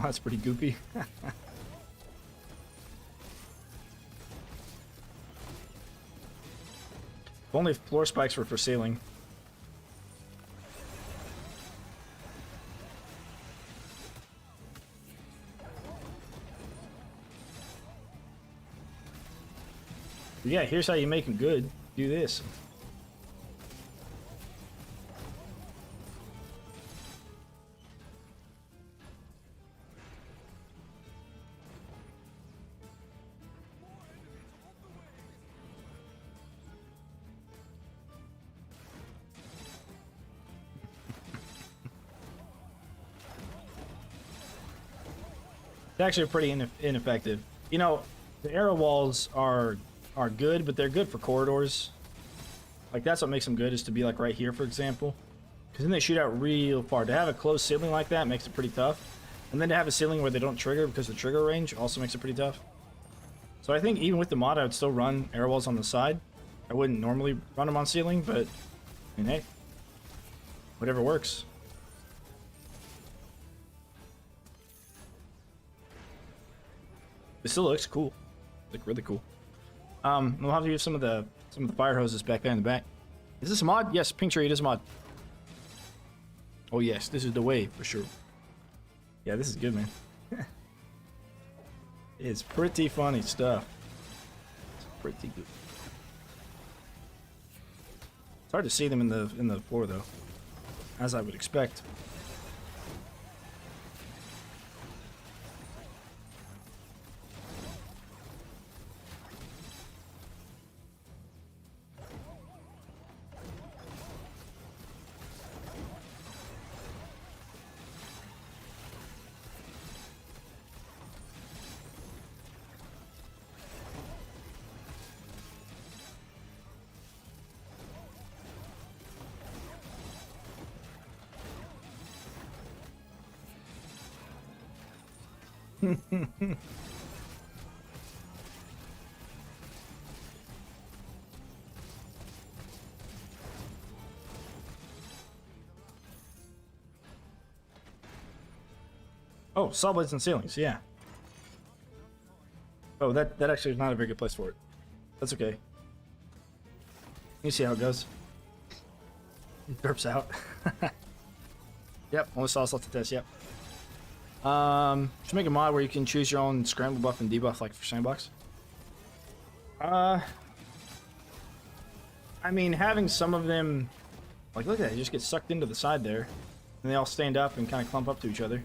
That's pretty goopy. If only floor spikes were for ceiling. But yeah, here's how you make them good. Do this. It's actually pretty ineffective. You know, the arrow walls are good, but they're good for corridors. Like, that's what makes them good, is to be like right here, for example. Because then they shoot out real far. To have a closed ceiling like that makes it pretty tough. And then to have a ceiling where they don't trigger because the trigger range also makes it pretty tough. So I think even with the mod, I would still run arrow walls on the side. I wouldn't normally run them on ceiling, but I mean, hey, whatever works. It still looks cool, like really cool. We'll have to use some of the fire hoses back there in the back. Is this a mod? Yes, Pink Tree, it is a mod. Oh yes, this is the way for sure. Yeah, this is good, man. It's pretty funny stuff. It's pretty good. It's hard to see them in the floor though, as I would expect. Oh, saw blades and ceilings, yeah. Oh, that actually is not a very good place for it. That's okay. You see how it goes. It derps out. Yep, only saw slots to test, yep. Should make a mod where you can choose your own scramble buff and debuff, like for sandbox. I mean, having some of them, like, look at that, you just get sucked into the side there, and they all stand up and kind of clump up to each other.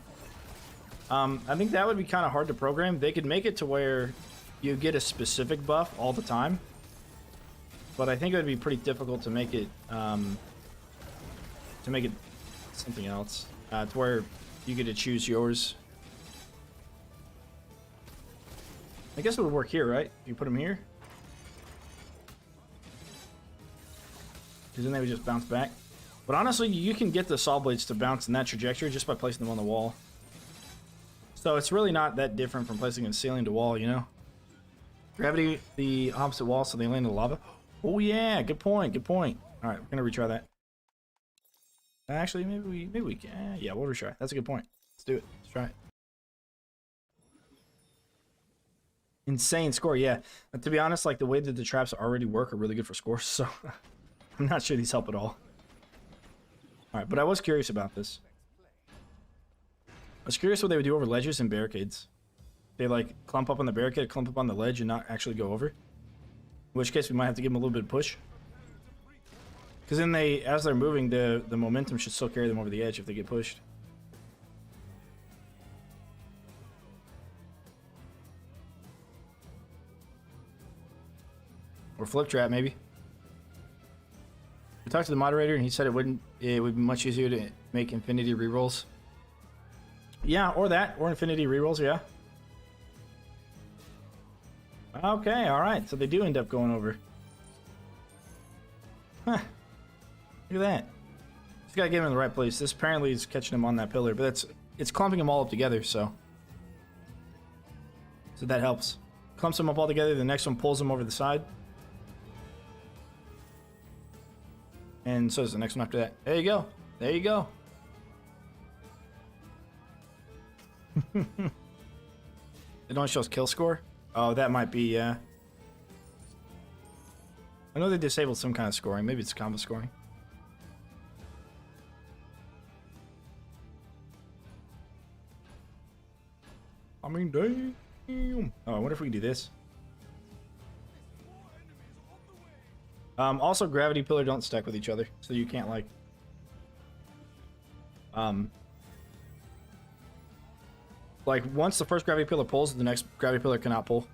I think that would be kind of hard to program. They could make it to where you get a specific buff all the time, but I think it would be pretty difficult to make it something else, to where you get to choose yours. I guess it would work here, right? You put them here, because then they would just bounce back. But honestly, you can get the saw blades to bounce in that trajectory just by placing them on the wall. So it's really not that different from placing a ceiling to wall, you know? Gravity the opposite wall so they land in the lava. Oh yeah, good point, good point. All right, we're gonna retry that. Actually, maybe we can. Yeah, we'll retry. That's a good point. Let's do it. Let's try it. Insane score, yeah. But to be honest, like the way that the traps already work are really good for scores, so I'm not sure these help at all. All right, but I was curious about this. I was curious what they would do over ledges and barricades. They like clump up on the barricade, clump up on the ledge, and not actually go over. In which case, we might have to give them a little bit of push. Because then they, as they're moving, the momentum should still carry them over the edge if they get pushed. Or flip trap, maybe. We talked to the moderator, and he said it would be much easier to make infinity rerolls. Yeah, or that, or infinity rerolls, yeah. Okay, alright, so they do end up going over. Huh. Look at that. Just gotta get him in the right place. This apparently is catching him on that pillar, but it's clumping them all up together, so that helps. Clumps them up all together, the next one pulls them over the side. And so is the next one after that. There you go. There you go. It only shows kill score? Oh, that might be, yeah. I know they disabled some kind of scoring. Maybe it's combo scoring. I mean, damn. Oh, I wonder if we can do this. Also, gravity pillar don't stack with each other, so you can't, like... Like, once the first gravity pillar pulls, the next gravity pillar cannot pull.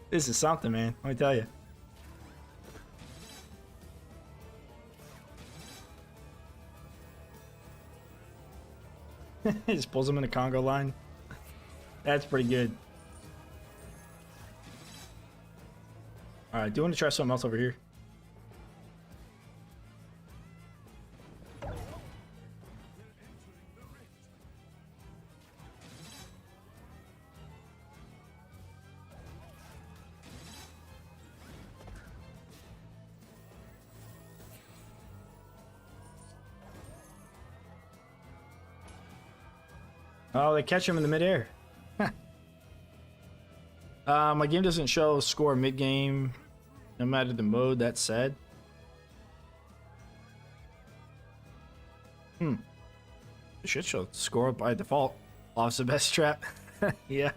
This is something, man. Let me tell you. He just pulls them in a Congo line. That's pretty good. Alright, do you want to try something else over here? Oh, they catch him in the midair. My game doesn't show score mid-game, no matter the mode. That's sad. It should show score by default. Lost the best trap. Yeah.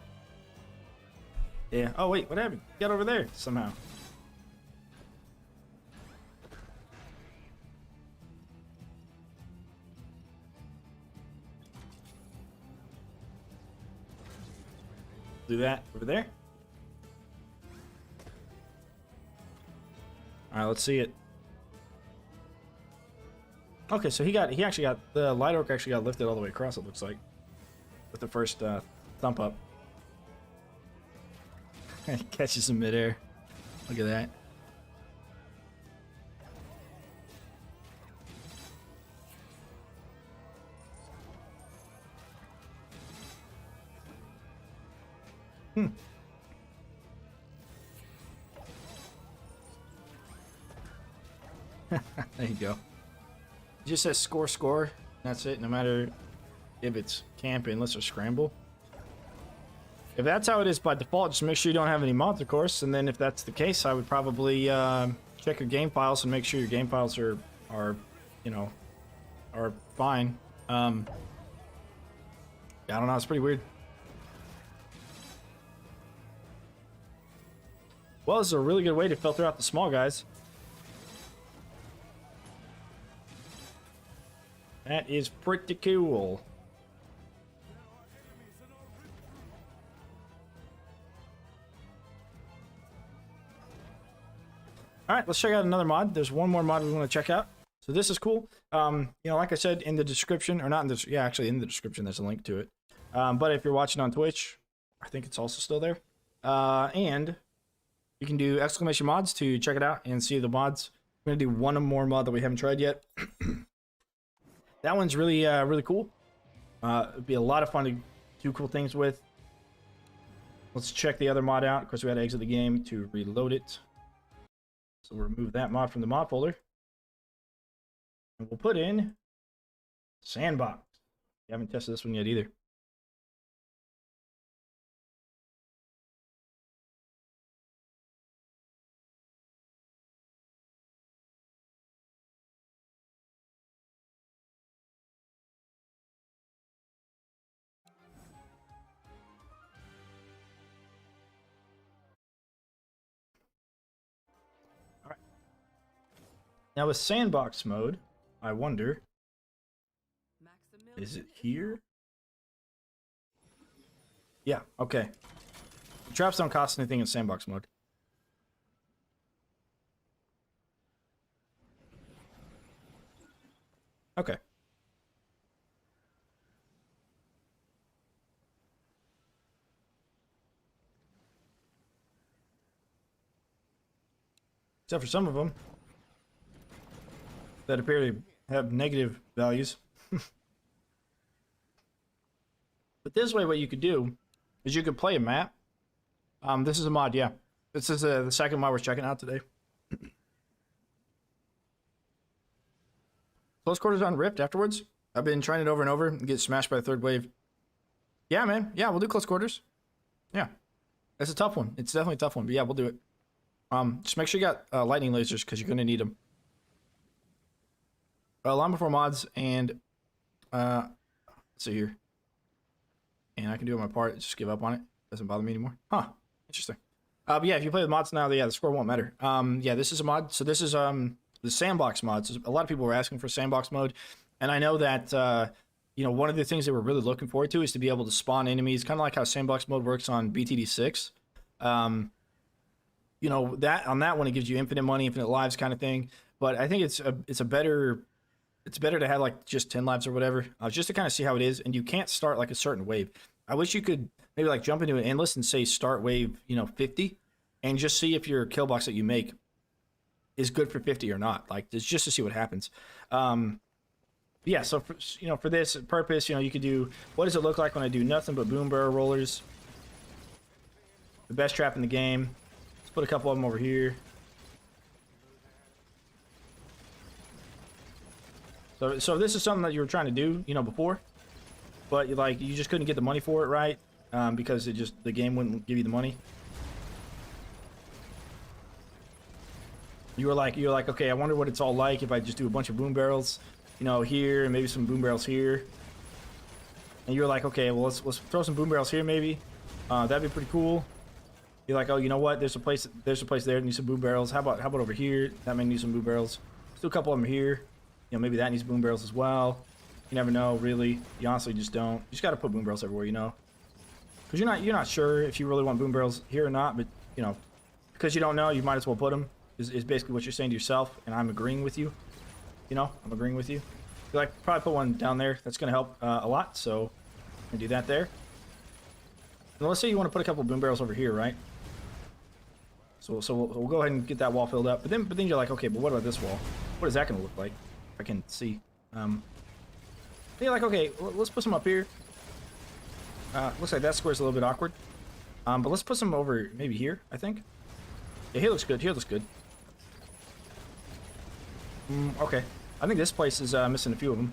Yeah. Oh, wait. What happened? Get over there somehow. Do that over there. All right, let's see it. Okay, so he actually got the light orc actually got lifted all the way across. It looks like with the first thump up. He catches him midair. Look at that. There you go. It just says score, score. That's it. No matter if it's camping, unless or scramble. If that's how it is by default, just make sure you don't have any mods, of course. And then if that's the case, I would probably check your game files and make sure your game files are you know, are fine. I don't know. It's pretty weird. Well, this is a really good way to filter out the small guys. That is pretty cool. All right, let's check out another mod. There's one more mod we want to check out. So this is cool. You know, like I said in the description, or not in the, yeah, actually in the description, there's a link to it. But if you're watching on Twitch, I think it's also still there. And you can do exclamation mods to check it out and see the mods. I'm gonna do one more mod that we haven't tried yet. That one's really, really cool. It'd be a lot of fun to do cool things with. Let's check the other mod out. Of course, we had to exit the game to reload it. So we'll remove that mod from the mod folder. And we'll put in Sandbox. We haven't tested this one yet either. Now with sandbox mode, I wonder, is it here? Yeah, okay. The traps don't cost anything in sandbox mode. Okay. Except for some of them that appear to have negative values. But this way, what you could do is you could play a map. This is a mod, yeah. This is the second mod we're checking out today. Close quarters on Rift afterwards. I've been trying it over and over and get smashed by the third wave. Yeah, man. Yeah, we'll do close quarters. Yeah. It's a tough one. It's definitely a tough one, but yeah, we'll do it. Just make sure you got lightning lasers because you're going to need them. Long before mods and let's see here. And I can do it my part. Just give up on it. Doesn't bother me anymore. Huh. Interesting. But yeah, if you play with mods now, yeah, the score won't matter. Yeah, this is a mod. So this is the sandbox mod. So a lot of people were asking for sandbox mode, and I know that you know, one of the things that we're really looking forward to is to be able to spawn enemies, kind of like how sandbox mode works on BTD6. You know, that on that one it gives you infinite money, infinite lives kind of thing. But I think it's better to have like just 10 lives or whatever, just to kind of see how it is. And you can't start like a certain wave. I wish you could maybe like jump into an endless and say start wave, you know, 50, and just see if your kill box that you make is good for 50 or not. Like just to see what happens. Yeah, so for, you know, for this purpose, you know, you could do, what does it look like when I do nothing but boom barrel rollers? The best trap in the game. Let's put a couple of them over here. So this is something that you were trying to do, you know, before, but you just couldn't get the money for it, right? Because the game wouldn't give you the money. You were like, okay, I wonder what it's all like if I just do a bunch of boom barrels, you know, here, and maybe some boom barrels here. And you were like, okay, well, let's throw some boom barrels here, maybe. That'd be pretty cool. You're like, oh, you know what? There's a place there that needs some boom barrels. How about over here? That may need some boom barrels. Let's do a couple of them here. You know, maybe that needs boom barrels as well. You never know, really. You honestly just don't. You just got to put boom barrels everywhere, you know. Because you're not sure if you really want boom barrels here or not, but you know, because you don't know, you might as well put them. Is basically what you're saying to yourself, and I'm agreeing with you. You know, I'm agreeing with you. You're like, probably put one down there. That's gonna help a lot. So, I'm gonna do that there. And let's say you want to put a couple boom barrels over here, right? So we'll go ahead and get that wall filled up. But then you're like, okay, but what about this wall? What is that gonna look like? If I can see. You're like, okay, let's put some up here. Looks like that square's a little bit awkward. But let's put some over maybe here, I think. Yeah, here looks good. Here looks good. Okay. I think this place is missing a few of them.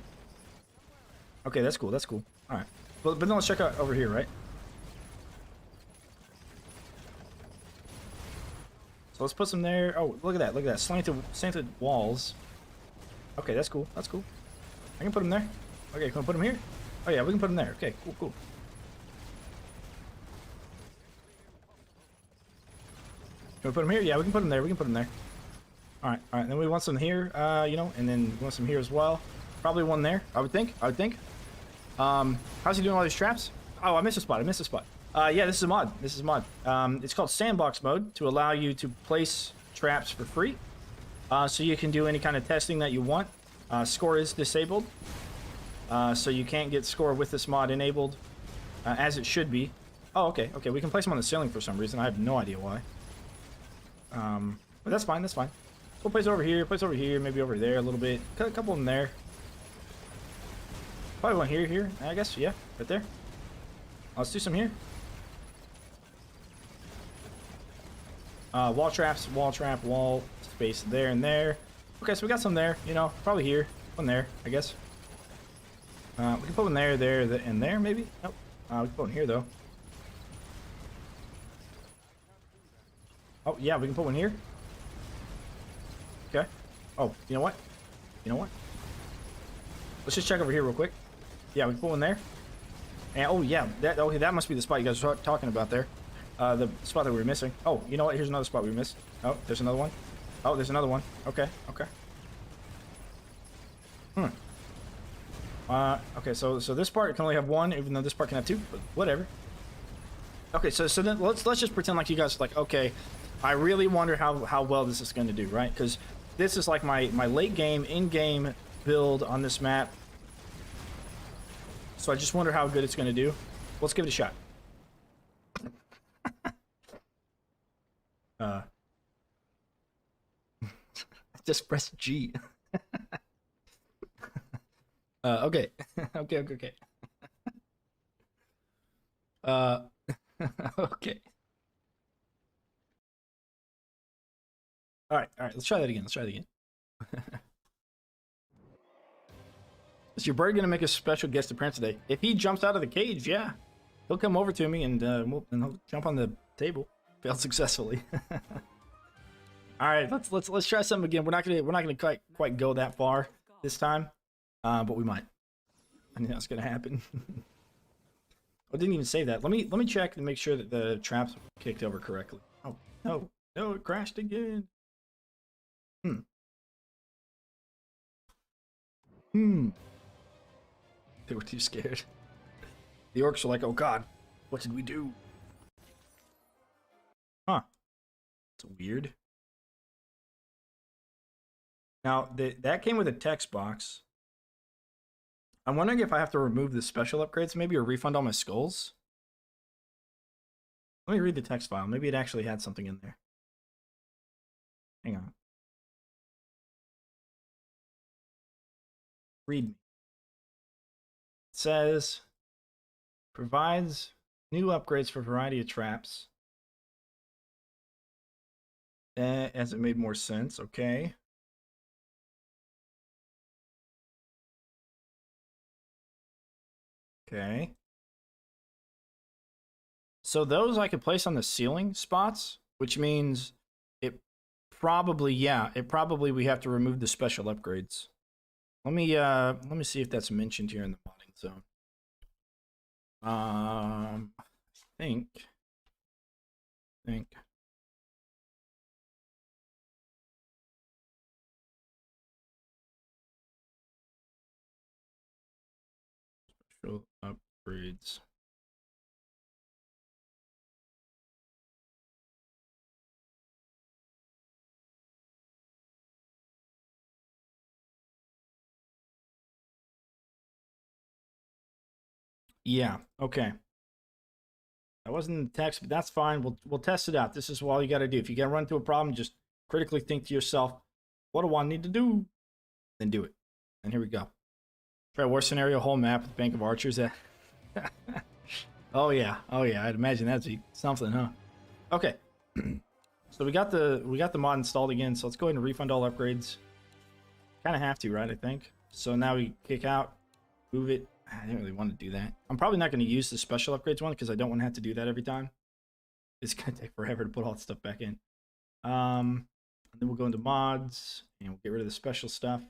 Okay, that's cool. That's cool. All right. But then let's check out over here, right? So let's put some there. Oh, look at that. Look at that. Slanted walls. Okay, that's cool. That's cool. I can put them there. Okay, can we put them here? Oh, yeah, we can put them there. Okay, cool, cool. Can we put them here? Yeah, we can put them there. We can put them there. All right, all right. Then we want some here, you know, and then we want some here as well. Probably one there, I would think. How's he doing all these traps? Oh, I missed a spot. I missed a spot. Yeah, this is a mod. This is a mod. It's called sandbox mode to allow you to place traps for free. So you can do any kind of testing that you want. Score is disabled. So you can't get score with this mod enabled, as it should be. Oh, okay, okay. We can place them on the ceiling for some reason. I have no idea why. But that's fine. That's fine. We'll place over here, maybe over there a little bit. Cut a couple of them there. Probably one here, I guess. Yeah, right there. Let's do some here. Wall traps, wall trap, wall space there and there. Okay, so we got some there, you know, probably here. One there, I guess. We can put one there, and there, maybe? Nope. We can put one here, though. Oh, yeah, we can put one here. Okay. Oh, you know what? You know what? Let's just check over here real quick. Yeah, we can put one there. And, oh, yeah, that must be the spot you guys were talking about there. The spot that we were missing. Oh, you know what? Here's another spot we missed. Oh, there's another one. Oh, there's another one. Okay, okay. Okay, so this part can only have one, even though this part can have two, but whatever. Okay, so then let's just pretend like you guys are like, okay, I really wonder how well this is going to do, right? Because this is like my late game, in-game build on this map. So I just wonder how good it's going to do. Let's give it a shot. Just press G. Okay. Okay. Okay. All right. Let's try that again. Is your bird gonna make a special guest appearance today? If he jumps out of the cage, yeah, he'll come over to me and he'll jump on the table. Failed successfully. All right, let's try something again. We're not gonna quite go that far this time, but we might. I think that's gonna happen. I didn't even save that. Let me check and make sure that the traps kicked over correctly. Oh no, it crashed again. They were too scared. The orcs were like, "Oh God, what did we do?" Huh? It's weird. Now that came with a text box. I'm wondering if I have to remove the special upgrades, maybe, or refund all my skulls. Let me read the text file. Maybe it actually had something in there. Hang on. Read me. It says, provides new upgrades for a variety of traps. As it made more sense, okay. Okay. So those I could place on the ceiling spots, which means it probably we have to remove the special upgrades. Let me see if that's mentioned here in the modding zone. I think. Special upgrades. Yeah, okay. That wasn't in the text, but that's fine. We'll test it out. This is all you got to do. If you get run into a problem, just critically think to yourself, what do I need to do? Then do it. And here we go. Try worst scenario, whole map with Bank of Archers. Oh yeah. I'd imagine that'd be something, huh? Okay. So we got the mod installed again. So let's go ahead and refund all upgrades. Kind of have to, right? I think. So now we kick out, move it. I didn't really want to do that. I'm probably not going to use the special upgrades one because I don't want to have to do that every time. It's going to take forever to put all that stuff back in. And then we'll go into mods and we'll get rid of the special stuff.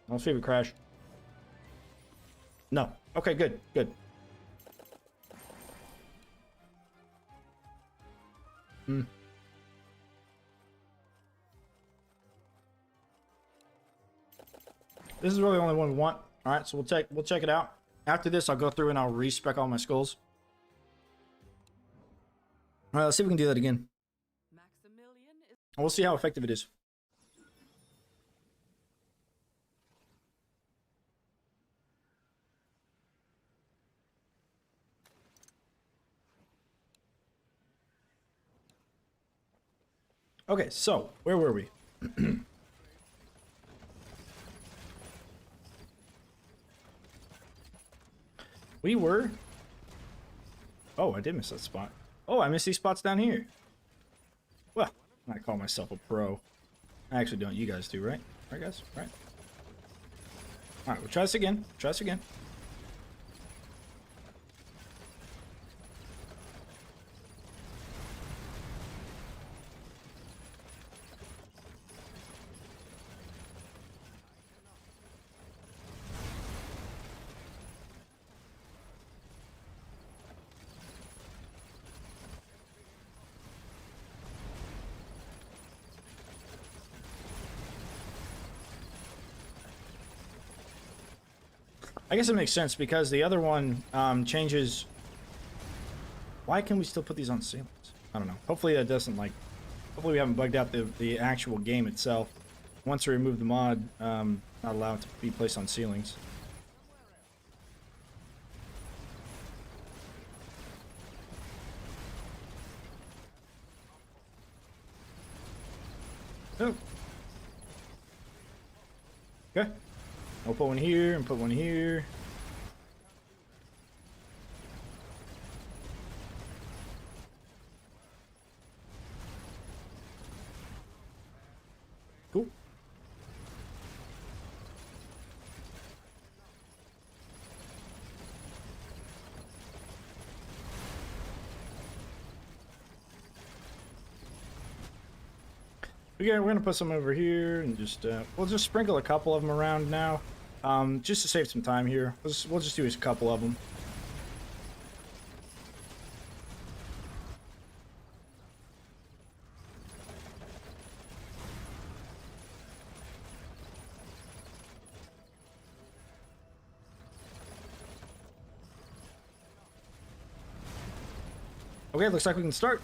Let's see if it crashed. No. Okay, good. This is really the only one we want. All right, so we'll check it out. After this, I'll go through and I'll respec all my skulls. All right, let's see if we can do that again.
Maximilian is
And we'll see how effective it is. Okay, so where were we? We were. Oh, I did miss that spot. Oh, I missed these spots down here. Well, I call myself a pro. I actually don't. You guys do, right? Right, guys? Right. All right, we'll try this again. I guess it makes sense because the other one changes. Why can we still put these on ceilings? I don't know. Hopefully that doesn't like. Hopefully we haven't bugged out the actual game itself. Once we remove the mod, not allowed to be placed on ceilings. Oh. Okay. I'll put one here and put one here. Yeah, we're gonna put some over here and just we'll just sprinkle a couple of them around now, just to save some time here. We'll just do a couple of them. Okay, looks like we can start.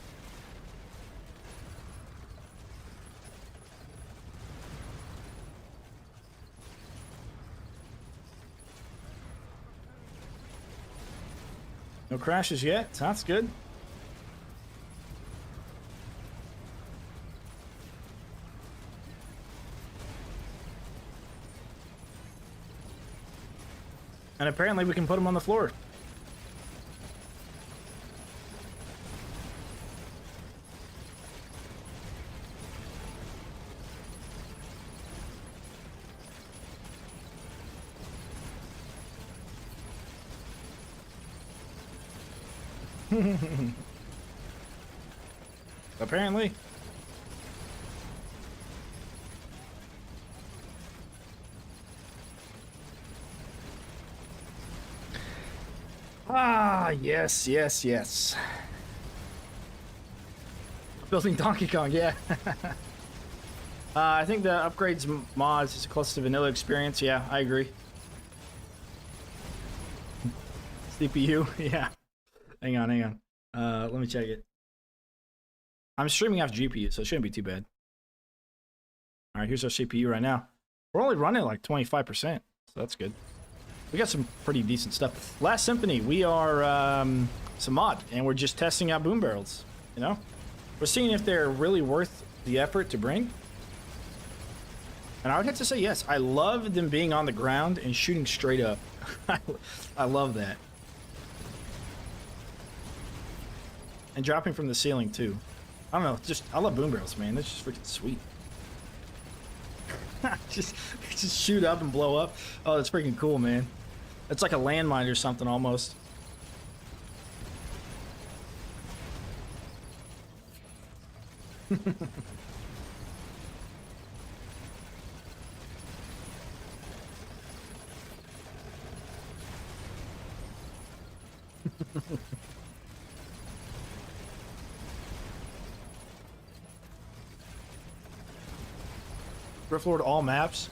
No crashes yet. That's good. And apparently we can put them on the floor. Apparently. Ah, yes, yes, yes. Building Donkey Kong, yeah. I think the upgrades mods is close to vanilla experience. Yeah, I agree. CPU, yeah. Hang on. Let me check it. I'm streaming off GPU, so it shouldn't be too bad. All right, here's our CPU right now. We're only running like 25%, so that's good. We got some pretty decent stuff. Last Symphony, we are some mod, and we're just testing out boom barrels. You know, we're seeing if they're really worth the effort to bring. And I would have to say yes. I love them being on the ground and shooting straight up. I love that. And dropping from the ceiling too. I don't know, just I love boom barrels, man. That's just freaking sweet. just shoot up and blow up. Oh, that's freaking cool, man. It's like a landmine or something almost. Riftlord all maps.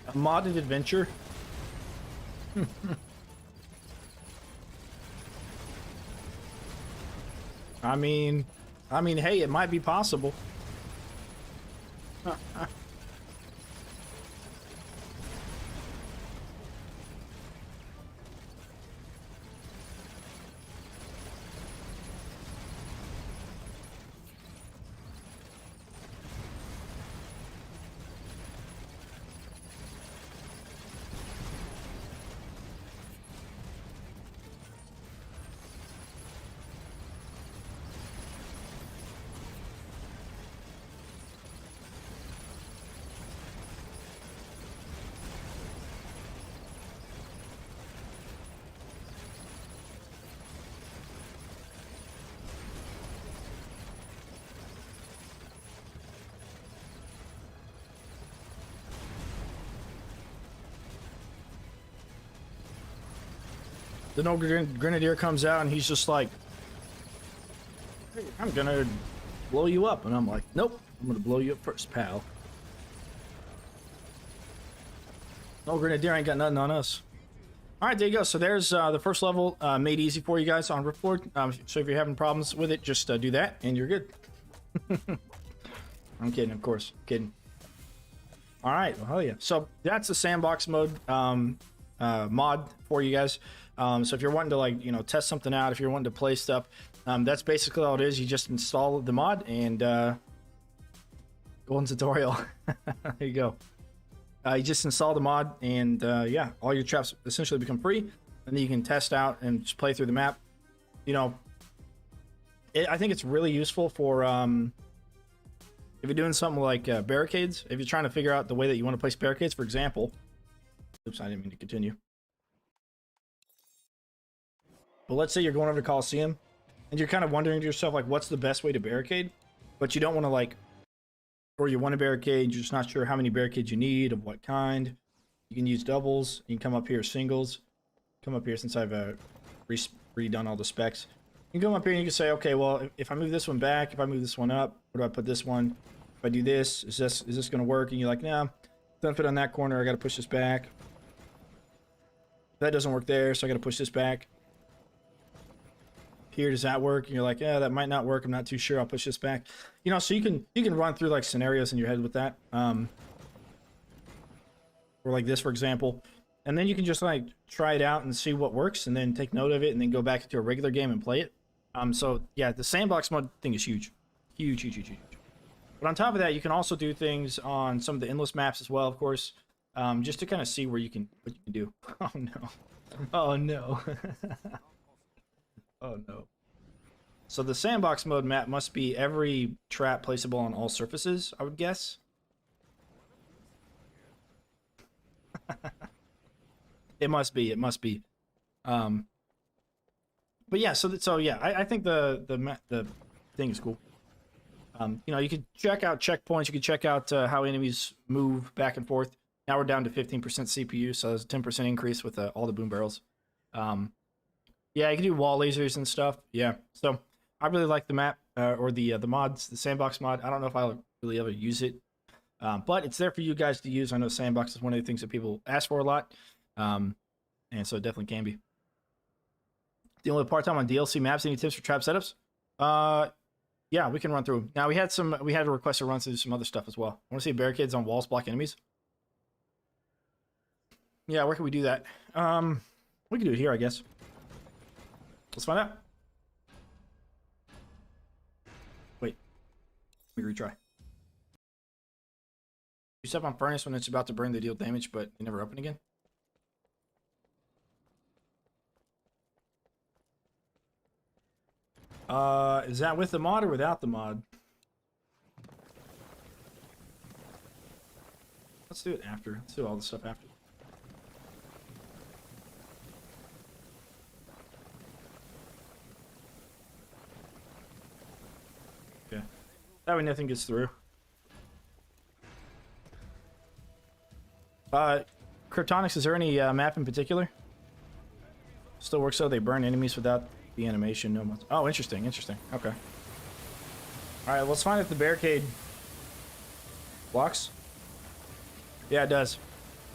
A modded adventure. I mean, hey, it might be possible. The no grenadier comes out and he's just like, hey, I'm gonna blow you up. And I'm like, nope, I'm gonna blow you up first, pal. No grenadier ain't got nothing on us. All right, there you go. So there's the first level made easy for you guys on Riftlord. So if you're having problems with it, just do that and you're good. I'm kidding, of course. Kidding. All right, well, hell yeah. So that's the sandbox mode mod for you guys. So if you're wanting to, like, you know, test something out, if you're wanting to play stuff, that's basically all it is. You just install the mod and golden tutorial. There you go. You just install the mod and yeah, all your traps essentially become free, and then you can test out and just play through the map. You know, I think it's really useful for if you're doing something like barricades. If you're trying to figure out the way that you want to place barricades, for example. Oops, I didn't mean to continue. But let's say you're going over to Coliseum and you're kind of wondering to yourself, like, what's the best way to barricade? But you don't want to, like, or you want to barricade, you're just not sure how many barricades you need, of what kind. You can use doubles. You can come up here singles. Come up here since I've redone all the specs. You can come up here and you can say, okay, well, if I move this one back, if I move this one up, where do I put this one? If I do this, is this going to work? And you're like, nah, doesn't fit on that corner. I got to push this back. That doesn't work there, so I got to push this back. Here, does that work? And you're like, yeah, that might not work. I'm not too sure. I'll push this back. You know, so you can run through like scenarios in your head with that. Or like this, for example. And then you can just like try it out and see what works, and then take note of it, and then go back into a regular game and play it. So yeah, the sandbox mode thing is huge. Huge, huge, huge, huge. But on top of that, you can also do things on some of the endless maps as well, of course. Just to kind of see what you can do. Oh no. Oh no. Oh no. So the sandbox mode map must be every trap placeable on all surfaces, I would guess. It must be. But yeah, so yeah, I think the thing is cool. You know, you could check out checkpoints. You could check out how enemies move back and forth. Now we're down to 15% CPU, so there's a 10% increase with all the boom barrels. Yeah, you can do wall lasers and stuff. Yeah, so I really like the map or the mods, the sandbox mod. I don't know if I'll really ever use it, but it's there for you guys to use. I know sandbox is one of the things that people ask for a lot, and so it definitely can be. The only part-time on DLC maps. Any tips for trap setups? Yeah, we can run through. Now we had a request to run through some other stuff as well. I want to see barricades on walls block enemies. Yeah, where can we do that? We can do it here, I guess. Let's find out. Wait. Let me retry. You step on furnace when it's about to burn, they deal damage, but they never open again? Is that with the mod or without the mod? Let's do it after. Let's do all the stuff after. Okay. That way nothing gets through. Cryptonics, is there any map in particular? Still works so they burn enemies without the animation. No. Oh, interesting. Interesting. Okay. All right. Let's find if the barricade blocks. Yeah, it does.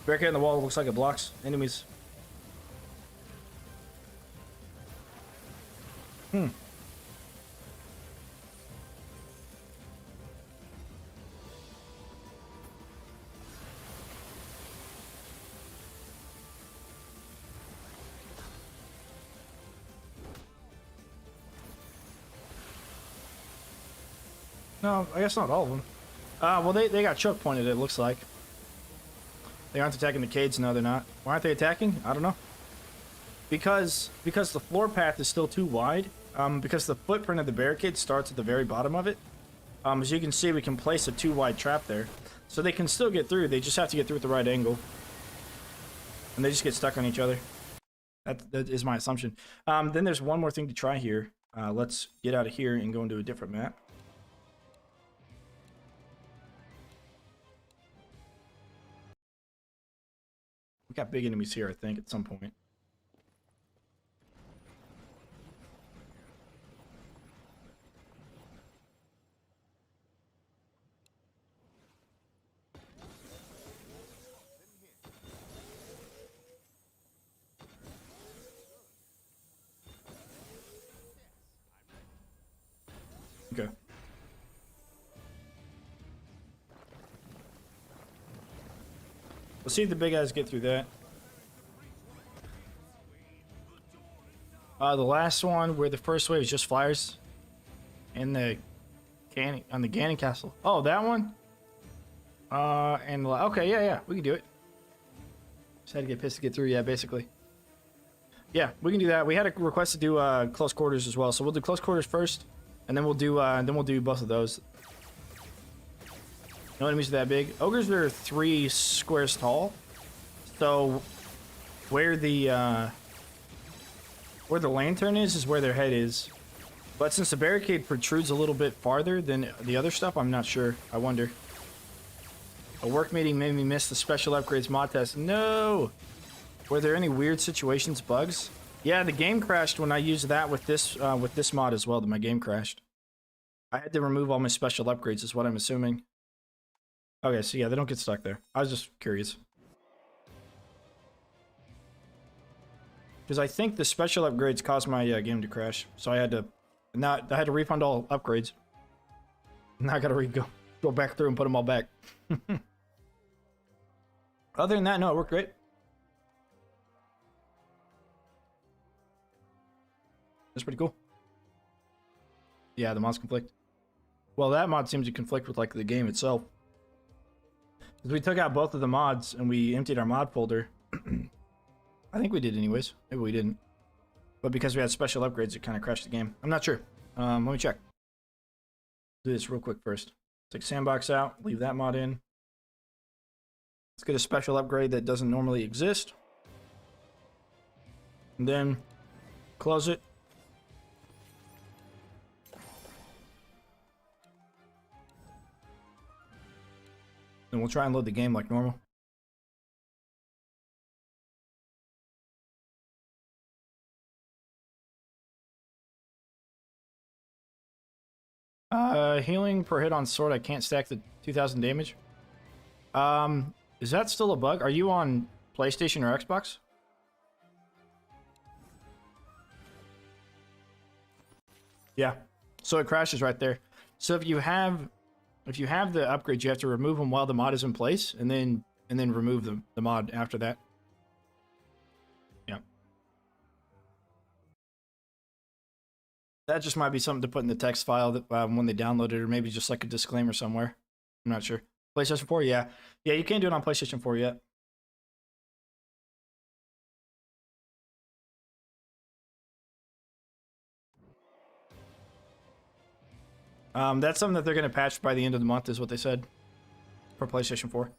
Barricade on the wall looks like it blocks enemies. No, I guess not all of them. Well, they got choke pointed, it looks like. They aren't attacking the cades. No, they're not. Why aren't they attacking? I don't know. Because the floor path is still too wide. Because the footprint of the barricade starts at the very bottom of it. As you can see, we can place a too wide trap there. So they can still get through. They just have to get through at the right angle. And they just get stuck on each other. That is my assumption. Then there's one more thing to try here. Let's get out of here and go into a different map. We got big enemies here, I think, at some point. Okay. Let's see if the big guys get through that. The last one where the first wave is just flyers in the on the Ganon Castle. Oh, that one? Okay, yeah, we can do it. Just had to get pissed to get through, yeah, basically. Yeah, we can do that. We had a request to do close quarters as well, so we'll do close quarters first, and then we'll do both of those. No enemies that big. Ogres are 3 squares tall, so where the lantern is where their head is. But since the barricade protrudes a little bit farther than the other stuff, I'm not sure. I wonder. A work meeting made me miss the special upgrades mod test. No! Were there any weird situations, bugs? Yeah, the game crashed when I used that with this mod as well. My game crashed. I had to remove all my special upgrades is what I'm assuming. Okay, so yeah, they don't get stuck there. I was just curious. Because I think the special upgrades caused my game to crash. So I had to refund all upgrades. Now I gotta go back through and put them all back. Other than that, no, it worked great. That's pretty cool. Yeah, the mods conflict. Well, that mod seems to conflict with like the game itself. Because we took out both of the mods and we emptied our mod folder. I think we did anyways. Maybe we didn't. But because we had special upgrades, it kind of crashed the game. I'm not sure. Let me check. Do this real quick first. Take sandbox out. Leave that mod in. Let's get a special upgrade that doesn't normally exist. And then close it. And we'll try and load the game like normal. Healing per hit on sword. I can't stack the 2000 damage. Is that still a bug? Are you on PlayStation or Xbox? Yeah. So it crashes right there. So if you have the upgrade, you have to remove them while the mod is in place, and then remove the mod after that. Yeah. That just might be something to put in the text file that when they download it, or maybe just like a disclaimer somewhere. I'm not sure. PlayStation 4, yeah. Yeah, you can't do it on PlayStation 4 yet. That's something that they're going to patch by the end of the month, is what they said, for PlayStation 4.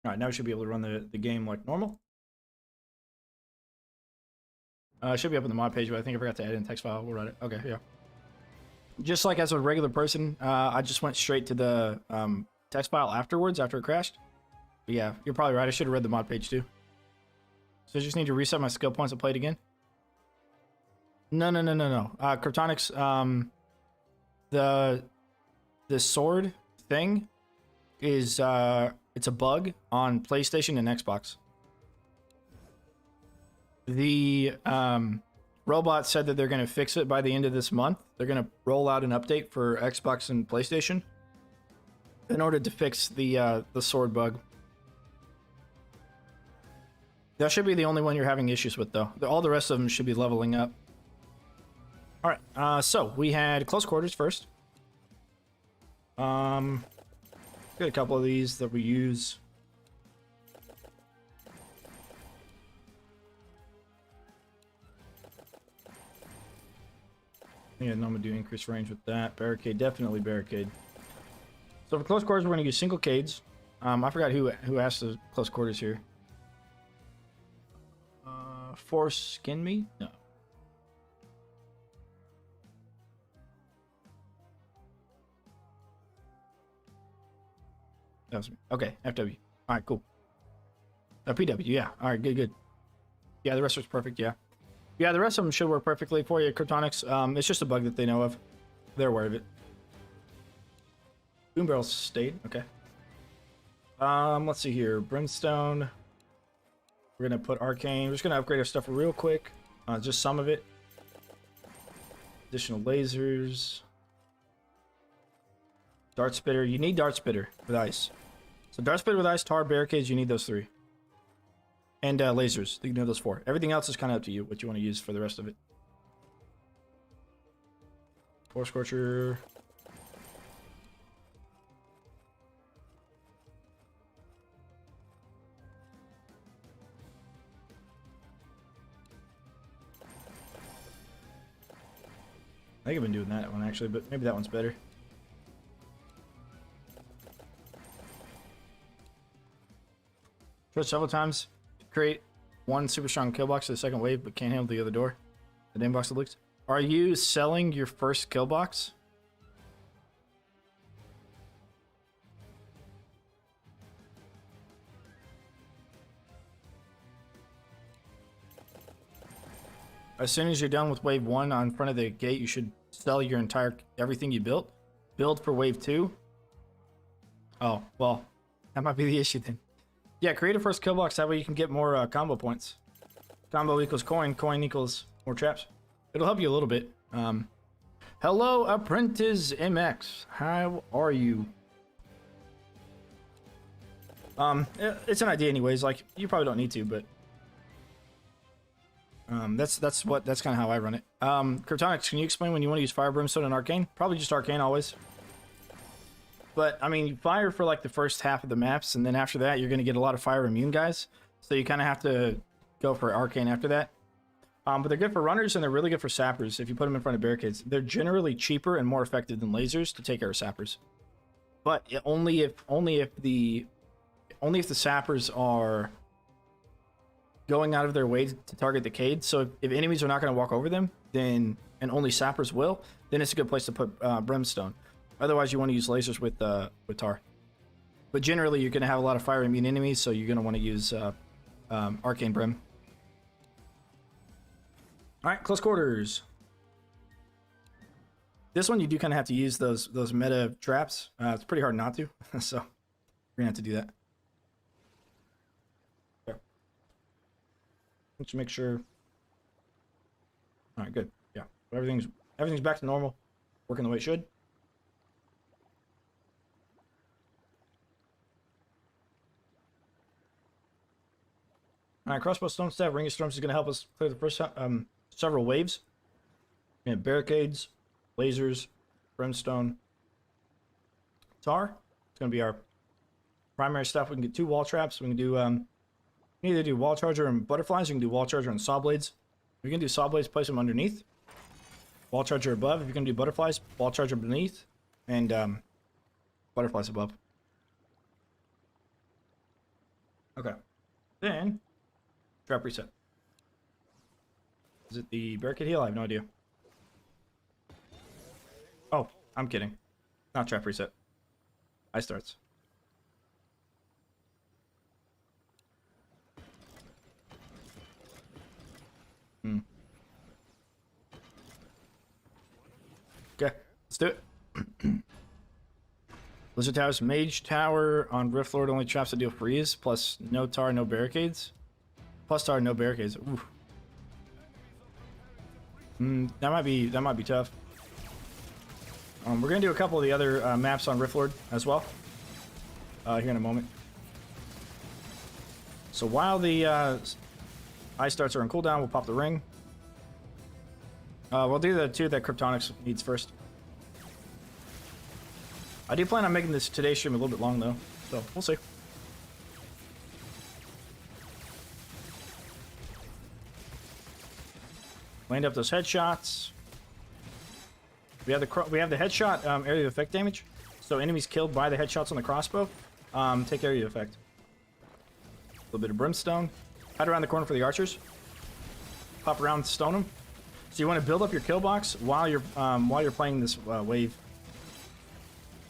Alright, now we should be able to run the game like normal. It should be up on the mod page, but I think I forgot to add in text file. We'll run it. Okay, yeah. Just like as a regular person, I just went straight to the text file afterwards, after it crashed. But yeah, you're probably right. I should have read the mod page too. So I just need to reset my skill points and play it again. No. Cryptonics, the sword thing is it's a bug on PlayStation and Xbox. The robot said that they're going to fix it by the end of this month. They're going to roll out an update for Xbox and PlayStation in order to fix the sword bug. That should be the only one you're having issues with, though. All the rest of them should be leveling up. All right, so we had close quarters first. Got a couple of these that we use. Yeah, no, I'm gonna do increased range with that. Barricade, definitely barricade. So for close quarters, we're gonna use single cades. I forgot who asked the close quarters here. Foreskin me? No. That was me. Okay, FW. All right, cool. PW, yeah. All right, good. Yeah, the rest was perfect, yeah. Yeah, the rest of them should work perfectly for you, Cryptonics. It's just a bug that they know of. They're aware of it. Boom barrel stayed, okay. Let's see here. Brimstone. We're gonna put arcane. We're just gonna upgrade our stuff real quick. Just some of it. Additional lasers. Dart spitter. You need dart spitter with ice. So dart spitter with ice, tar, barricades. You need those 3. And lasers. You know those 4. Everything else is kind of up to you what you want to use for the rest of it. Force Scorcher. I think I've been doing that one actually, but maybe that one's better. Tried several times to create one super strong kill box for the second wave, but can't handle the other door. The name box that leaks. Are you selling your first kill box? As soon as you're done with wave 1 on front of the gate, you should sell your entire everything you built. Build for wave 2. Oh, well, that might be the issue then. Yeah, create a first kill box. That way you can get more combo points. Combo equals coin. Coin equals more traps. It'll help you a little bit. Hello, Apprentice MX. How are you? It's an idea anyways. Like, you probably don't need to, but that's kind of how I run it. Cryptonics, can you explain when you want to use Fire, Brimstone, and Arcane? Probably just Arcane always. But, I mean, Fire for, like, the first half of the maps, and then after that, you're going to get a lot of Fire immune guys. So you kind of have to go for Arcane after that. But they're good for runners, and they're really good for sappers if you put them in front of barricades. They're generally cheaper and more effective than lasers to take care of sappers. But only if the sappers are going out of their way to target the Cade. So if enemies are not going to walk over them, then, and only sappers will, then it's a good place to put Brimstone. Otherwise, you want to use lasers with Tar. But generally, you're going to have a lot of fire immune enemies, so you're going to want to use Arcane Brim. All right, close quarters. This one, you do kind of have to use those meta traps. It's pretty hard not to, so we're going to have to do that. Let's make sure. All right, good. Yeah, everything's back to normal, working the way it should. All right, crossbow, stone staff, ring of storms is going to help us clear the first several waves. We have barricades, lasers, brimstone, tar. It's going to be our primary stuff. We can get 2 wall traps. We can do you can either do wall charger and butterflies. You can do wall charger and saw blades. If you can do saw blades, place them underneath. Wall charger above. If you can do butterflies, wall charger beneath, and butterflies above. Okay. Then trap reset. Is it the barricade heal? I have no idea. Oh, I'm kidding. Not trap reset. Ice starts. Okay, let's do it. Blizzard Tower's Mage Tower on Rift Lord only traps that deal freeze, plus no tar, no barricades. Plus tar, no barricades. Ooh. That might be tough. We're gonna do a couple of the other maps on Rift Lord as well. Here in a moment. So while the ice starts are on cooldown, we'll pop the ring. We'll do the 2 that Cryptonics needs first. I do plan on making this today's stream a little bit long though, so we'll see. Land up those headshots. We have the headshot area of effect damage, so enemies killed by the headshots on the crossbow take area of effect. A little bit of brimstone. Hide around the corner for the archers. Pop around, stone them. So you want to build up your kill box while you're playing this wave,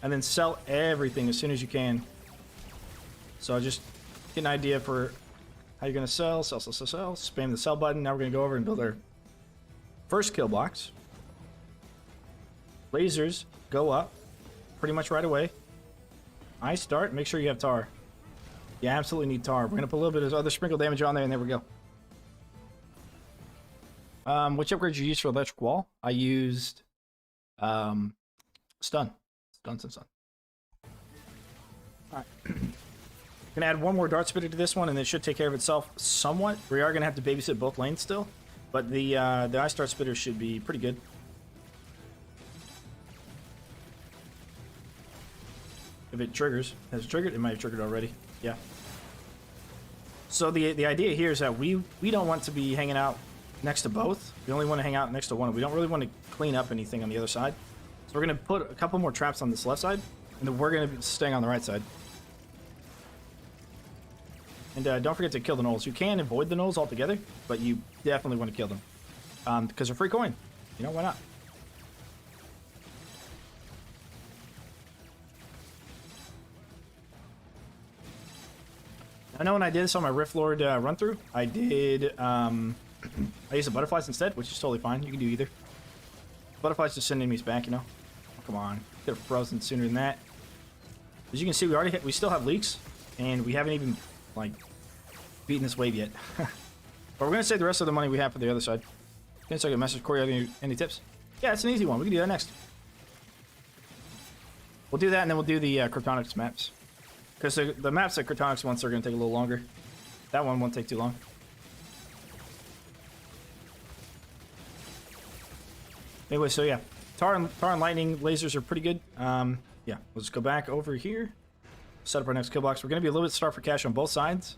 and then sell everything as soon as you can. So just get an idea for how you're gonna sell. Spam the sell button. Now we're gonna go over and build our first kill box. Lasers go up pretty much right away. Ice start. Make sure you have tar. You absolutely need tar. We're gonna put a little bit of other sprinkle damage on there, and there we go. Which upgrade did you use for electric wall? I used stun. Stun. Alright. Gonna add one more dart spitter to this one, and it should take care of itself somewhat. We are gonna have to babysit both lanes still, but the ice dart spitter should be pretty good. If it triggers. Has it triggered? It might have triggered already. Yeah. So the idea here is that we don't want to be hanging out next to both. We only want to hang out next to one. We don't really want to clean up anything on the other side. So we're going to put a couple more traps on this left side, and then we're going to be staying on the right side. And don't forget to kill the gnolls. You can avoid the gnolls altogether, but you definitely want to kill them. Because they're free coin. You know, why not? I know when I did this on my Rift Lord run through, I did, I used the butterflies instead, which is totally fine. You can do either. Butterflies just send enemies back, you know? Oh, come on. Could have frozen sooner than that. As you can see, we still have leaks, and we haven't even, like, beaten this wave yet. But we're going to save the rest of the money we have for the other side. Can I get a message, Corey? Any tips? Yeah, it's an easy one. We can do that next. We'll do that, and then we'll do the Cryptonics maps. Because the maps that Cryptonics wants are going to take a little longer. That one won't take too long. Anyway, so yeah. Tar and lightning lasers are pretty good. Yeah, we'll just go back over here. Set up our next kill box. We're going to be a little bit starved for cash on both sides.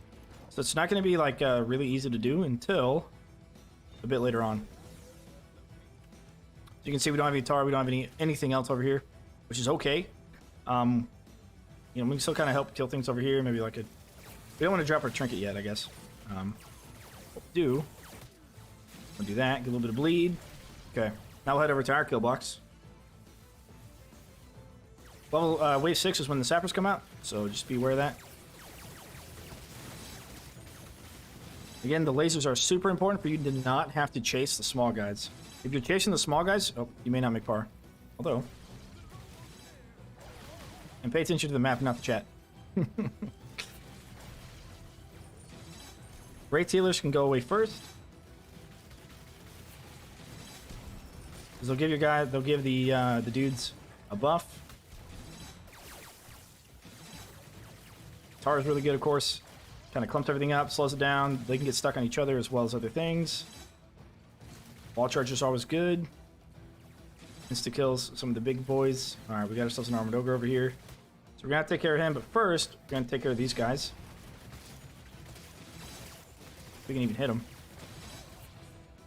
So it's not going to be like really easy to do until a bit later on. As you can see, we don't have any tar. We don't have anything else over here, which is okay. You know, we can still kind of help kill things over here. Maybe like a... We don't want to drop our trinket yet, I guess. What we'll do... We'll do that. Get a little bit of bleed. Okay. Now we'll head over to our kill box. Level wave 6 is when the sappers come out, so just be aware of that. Again, the lasers are super important for you to not have to chase the small guys. If you're chasing the small guys, oh, you may not make par. Although... And pay attention to the map, not the chat. Wraith healers can go away first. Because they'll give the dudes a buff. Tar is really good, of course. Kind of clumps everything up, slows it down. They can get stuck on each other as well as other things. Wall chargers are always good. Insta kills some of the big boys. Alright, we got ourselves an armored ogre over here. So we're gonna have to take care of him, but first, we're gonna take care of these guys. We can even hit them.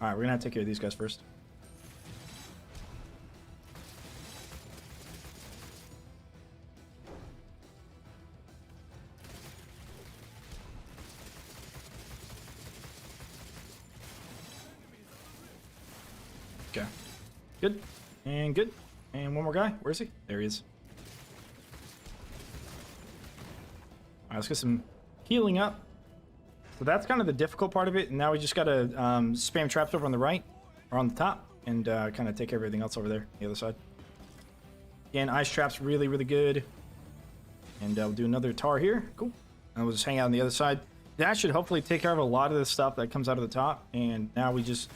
Alright, we're gonna have to take care of these guys first. Okay. Good. And good. And one more guy. Where is he? There he is. Alright, let's get some healing up. So that's kind of the difficult part of it. And now we just gotta spam traps over on the right, or on the top, and kind of take care of everything else over there, the other side. Again, ice traps really, really good. And we'll do another tar here. Cool. And we'll just hang out on the other side. That should hopefully take care of a lot of the stuff that comes out of the top. And now we just,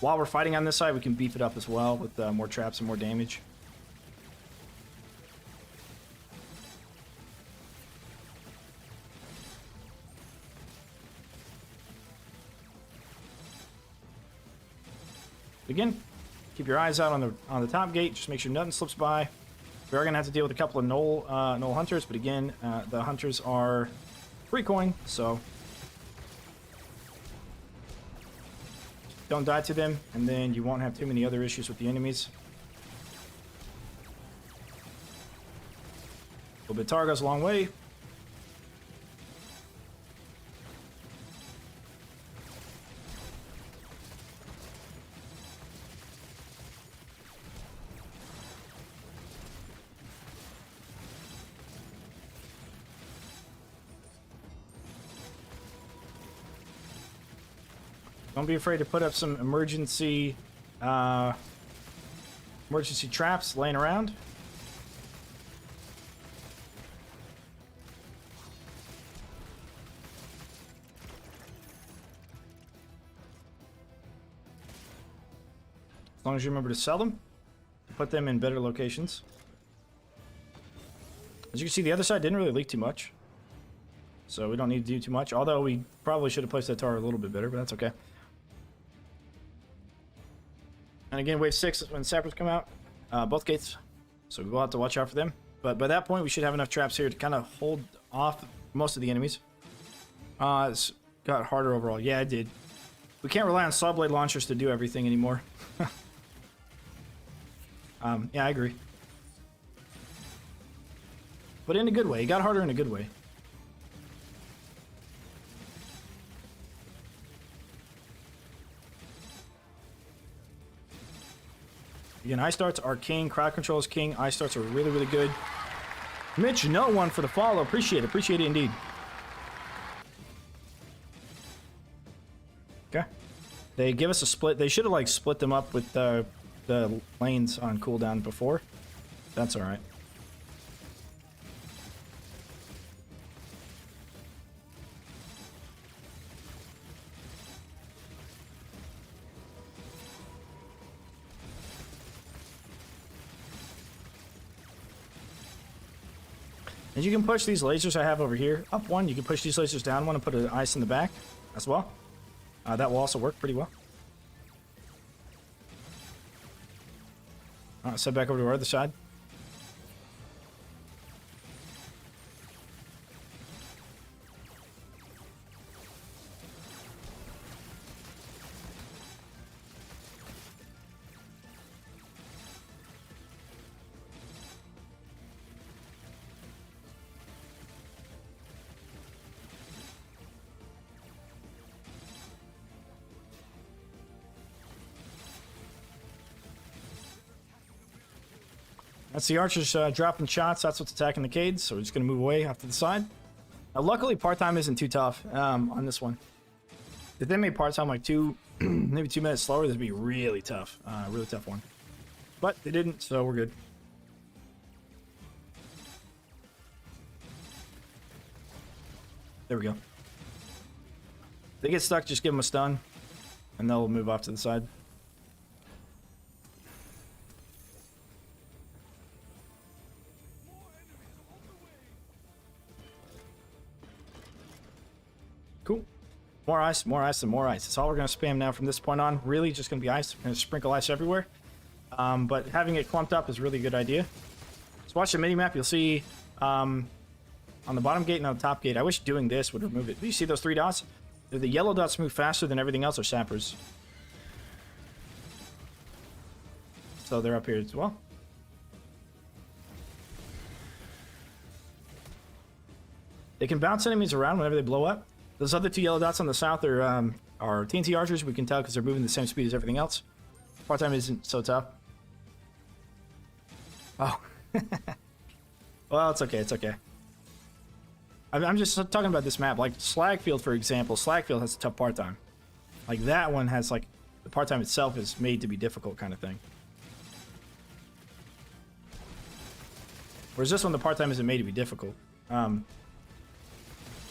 while we're fighting on this side, we can beef it up as well with more traps and more damage. Again, keep your eyes out on the top gate. Just make sure nothing slips by. We are gonna have to deal with a couple of gnoll hunters, but again, the hunters are free coin, so don't die to them, and then you won't have too many other issues with the enemies. A little bit of tar goes a long way. Don't be afraid to put up some emergency traps laying around. As long as you remember to sell them, put them in better locations. As you can see, the other side didn't really leak too much, so we don't need to do too much. Although we probably should have placed that tar a little bit better, but that's okay. And again, wave 6 is when sappers come out, both gates, so we'll have to watch out for them. But by that point, we should have enough traps here to kind of hold off most of the enemies. It's got harder overall. Yeah, it did. We can't rely on saw blade launchers to do everything anymore. Yeah, I agree. But in a good way. It got harder in a good way. Again, ice darts are king. Crowd control is king. Ice darts are really, really good. Mitch, no one for the follow. Appreciate it. Appreciate it indeed. Okay. They give us a split. They should have like split them up with the lanes on cooldown before. That's all right. And you can push these lasers I have over here up one. You can push these lasers down one and put an ice in the back as well. That will also work pretty well. Alright, set back over to our other side. That's the archers dropping shots. That's what's attacking the Cades. So we're just going to move away off to the side. Now, luckily, part-time isn't too tough on this one. If they made part-time like maybe 2 minutes slower, this would be really tough. Really tough one. But they didn't, so we're good. There we go. If they get stuck, just give them a stun. And they'll move off to the side. Cool. More ice, more ice, and more ice. That's all we're going to spam now from this point on. Really just going to be ice. We're going to sprinkle ice everywhere. But having it clumped up is really a good idea. Just watch the mini-map. You'll see on the bottom gate and on the top gate. I wish doing this would remove it. Do you see those 3 dots? The yellow dots move faster than everything else are sappers. So they're up here as well. They can bounce enemies around whenever they blow up. Those other 2 yellow dots on the south are TNT archers. We can tell because they're moving the same speed as everything else. Part-time isn't so tough. Oh. Well, it's okay. It's okay. I'm just talking about this map. Like Slagfield, for example. Slagfield has a tough part-time. Like that one has like the part-time itself is made to be difficult kind of thing. Whereas this one, the part-time isn't made to be difficult.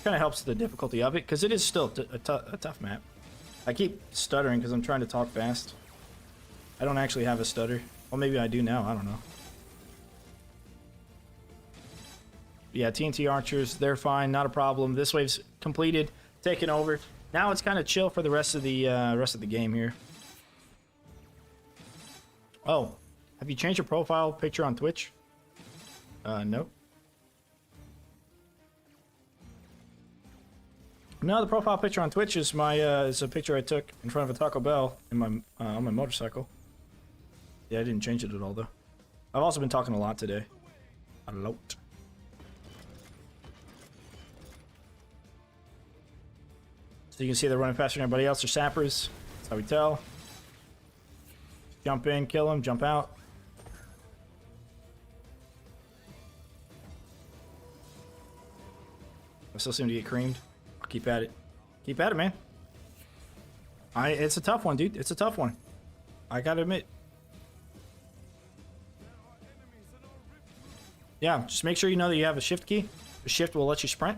Kind of helps the difficulty of it because it is still a tough map. I keep stuttering because I'm trying to talk fast. I don't actually have a stutter. Well, maybe I do now. I don't know. Yeah, TNT archers, they're fine, not a problem. This wave's completed, taken over. Now it's kind of chill for the rest of the game here. Oh, have you changed your profile picture on Twitch? Nope. No, the profile picture on Twitch is my is a picture I took in front of a Taco Bell in my on my motorcycle. Yeah, I didn't change it at all though. I've also been talking a lot today. A lot. So you can see they're running faster than everybody else. They're sappers. That's how we tell. Jump in, kill them, jump out. I still seem to get creamed. I'll keep at it. Keep at it, man. It's a tough one, dude. It's a tough one. I gotta admit. Yeah, just make sure you know that you have a shift key. The shift will let you sprint.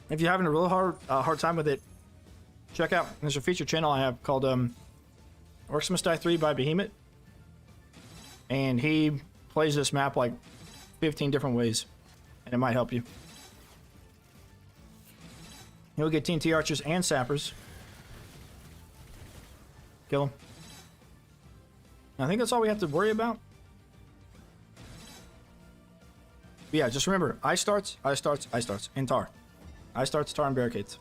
If you're having a real hard time with it, check out. There's a feature channel I have called Orcs Must Die 3 by Behemoth. And he plays this map like 15 different ways. And it might help you. You'll get TNT archers and sappers. Kill them. I think that's all we have to worry about. But yeah, just remember, ice starts, and tar. Ice starts, tar, and barricades.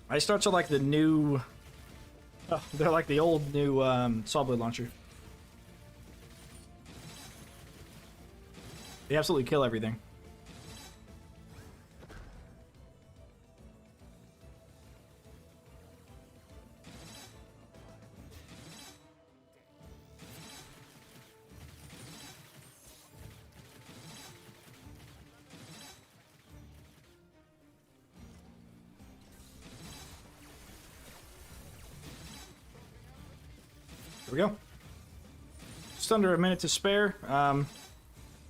Ice starts are like the new... Oh, they're like the old new saw blade launcher. They absolutely kill everything. Here we go. Just under a minute to spare.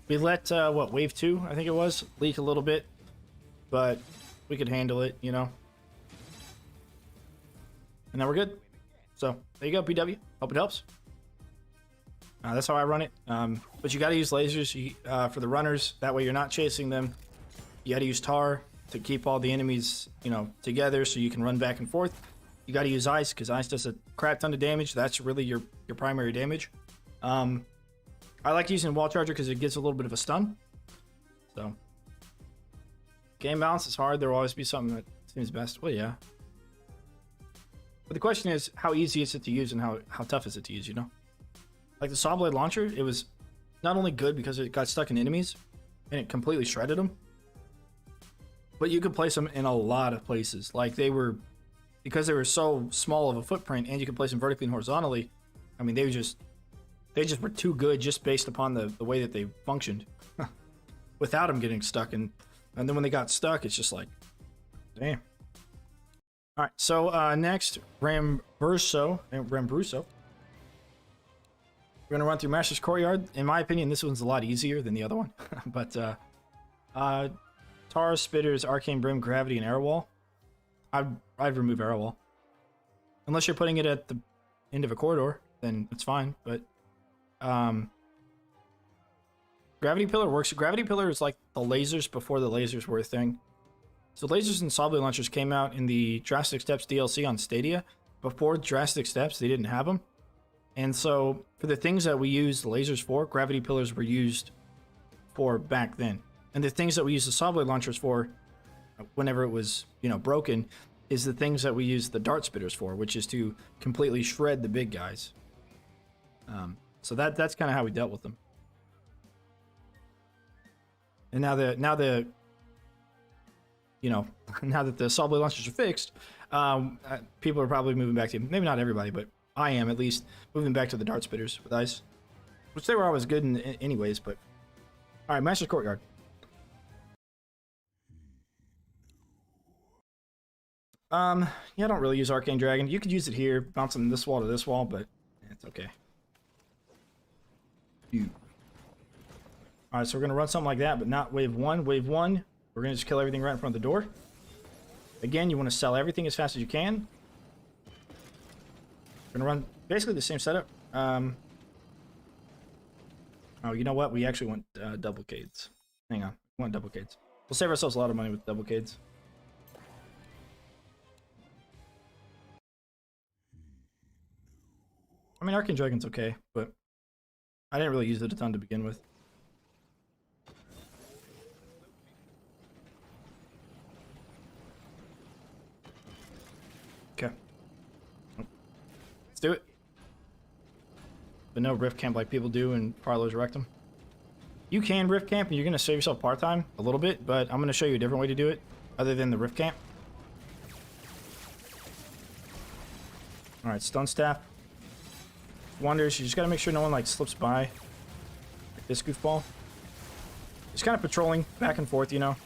We let, what, wave 2, I think it was, leak a little bit. But we could handle it, you know. And now we're good. So, there you go, PW. Hope it helps. That's how I run it. But you gotta use lasers for the runners. That way you're not chasing them. You gotta use tar to keep all the enemies, you know, together so you can run back and forth. You gotta use ice, because ice does a crap ton of damage. That's really your primary damage. I like using wall charger because it gives a little bit of a stun. So, game balance is hard. There will always be something that seems best. Well, yeah. But the question is, how easy is it to use and how tough is it to use, you know? Like the saw blade launcher, it was not only good because it got stuck in enemies and it completely shredded them, but you could place them in a lot of places. Like because they were so small of a footprint and you could place them vertically and horizontally, I mean, they just were too good just based upon the way that they functioned without them getting stuck. And then when they got stuck, it's just like, damn. All right, so next, Rambruso. We're gonna run through Master's Courtyard. In my opinion, this one's a lot easier than the other one. But Tar, Spitters, Arcane Brim, Gravity, and Arrow Wall. I'd remove Arrow Wall. Unless you're putting it at the end of a corridor, then it's fine. But Gravity Pillar works. Gravity Pillar is like the lasers before the lasers were a thing. So lasers and saw blade launchers came out in the Drastic Steps DLC on Stadia. Before Drastic Steps, they didn't have them. And so, for the things that we used lasers for, gravity pillars were used for back then. And the things that we used the saw blade launchers for, whenever it was, you know, broken, is the things that we used the dart spitters for, which is to completely shred the big guys. So that's kind of how we dealt with them. And now that the saw blade launchers are fixed, people are probably moving back to, maybe not everybody, but I am at least moving back to the dart spitters with ice, which they were always good in anyways. But all right, Master's Courtyard. Yeah, I don't really use Arcane Dragon. You could use it here, bouncing this wall to this wall, but it's okay. All right, so we're gonna run something like that, but not wave 1. Wave 1, we're gonna just kill everything right in front of the door. Again, you want to sell everything as fast as you can. We're gonna run basically the same setup. Oh, you know what? We actually want double cades. Hang on, we want double cades. We'll save ourselves a lot of money with double cades. I mean, Arcane Dragon's okay, but I didn't really use it a ton to begin with. Okay. Let's do it. But no rift camp like people do in Parlor's Rectum. You can rift camp and you're going to save yourself part-time a little bit, but I'm going to show you a different way to do it other than the rift camp. Alright, Stone Staff. Wonders, you just got to make sure no one like slips by. Like this goofball. Just kind of patrolling back and forth, you know.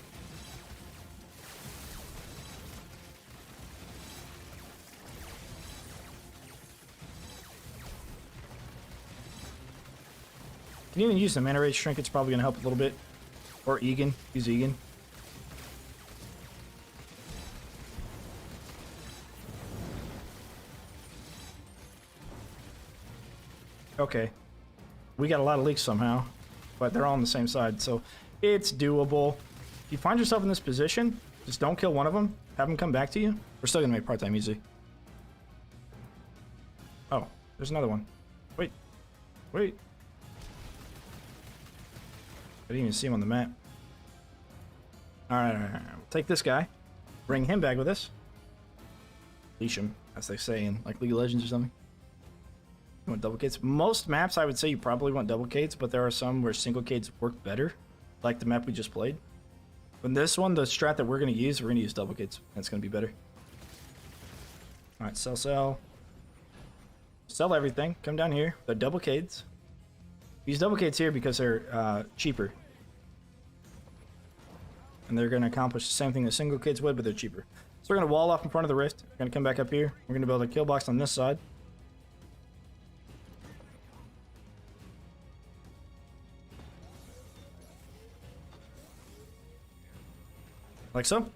You can even use the Mana Rage Shrink, it's probably going to help a little bit. Or Egan, use Egan. Okay. We got a lot of leaks somehow, but they're all on the same side, so it's doable. If you find yourself in this position, just don't kill one of them. Have them come back to you. We're still going to make part-time easy. Oh, there's another one. Wait. Wait. I didn't even see him on the map. Alright, we'll take this guy. Bring him back with us. Leash him, as they say in like League of Legends or something. You want double cates? Most maps I would say you probably want double cates, but there are some where single cates work better. Like the map we just played. But this one, the strat that we're going to use double cates. That's going to be better. Alright, sell. Sell everything. Come down here. The double cates. Use double cates here because they're cheaper. And they're going to accomplish the same thing that single cates would, but they're cheaper. So we're going to wall off in front of the rift. We're going to come back up here. We're going to build a kill box on this side. Like so.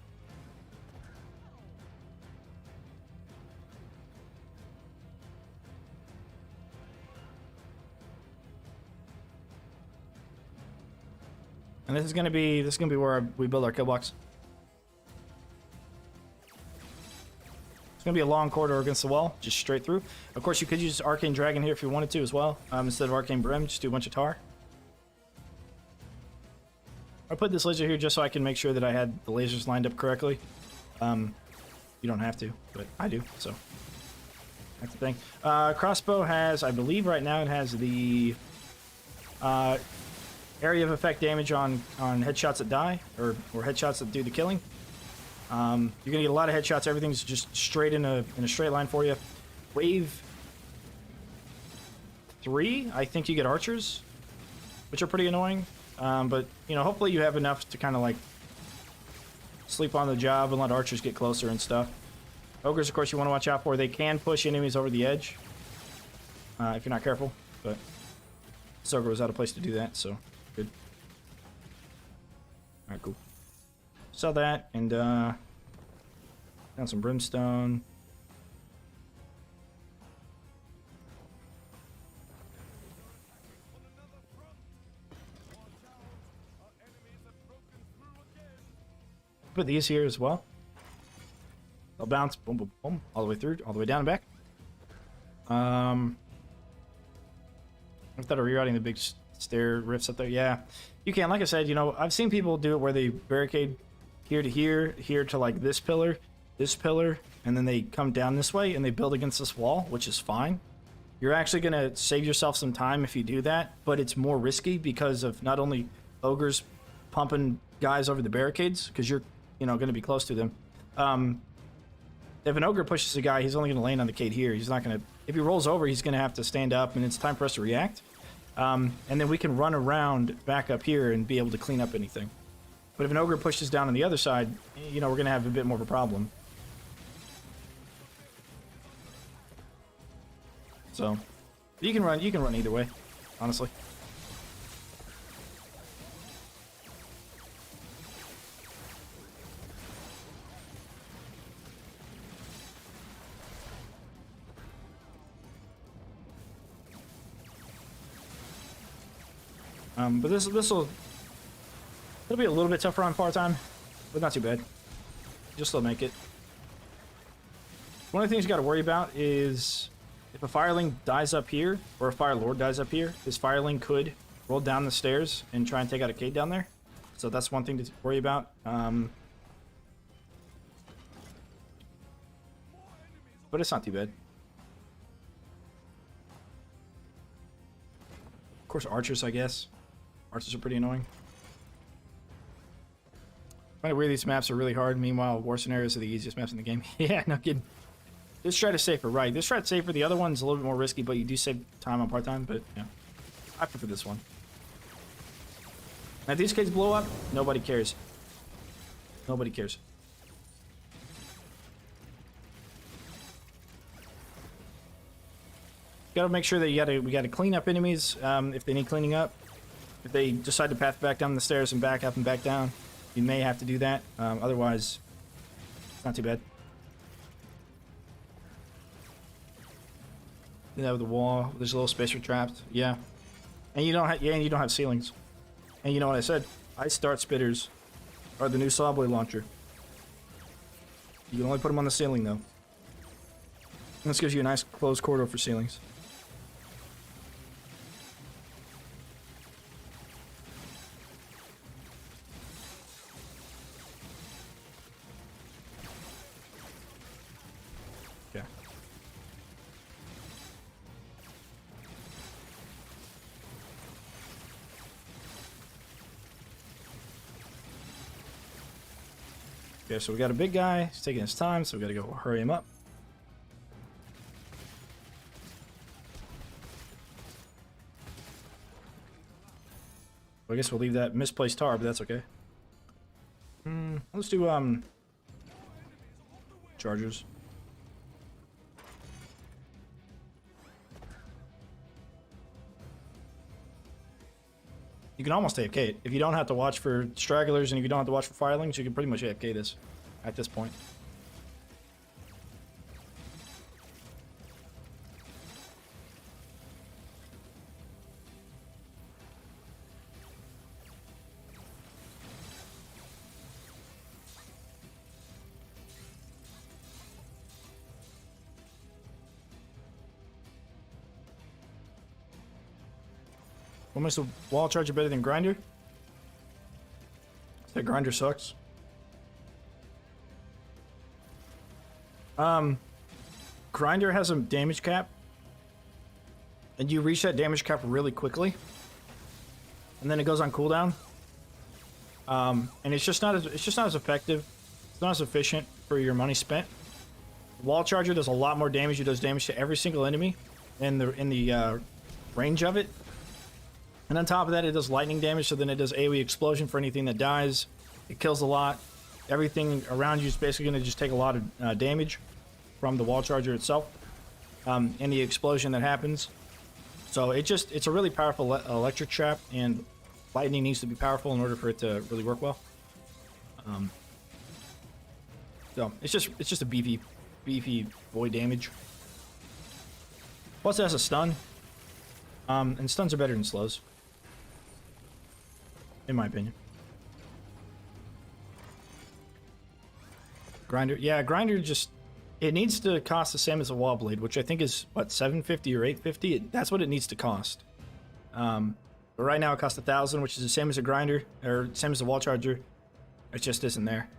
And this is gonna be where we build our kill box. It's gonna be a long corridor against the wall, just straight through. Of course, you could use Arcane Dragon here if you wanted to as well. Instead of Arcane Brim, just do a bunch of tar. I put this laser here just so I can make sure that I had the lasers lined up correctly. You don't have to, but I do, so that's the thing. Crossbow has, I believe right now it has the area of effect damage on headshots that die, or headshots that do the killing. You're gonna get a lot of headshots. Everything's just straight in a straight line for you. Wave 3, I think you get archers, which are pretty annoying. But you know, hopefully you have enough to kind of like sleep on the job and let archers get closer and stuff. Ogres, of course, you want to watch out for. They can push enemies over the edge if you're not careful. But this ogre was out of place to do that, so good. All right, cool. Sell that and down some brimstone. Put these here as well. They'll bounce, boom, boom, boom, all the way through, all the way down and back. I thought of rerouting the big stair rifts up there. Yeah, you can. Like I said, you know, I've seen people do it where they barricade here to here, here to like this pillar, and then they come down this way and they build against this wall, which is fine. You're actually gonna save yourself some time if you do that, but it's more risky because of not only ogres pumping guys over the barricades, because you're, you know, gonna be close to them. If an ogre pushes a guy, he's only gonna land on the cade here. He's not gonna, if he rolls over, he's gonna have to stand up, and it's time for us to react. And then we can run around back up here and be able to clean up anything. But if an ogre pushes down on the other side, you know, we're gonna have a bit more of a problem. So you can run either way, honestly. But it'll be a little bit tougher on far time, but not too bad. You'll still make it. One of the things you got to worry about is if a fireling dies up here, or a fire lord dies up here, his fireling could roll down the stairs and try and take out a cade down there. So that's one thing to worry about. But it's not too bad. Of course, archers, I guess. Archers are pretty annoying. I find it weird these maps are really hard. Meanwhile, war scenarios are the easiest maps in the game. Yeah, no kidding. This strat is safer, right? This strat's safer. The other one's a little bit more risky, but you do save time on part-time. But yeah, I prefer this one. Now, if these kids blow up, nobody cares. Nobody cares. Gotta make sure that we gotta clean up enemies if they need cleaning up. If they decide to path back down the stairs and back up and back down, you may have to do that. Otherwise, it's not too bad. Do that with the wall. There's a little space for traps. Yeah, and you don't have ceilings. And you know what I said? Ice Dart Spitters are the new saw blade launcher. You can only put them on the ceiling though. And this gives you a nice closed corridor for ceilings. Okay. Okay, so we got a big guy. He's taking his time, so we gotta go hurry him up. I guess we'll leave that misplaced tar, but that's okay. Let's do chargers. You can almost AFK it. If you don't have to watch for stragglers and if you don't have to watch for firelings, you can pretty much AFK this at this point. What makes the wall charger better than grinder? That grinder sucks. Grinder has a damage cap, and you reach that damage cap really quickly, and then it goes on cooldown. And it's just not as effective. It's not as efficient for your money spent. Wall charger does a lot more damage. It does damage to every single enemy in the range of it. And on top of that, it does lightning damage, so then it does AoE explosion for anything that dies. It kills a lot. Everything around you is basically going to just take a lot of damage from the wall charger itself and the explosion that happens. So it's a really powerful electric trap, and lightning needs to be powerful in order for it to really work well. So it's just a beefy void damage. Plus it has a stun. And stuns are better than slows, in my opinion. Grinder, yeah, grinder just, it needs to cost the same as a wall blade, which I think is what, 750 or 850. That's what it needs to cost. But right now it costs 1,000, which is the same as a grinder or same as a wall charger. It just isn't there.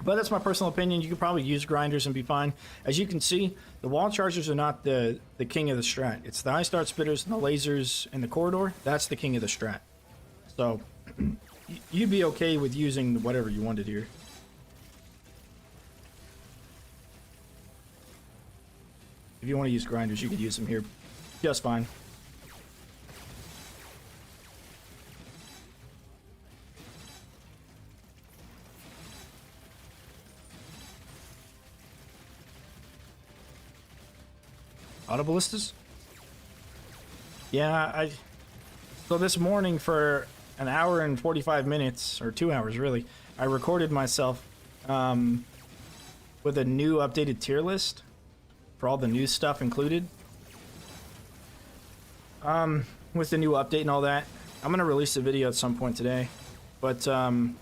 But that's my personal opinion. You could probably use grinders and be fine. As you can see, the wall chargers are not the king of the strat. It's the high start spitters and the lasers in the corridor. That's the king of the strat. So you'd be okay with using whatever you wanted here. If you want to use grinders, you could use them here just fine. Auto ballistas? Yeah, so this morning for an hour and 45 minutes, or 2 hours really, I recorded myself with a new updated tier list for all the new stuff included. With the new update and all that. I'm gonna release the video at some point today. But I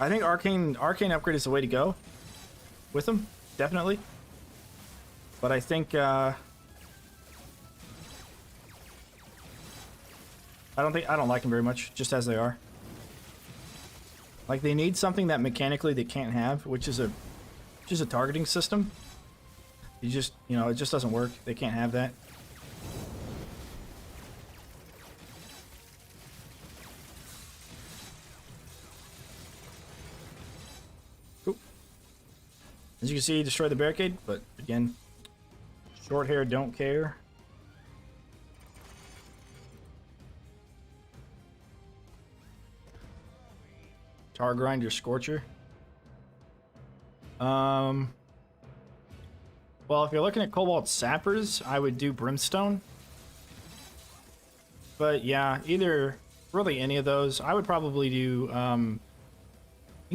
think Arcane upgrade is the way to go with them, definitely. But I think I don't like them very much, just as they are. Like, they need something that mechanically they can't have, which is a targeting system. You just, you know, it just doesn't work. They can't have that. Oop. As you can see, destroy the barricade, but again, short hair don't care. Tar grinder scorcher. Well, if you're looking at cobalt sappers, I would do brimstone. But yeah, either really any of those. I would probably do you can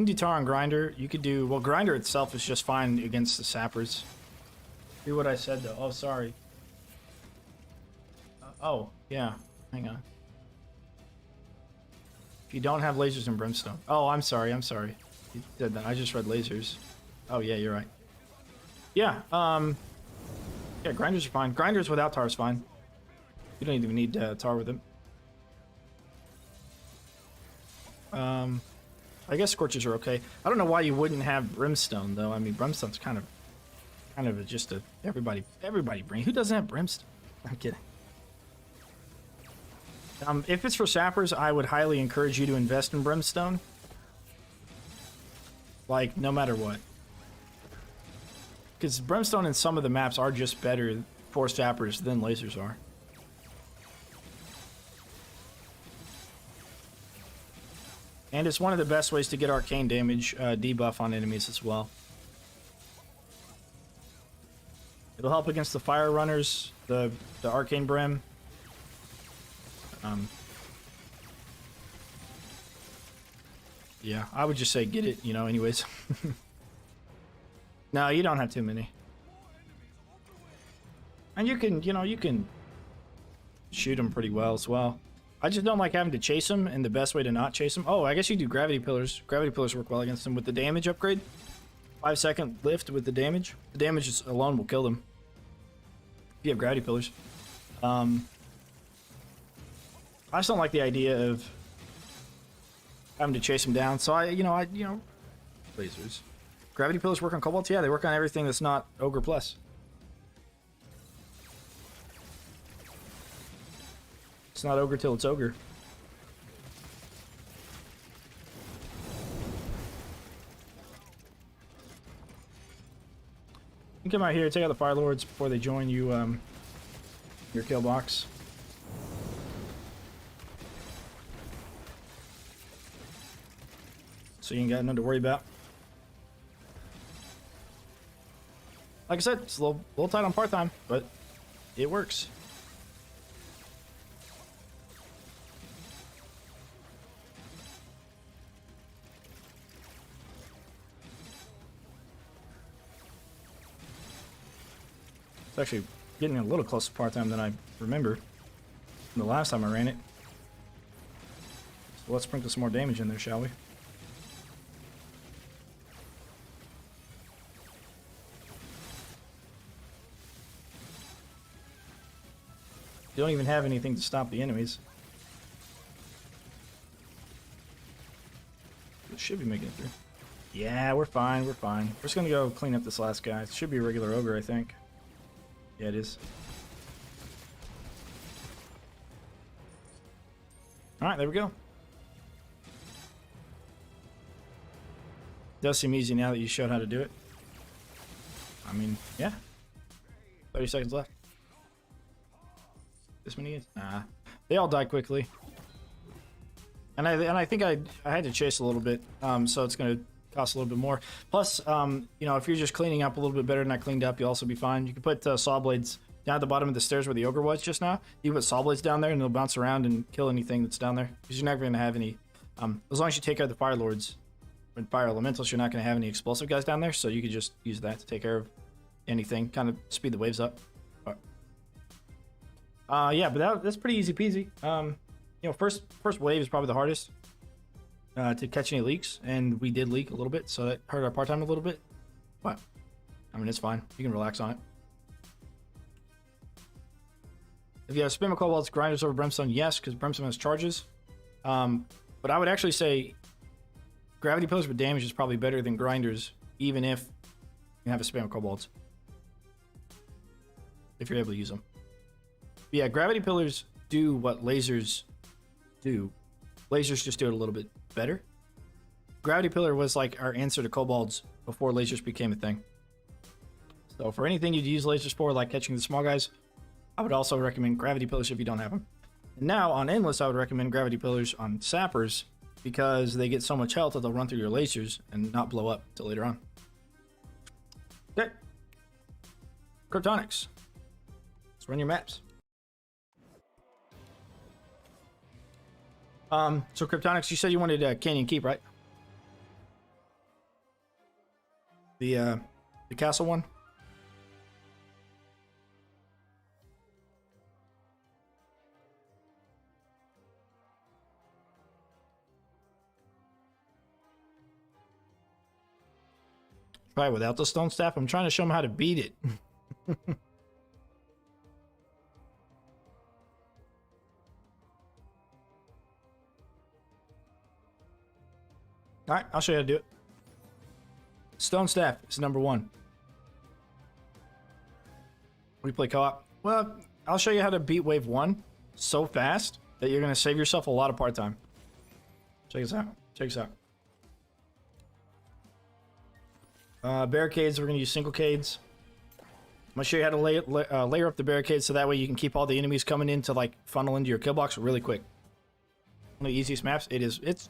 do tar on grinder. You could do, well, grinder itself is just fine against the sappers. Do what I said though. Oh, sorry. Oh, yeah. Hang on. If you don't have lasers and brimstone. Oh, I'm sorry. You said that. I just read lasers. Oh, yeah, you're right. Yeah, yeah, grinders are fine. Grinders without tar is fine. You don't even need tar with them. I guess scorches are okay. I don't know why you wouldn't have brimstone though. I mean, brimstone's kind of just a everybody bring. Who doesn't have brimstone? I'm kidding. If it's for sappers, I would highly encourage you to invest in brimstone. Like, no matter what. Because brimstone in some of the maps are just better for sappers than lasers are. And it's one of the best ways to get arcane damage debuff on enemies as well. It'll help against the fire runners, the arcane brim. Yeah, I would just say get it, you know, anyways. No, you don't have too many. And you can, you know, you can shoot them pretty well as well. I just don't like having to chase them, and the best way to not chase them... Oh, I guess you do gravity pillars. Gravity pillars work well against them with the damage upgrade. 5-second lift with the damage. The damage alone will kill them. If you have gravity pillars. I just don't like the idea of having to chase them down. So lasers. Gravity pillars work on kobolds? Yeah, they work on everything that's not Ogre Plus. It's not Ogre till it's Ogre. You come out here, take out the Fire Lords before they join you, your kill box. So you ain't got nothing to worry about. Like I said, it's a little tight on part-time, but it works. It's actually getting a little close to part-time than I remember from the last time I ran it. So let's sprinkle some more damage in there, shall we? You don't even have anything to stop the enemies. It should be making it through. Yeah, we're fine, we're fine. We're just gonna go clean up this last guy. It should be a regular ogre, I think. Yeah, it is. Alright, there we go. Does seem easy now that you showed how to do it. I mean, yeah. 30 seconds left. This many is? Nah. They all die quickly. And I think I had to chase a little bit, so it's going to cost a little bit more. Plus, you know, if you're just cleaning up a little bit better than I cleaned up, you'll also be fine. You can put saw blades down at the bottom of the stairs where the ogre was just now. You can put saw blades down there and they'll bounce around and kill anything that's down there. Because you're never going to have any... as long as you take care of the Fire Lords and Fire Elementals, you're not going to have any explosive guys down there. So you could just use that to take care of anything. Kind of speed the waves up. Yeah, but that's pretty easy peasy. You know, first wave is probably the hardest to catch any leaks, and we did leak a little bit, so that hurt our part-time a little bit. But I mean, it's fine. You can relax on it. If you have spam kobolds, grinders over brimstone, yes, because brimstone has charges. But I would actually say gravity pillars with damage is probably better than grinders, even if you have a spam kobolds. If you're able to use them. Yeah, gravity pillars do what lasers do. Lasers just do it a little bit better. Gravity pillar was like our answer to kobolds before lasers became a thing. So for anything you'd use lasers for, like catching the small guys, I would also recommend gravity pillars if you don't have them. And now on endless, I would recommend gravity pillars on sappers because they get so much health that they'll run through your lasers and not blow up until later on. Okay. Cryptonics. Let's run your maps. So Cryptonics, you said you wanted Canyon Keep, right? The castle one? Try it without the stone staff. I'm trying to show them how to beat it. Alright, I'll show you how to do it. Stone staff is number one. We play co-op. Well, I'll show you how to beat wave 1 so fast that you're going to save yourself a lot of part time. Check this out. Check this out. Barricades, we're going to use singlecades. I'm going to show you how to layer up the barricades so that way you can keep all the enemies coming in to like funnel into your kill box really quick. One of the easiest maps. It's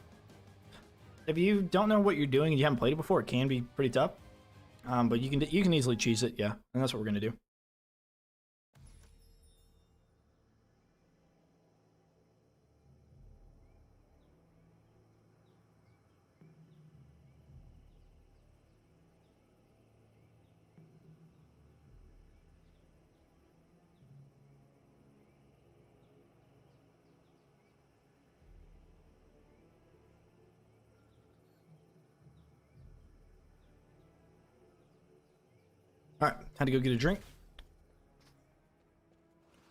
if you don't know what you're doing and you haven't played it before, it can be pretty tough. But you can easily cheese it, yeah. And that's what we're going to do. Had to go get a drink.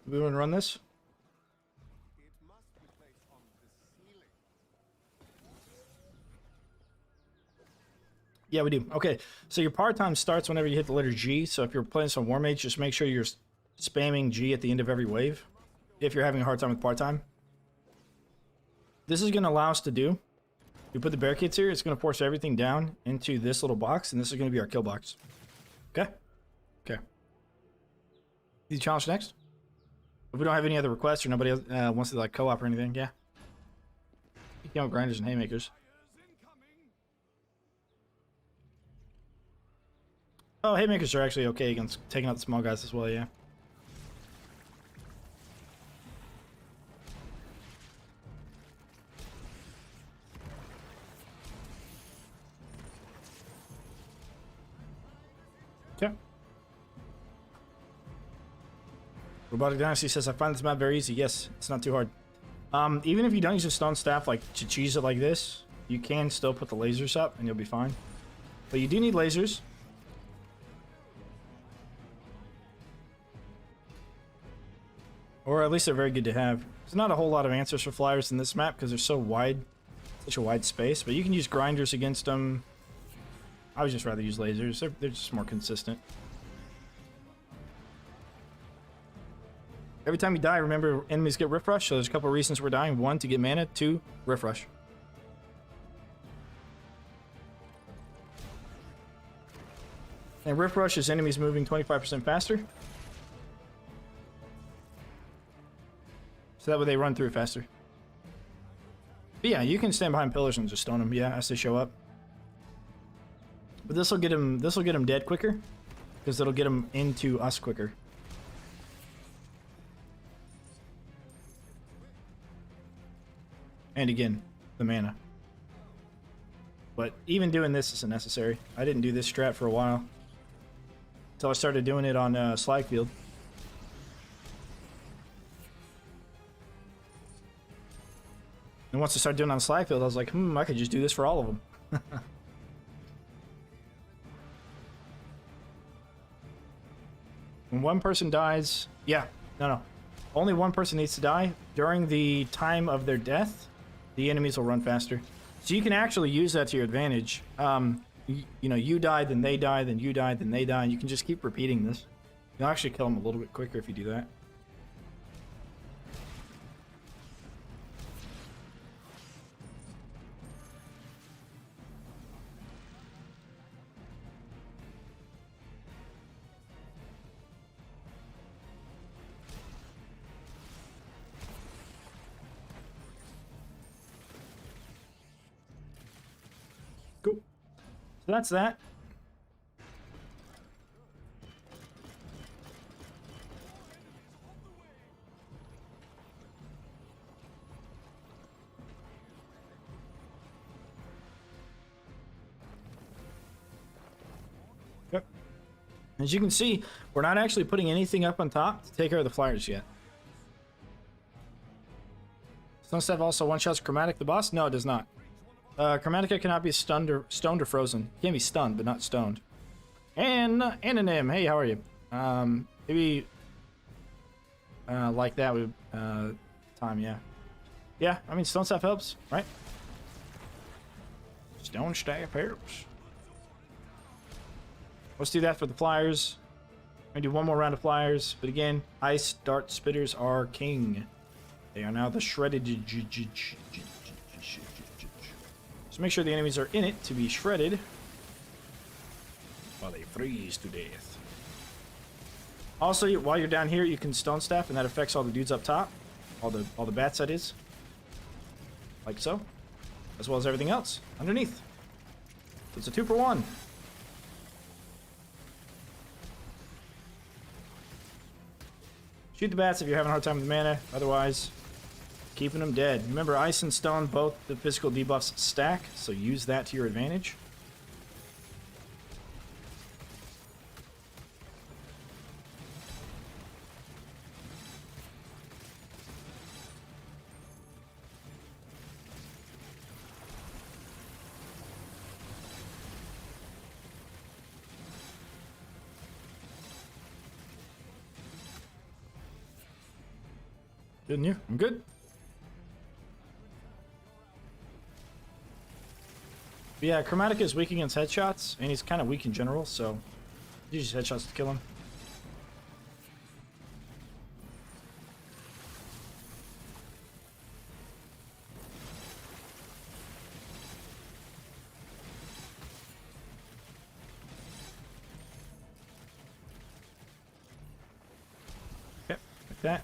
We want to run this? Yeah, we do. Okay, so your par time starts whenever you hit the letter G. So if you're playing some War Mage, just make sure you're spamming G at the end of every wave. If you're having a hard time with par time. This is going to allow us to do. You put the barricades here, it's going to force everything down into this little box, and this is going to be our kill box. Okay? Okay. The challenge next? If we don't have any other requests or nobody else, wants to like co-op or anything, yeah. You can grinders and haymakers. Oh, haymakers are actually okay against taking out the small guys as well, yeah. Okay. Robotic Dynasty says, I find this map very easy. Yes, it's not too hard. Even if you don't use a stone staff like to cheese it like this, you can still put the lasers up and you'll be fine. But you do need lasers. Or at least they're very good to have. There's not a whole lot of answers for flyers in this map because they're so wide, such a wide space. But you can use grinders against them. I would just rather use lasers. They're just more consistent. Every time you die, remember enemies get Rift Rush. So there's a couple of reasons we're dying. 1, to get mana. 2, Rift Rush. And Rift Rush is enemies moving 25% faster. So that way they run through faster. But yeah, you can stand behind pillars and just stone them, yeah, as they show up. But this will get them dead quicker, because it'll get them into us quicker. And again, the mana. But even doing this isn't necessary. I didn't do this strat for a while, until I started doing it on Slagfield. And once I started doing it on Slagfield, I was like, I could just do this for all of them. When one person dies, yeah, no. Only one person needs to die. During the time of their death, the enemies will run faster. So you can actually use that to your advantage. You know, you die, then they die, then you die, then they die, and you can just keep repeating this. You'll actually kill them a little bit quicker if you do that. Cool. So that's that. Yep. As you can see, we're not actually putting anything up on top to take care of the flyers yet. Stone Staff also one-shots Chromatic the boss? No, it does not. Chromatica cannot be stoned or frozen. It can be stunned, but not stoned. And Anonym, hey, how are you? Maybe like that with time, yeah. Yeah, I mean, Stone Staff helps, right? Stone Staff helps. Let's do that for the flyers. I'm gonna do one more round of flyers, but again, Ice Dart Spitters are king. They are now the shredded. So make sure the enemies are in it to be shredded while they freeze to death. Also, while you're down here, you can Stone Staff, and that affects all the dudes up top, all the bats, that is, like so, as well as everything else underneath. So it's a 2-for-1. Shoot the bats if you're having a hard time with mana. Otherwise, keeping them dead. Remember, ice and stone, both the physical debuffs stack, so use that to your advantage. Didn't you? I'm good. But yeah, Chromatica is weak against headshots, and he's kind of weak in general, so use headshots to kill him. Okay, like that.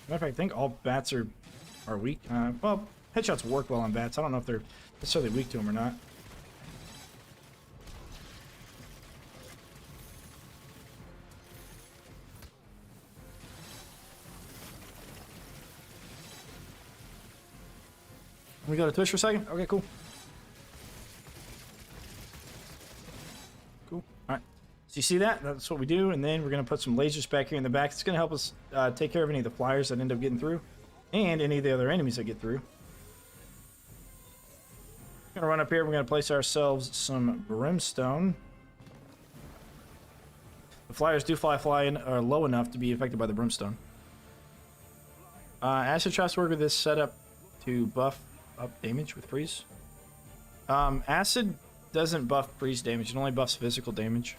Matter of fact, I think all bats are weak. Well, headshots work well on bats. I don't know if they're necessarily weak to them or not. Can we go to Twitch for a second? Okay, cool. Cool. All right. So you see that? That's what we do. And then we're going to put some lasers back here in the back. It's going to help us take care of any of the flyers that end up getting through. And any of the other enemies that get through. We're going to run up here. We're going to place ourselves some brimstone. The flyers do fly in, are low enough to be affected by the brimstone. Acid traps work with this setup to buff up damage with freeze. Acid doesn't buff freeze damage. It only buffs physical damage.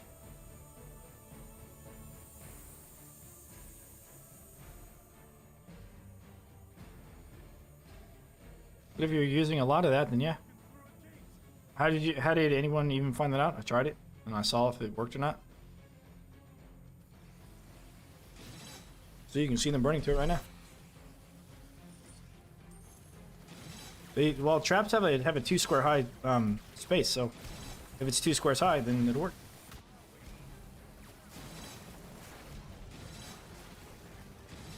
But if you're using a lot of that, then yeah. How did anyone even find that out? I tried it and I saw if it worked or not. So you can see them burning through it right now. Well, traps have a 2 square high space, so if it's 2 squares high, then it'll work.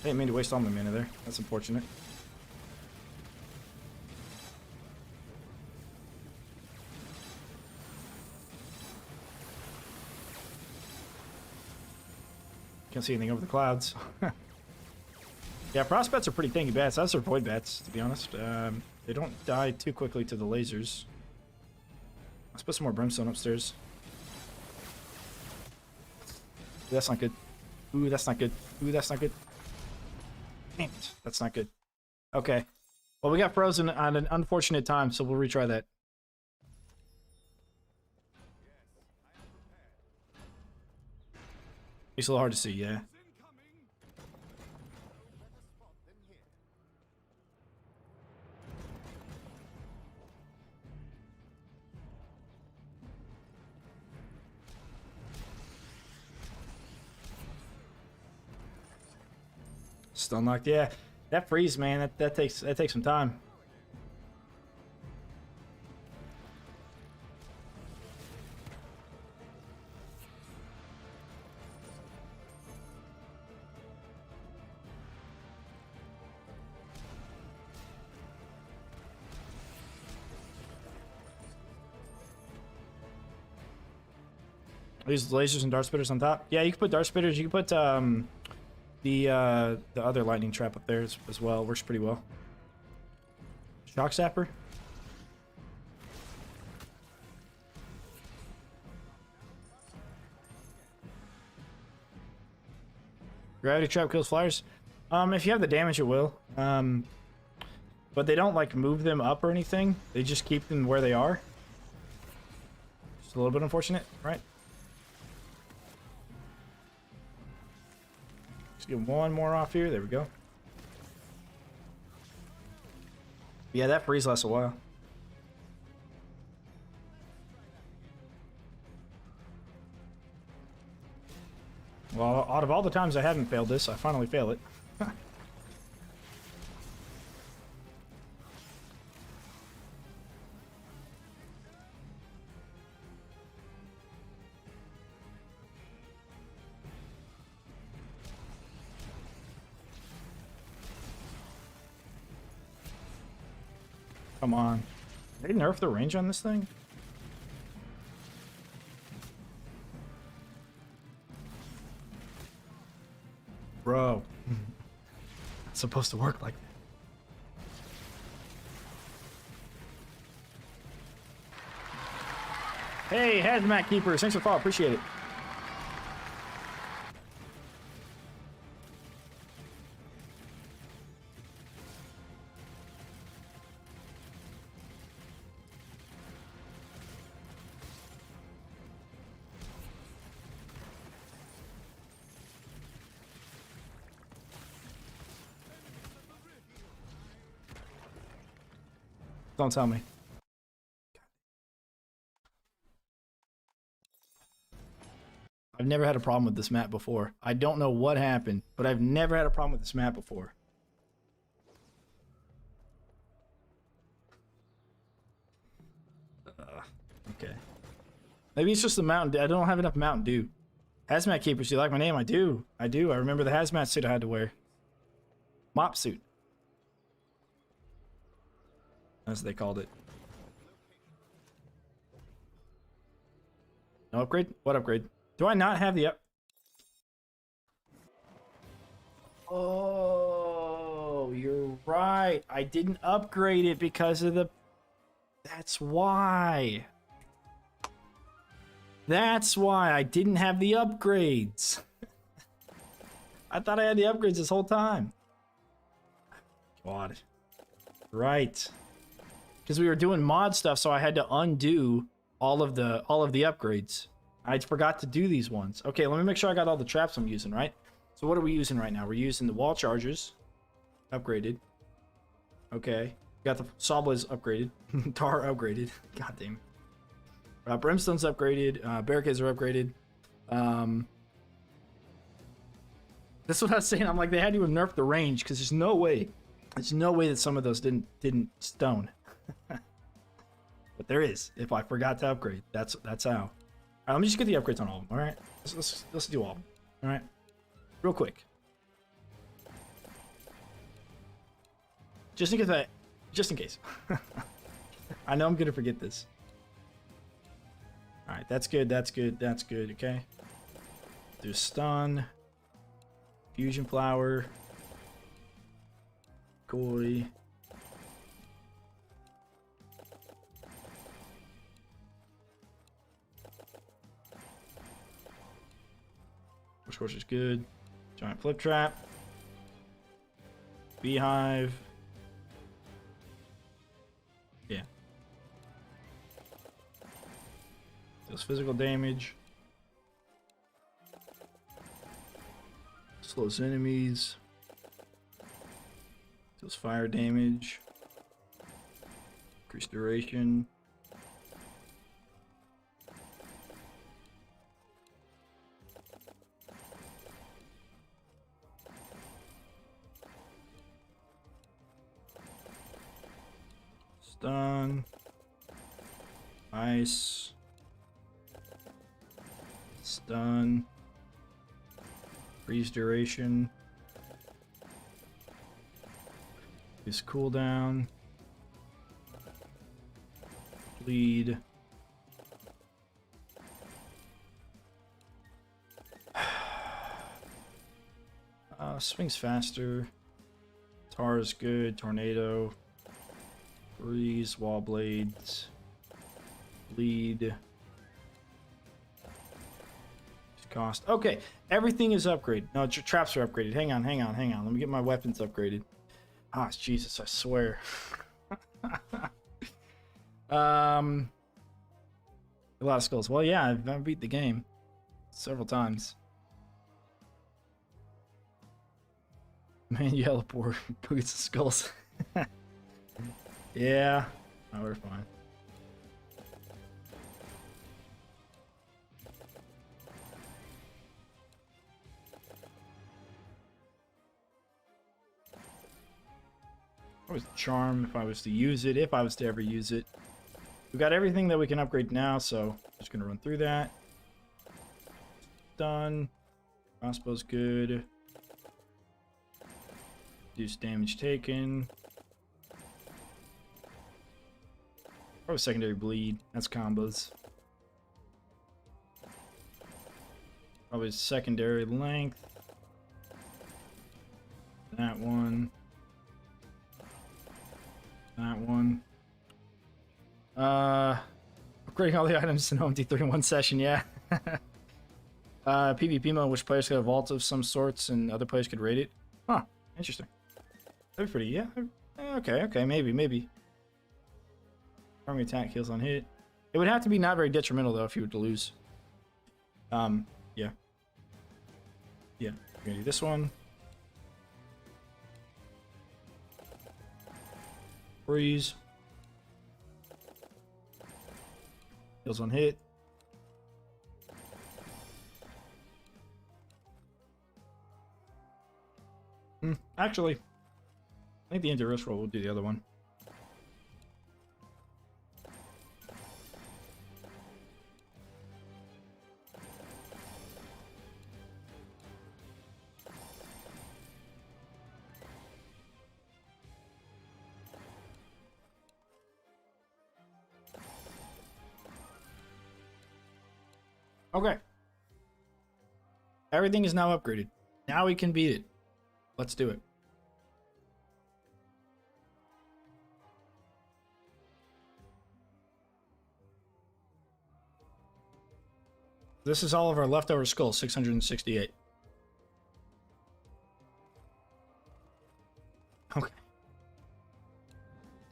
I didn't mean to waste all my mana there. That's unfortunate. Can't see anything over the clouds. Yeah, frost bats are pretty tanky bats. That's their void bats, to be honest. They don't die too quickly to the lasers. Let's put some more brimstone upstairs. Ooh, that's not good. Ooh, that's not good. Ooh, that's not good. Damn it. That's not good. Okay. Well, we got frozen on an unfortunate time, so we'll retry that. It's a little hard to see, yeah. Stun locked, yeah. That freeze, man, that takes some time. These lasers and dart spitters on top. Yeah, you can put dart spitters. You can put the other lightning trap up there as well. Works pretty well. Shock zapper. Gravity trap kills flyers. If you have the damage, it will. But they don't like move them up or anything. They just keep them where they are. Just a little bit unfortunate, right? Let's get one more off here. There we go. Yeah, that freeze lasts a while. Well, out of all the times I haven't failed this, I finally fail it. Come on. Did they nerf the range on this thing? Bro. It's supposed to work like that. Hey, Hazmat Keepers. Thanks for the follow. Appreciate it. Don't tell me. I've never had a problem with this map before. I don't know what happened, but I've never had a problem with this map before. Okay. Maybe it's just the Mountain Dew. I don't have enough Mountain Dew. Hazmat Keepers, do you like my name? I do. I do. I remember the hazmat suit I had to wear. Mop suit. That's what they called it. No upgrade? What upgrade? Do I not have the up? Oh, you're right. I didn't upgrade it because of the... That's why. That's why I didn't have the upgrades. I thought I had the upgrades this whole time. God. Right. Because we were doing mod stuff, so I had to undo all of the upgrades. I forgot to do these ones. Okay, let me make sure I got all the traps I'm using, right? So what are we using right now? We're using the wall chargers. Upgraded. Okay. Got the saw blades upgraded. Tar upgraded. God damn it. Brimstone's upgraded. Barricades are upgraded. That's what I was saying. I'm like, they had to have nerfed the range because there's no way. There's no way that some of those didn't stone. But there is. If I forgot to upgrade, that's how. All right, let me just get the upgrades on all of them. All right, let's do all of them. All right, real quick. Just in case just in case. I know I'm gonna forget this. All right, that's good. That's good. That's good. Okay. Do stun. Fusion flower. Koi. Which horse is good? Giant flip trap. Beehive. Yeah. Does physical damage. Slows enemies. Does fire damage. Increase duration. Stun. Ice. Stun. Freeze duration. His cooldown. Bleed. Swings faster. Tar is good. Tornado. Freeze. Wall blades. Bleed. Cost. Okay, everything is upgraded. No, traps are upgraded. Hang on. Let me get my weapons upgraded. Ah, Jesus, I swear. A lot of skulls. Well, yeah, I've beat the game several times. Man, yellow poor. Go get some skulls. Yeah, no, we're fine. What was charm if I was to use it, if I was to ever use it. We got everything that we can upgrade now, so I'm just gonna run through that. Done. Crossbow's good. Reduce damage taken. Probably secondary bleed. That's combos. Probably secondary length. That one. That one. Upgrading all the items in OMD3 in one session, yeah. PvP mode, which players could have vaults of some sorts and other players could raid it. Huh, interesting. That'd be pretty, yeah. Okay, maybe. Army attack heals on hit. It would have to be not very detrimental though if you were to lose. Yeah. Yeah, we're gonna do this one. Freeze. Heals on hit. Actually, I think the anti-risk roll will do the other one. Okay. Everything is now upgraded. Now we can beat it. Let's do it. This is all of our leftover skulls, 668. Okay.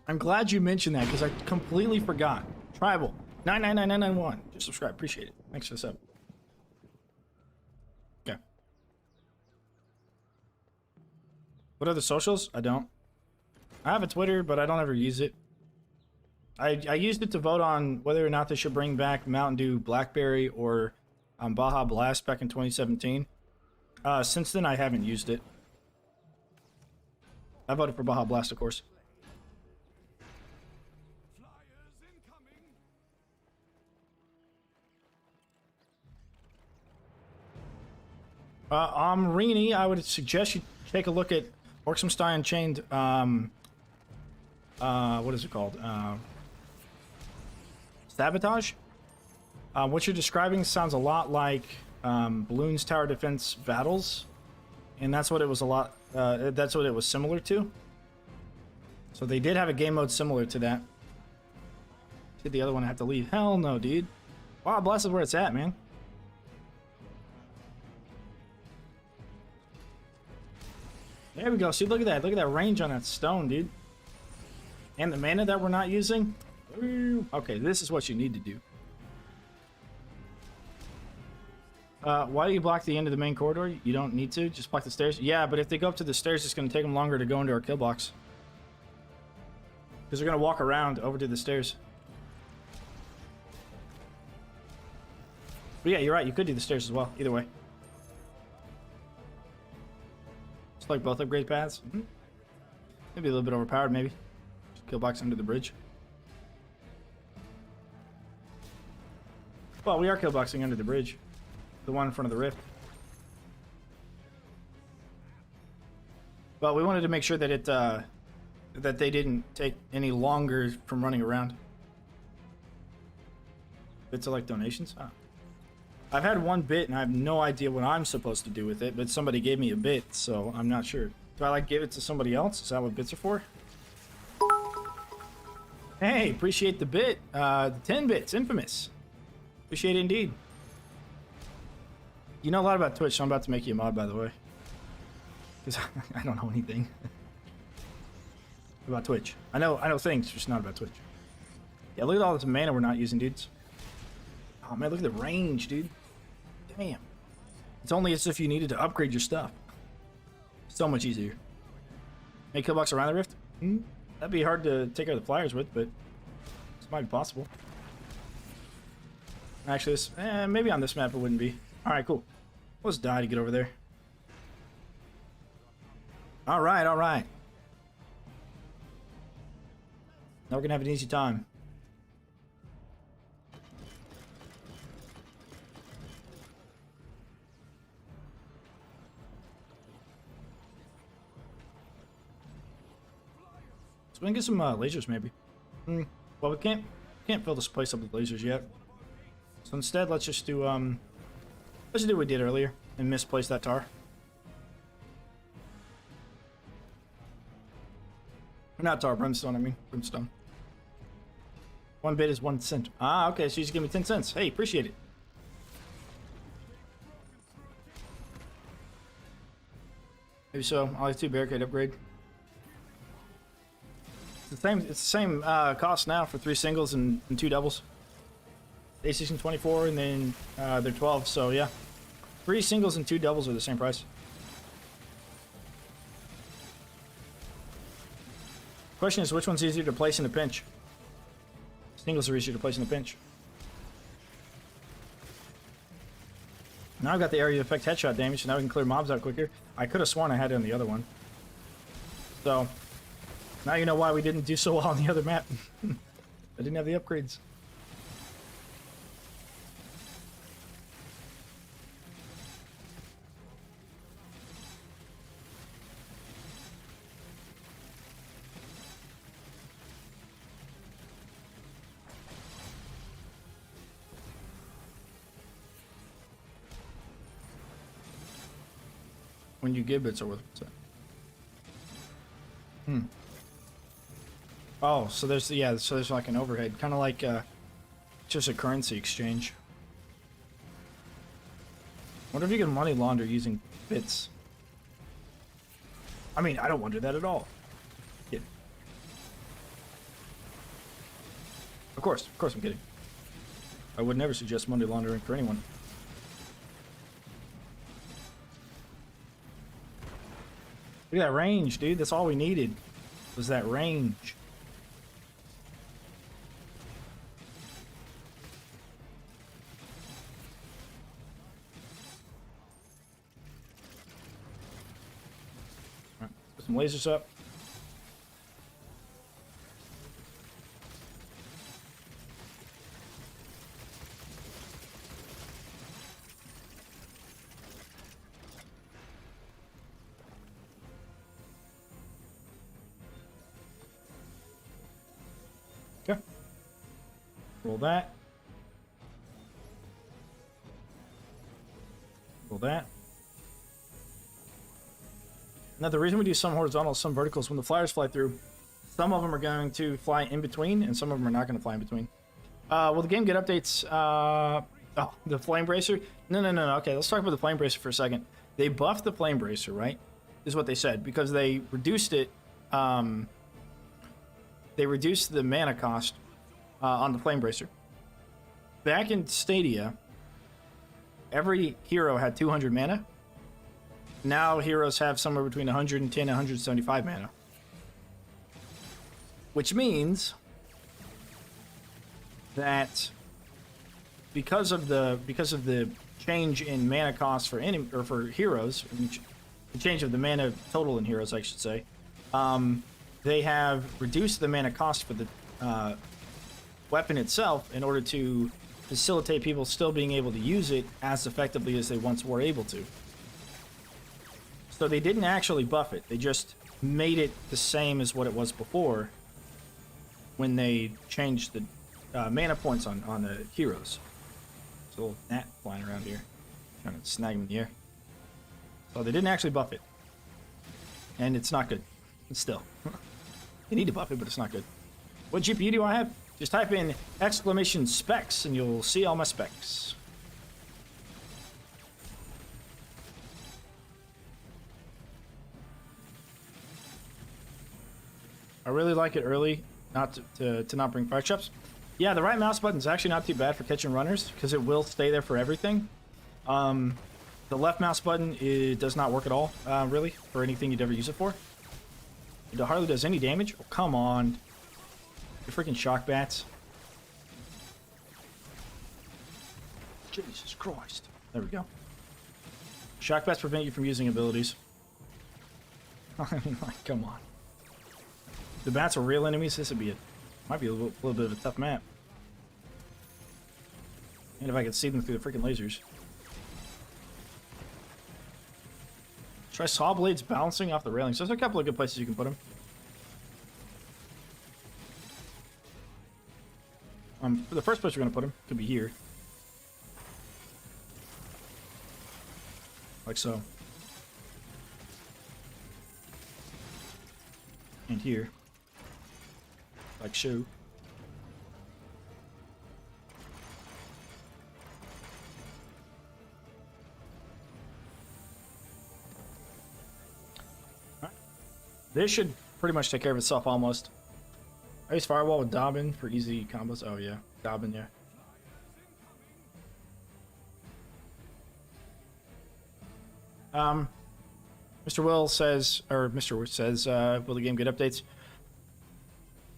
I'm glad you mentioned that because I completely forgot. Tribal 999991. Just subscribe. Appreciate it. Thanks for the sub. Okay. What are the socials? I don't. I have a Twitter, but I don't ever use it. I used it to vote on whether or not they should bring back Mountain Dew Blackberry or Baja Blast back in 2017. Since then, I haven't used it. I voted for Baja Blast, of course. Rini, I would suggest you take a look at Orcs Must Die Unchained. What is it called? Sabotage? What you're describing sounds a lot like Balloon's Tower Defense Battles, and that's what it was that's what it was similar to. So they did have a game mode similar to that. Did the other one have to leave? Hell no, dude. Wow, Blast is where it's at, man. There we go. See, look at that. Look at that range on that stone, dude. And the mana that we're not using. Ooh. Okay, this is what you need to do. Why do you block the end of the main corridor? You don't need to. Just block the stairs. Yeah, but if they go up to the stairs, it's going to take them longer to go into our kill box. Because they're going to walk around over to the stairs. But yeah, you're right. You could do the stairs as well. Either way. Just like both upgrade paths. Maybe a little bit overpowered, maybe. Just kill box under the bridge. Well, we are kill boxing under the bridge. The one in front of the rift. But we wanted to make sure that it that they didn't take any longer from running around. Bits of like donations. Oh. I've had one bit and I have no idea what I'm supposed to do with it, but somebody gave me a bit, so I'm not sure. Do I like give it to somebody else? Is that what bits are for? Hey, appreciate the bit. The 10 bits, infamous. Appreciate it indeed. You know a lot about Twitch, so I'm about to make you a mod, by the way. Because I don't know anything about Twitch. I know things, just not about Twitch. Yeah, look at all this mana we're not using, dudes. Oh man, look at the range, dude. Damn. It's only as if you needed to upgrade your stuff. So much easier. Make kill box around the rift? That'd be hard to take out the flyers with, but this might be possible. Actually, this, maybe on this map it wouldn't be. Alright, cool. Let's die to get over there. Alright, alright. Now we're gonna have an easy time. So we can get some lasers, maybe. Well, we can't fill this place up with lasers yet. So instead, let's just do let's do what we did earlier and misplace that tar. Or not tar, brimstone. I mean brimstone. 1 bit is 1 cent. Ah, okay. So you just give me 10 cents. Hey, appreciate it. Maybe so. I'll have 2 barricade upgrade. It's the same cost now for 3 singles and 2 doubles. A16 24 and then they're 12, so yeah. 3 singles and 2 doubles are the same price. Question is, which one's easier to place in a pinch? Singles are easier to place in a pinch. Now I've got the area effect headshot damage, so now we can clear mobs out quicker. I could have sworn I had it on the other one. So, now you know why we didn't do so well on the other map. I didn't have the upgrades. When you give bits are worth it. Oh, so there's so there's like an overhead, kind of like just a currency exchange. Wonder if you can money launder using bits. I mean, I don't wonder that at all. Yeah. Of course I'm kidding. I would never suggest money laundering for anyone. Look at that range, dude. That's all we needed, was that range. All right, put some lasers up. Okay. Roll that. Roll that. Now the reason we do some horizontal, some verticals, when the flyers fly through, some of them are going to fly in between, and some of them are not going to fly in between. Will the game get updates? Oh, the Flame Bracer? No. Okay, let's talk about the Flame Bracer for a second. They buffed the Flame Bracer, right? Is what they said, because they reduced it. They reduced the mana cost on the Flame Bracer. Back in Stadia, every hero had 200 mana. Now heroes have somewhere between 110 and 175 mana. Which means that because of the change in mana cost for for heroes, the change of the mana total in heroes, I should say, they have reduced the mana cost for the weapon itself in order to facilitate people still being able to use it as effectively as they once were able to. So they didn't actually buff it, they just made it the same as what it was before when they changed the mana points on the heroes. There's a little gnat flying around here, trying to snag him in the air. So they didn't actually buff it, and it's not good. Still, you need to buff it, but it's not good. What GPU do I have? Just type in exclamation specs, and you'll see all my specs. I really like it early, not to not bring fire traps. Yeah, the right mouse button is actually not too bad for catching runners, because it will stay there for everything. The left mouse button, it does not work at all, really, for anything you'd ever use it for. It hardly does any damage. Oh, come on. You freaking shock bats. Jesus Christ. There we go. Shock bats prevent you from using abilities. I mean, like, come on. If the bats are real enemies, this would be might be a little bit of a tough map. And if I could see them through the freaking lasers. Try saw blades bouncing off the railings. There's a couple of good places you can put them. For the first place we're going to put them could be here. Like so. And here. Like so. This should pretty much take care of itself almost. I use Firewall with Dobbin for easy combos. Oh yeah, Dobbin, yeah. Mr. Will says, or Mr. Will says, will the game get updates?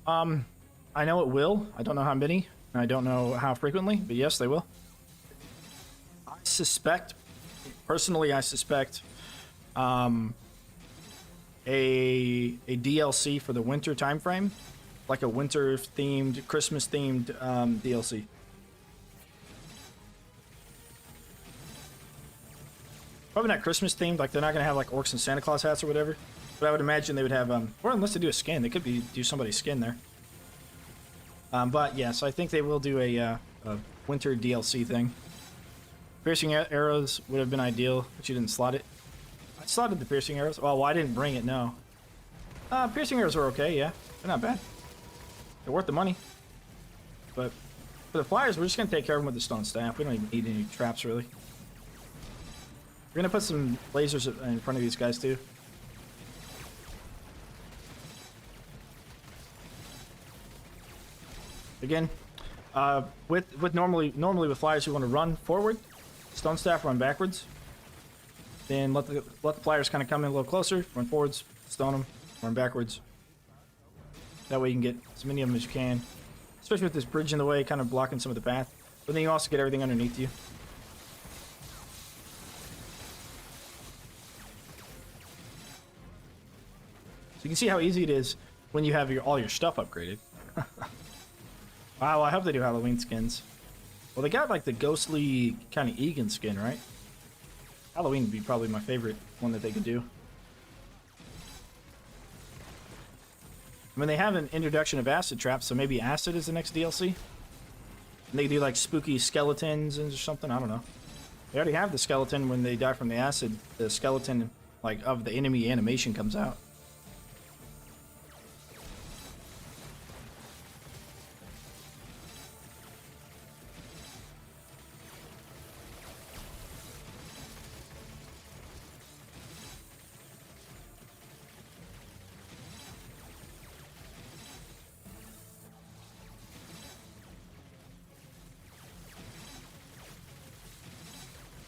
I know it will. I don't know how many. I don't know how frequently, but yes, they will. I suspect Personally, I suspect a DLC for the winter time frame, like a winter themed, Christmas themed DLC. Probably not Christmas themed, like they're not gonna have like orcs and Santa Claus hats or whatever. But I would imagine they would have, or unless they do a skin, they could do somebody's skin there. But yes, I think they will do a winter DLC thing. Piercing arrows would have been ideal, but you didn't slot it. I slotted the piercing arrows. Well, I didn't bring it, no. Piercing arrows are okay, yeah. They're not bad. They're worth the money. But for the flyers, we're just going to take care of them with the stone staff. We don't even need any traps, really. We're going to put some lasers in front of these guys, too. Again, with normally with flyers, you want to run forward. Stone staff, run backwards. Then let the flyers kind of come in a little closer. Run forwards, stone them, run backwards. That way you can get as many of them as you can. Especially with this bridge in the way, kind of blocking some of the path. But then you also get everything underneath you. So you can see how easy it is when you have all your stuff upgraded. Wow, I hope they do Halloween skins. Well, they got like the ghostly kind of Egan skin, right? Halloween would be probably my favorite one that they could do. I mean, they have an introduction of acid traps, so maybe acid is the next DLC. And they do like spooky skeletons and something. I don't know. They already have the skeleton when they die from the acid. The skeleton, like, of the enemy animation comes out.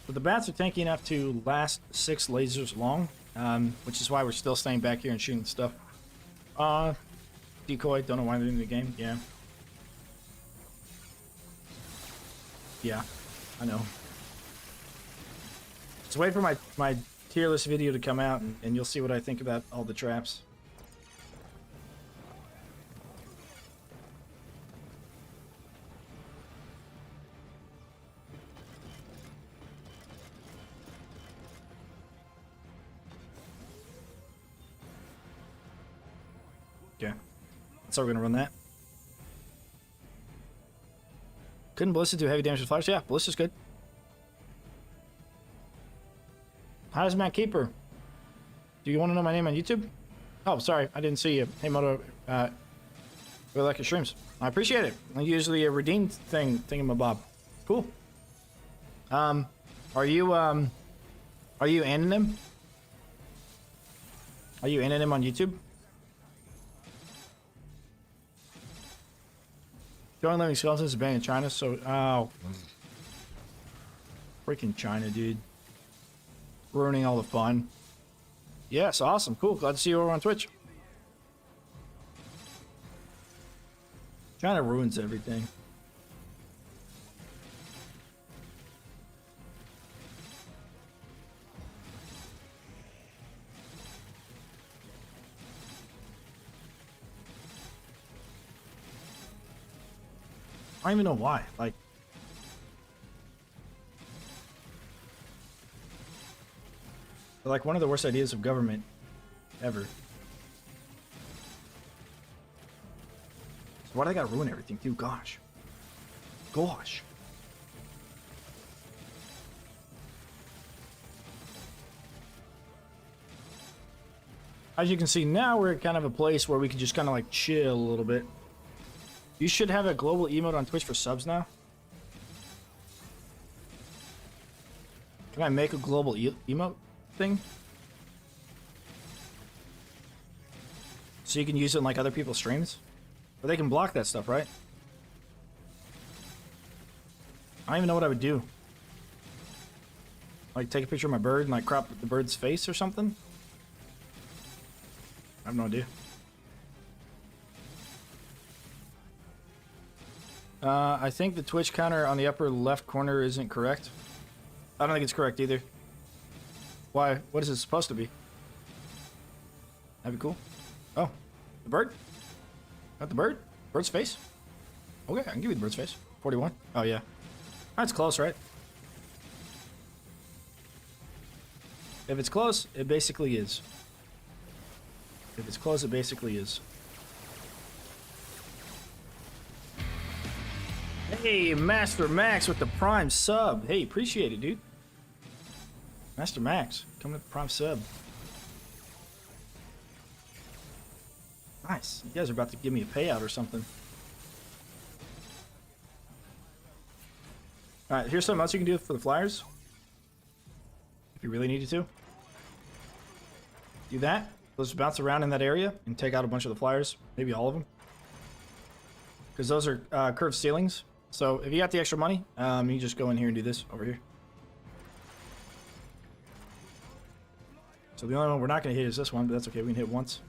The bats are tanky enough to last 6 lasers long, which is why we're still staying back here and shooting stuff. Decoy, don't know why they're in the game. Yeah. Yeah, I know. Just wait for my tier list video to come out, and you'll see what I think about all the traps. Okay, that's how we're gonna run that. Couldn't Ballista do heavy damage with flyers? Yeah, Ballista's good. How's Matt Keeper? Do you want to know my name on YouTube? Oh, sorry, I didn't see you. Hey, Moto, really like your streams. I appreciate it. I usually a redeemed thingamabob. Cool. Are you anonym? Are you anonym on YouTube? Throwing living skeletons is banned in China, so oh, freaking China, dude, ruining all the fun. Yes, awesome, cool. Glad to see you over on Twitch. China ruins everything. I don't even know why. Like, they're like one of the worst ideas of government ever. So why do they gotta ruin everything too? Gosh. Gosh. As you can see now, we're at kind of a place where we can just kind of like chill a little bit. You should have a global emote on Twitch for subs now. Can I make a global emote thing? So you can use it in like other people's streams? But they can block that stuff, right? I don't even know what I would do. Like take a picture of my bird and like crop the bird's face or something? I have no idea. I think the Twitch counter on the upper left corner isn't correct. I don't think it's correct either. Why? What is it supposed to be? That'd be cool. Oh, the bird? Got the bird? Bird's face? Okay, I can give you the bird's face. 41. Oh, yeah. That's close, right? If it's close, it basically is. If it's close, it basically is. Hey, Master Max with the Prime sub. Hey, appreciate it, dude. Master Max, coming with the Prime sub. Nice. You guys are about to give me a payout or something. Alright, here's something else you can do for the flyers. If you really needed to. Do that. Let's bounce around in that area and take out a bunch of the flyers. Maybe all of them. Because those are curved ceilings. So if you got the extra money, you just go in here and do this over here. So the only one we're not going to hit is this one, but that's okay. We can hit once.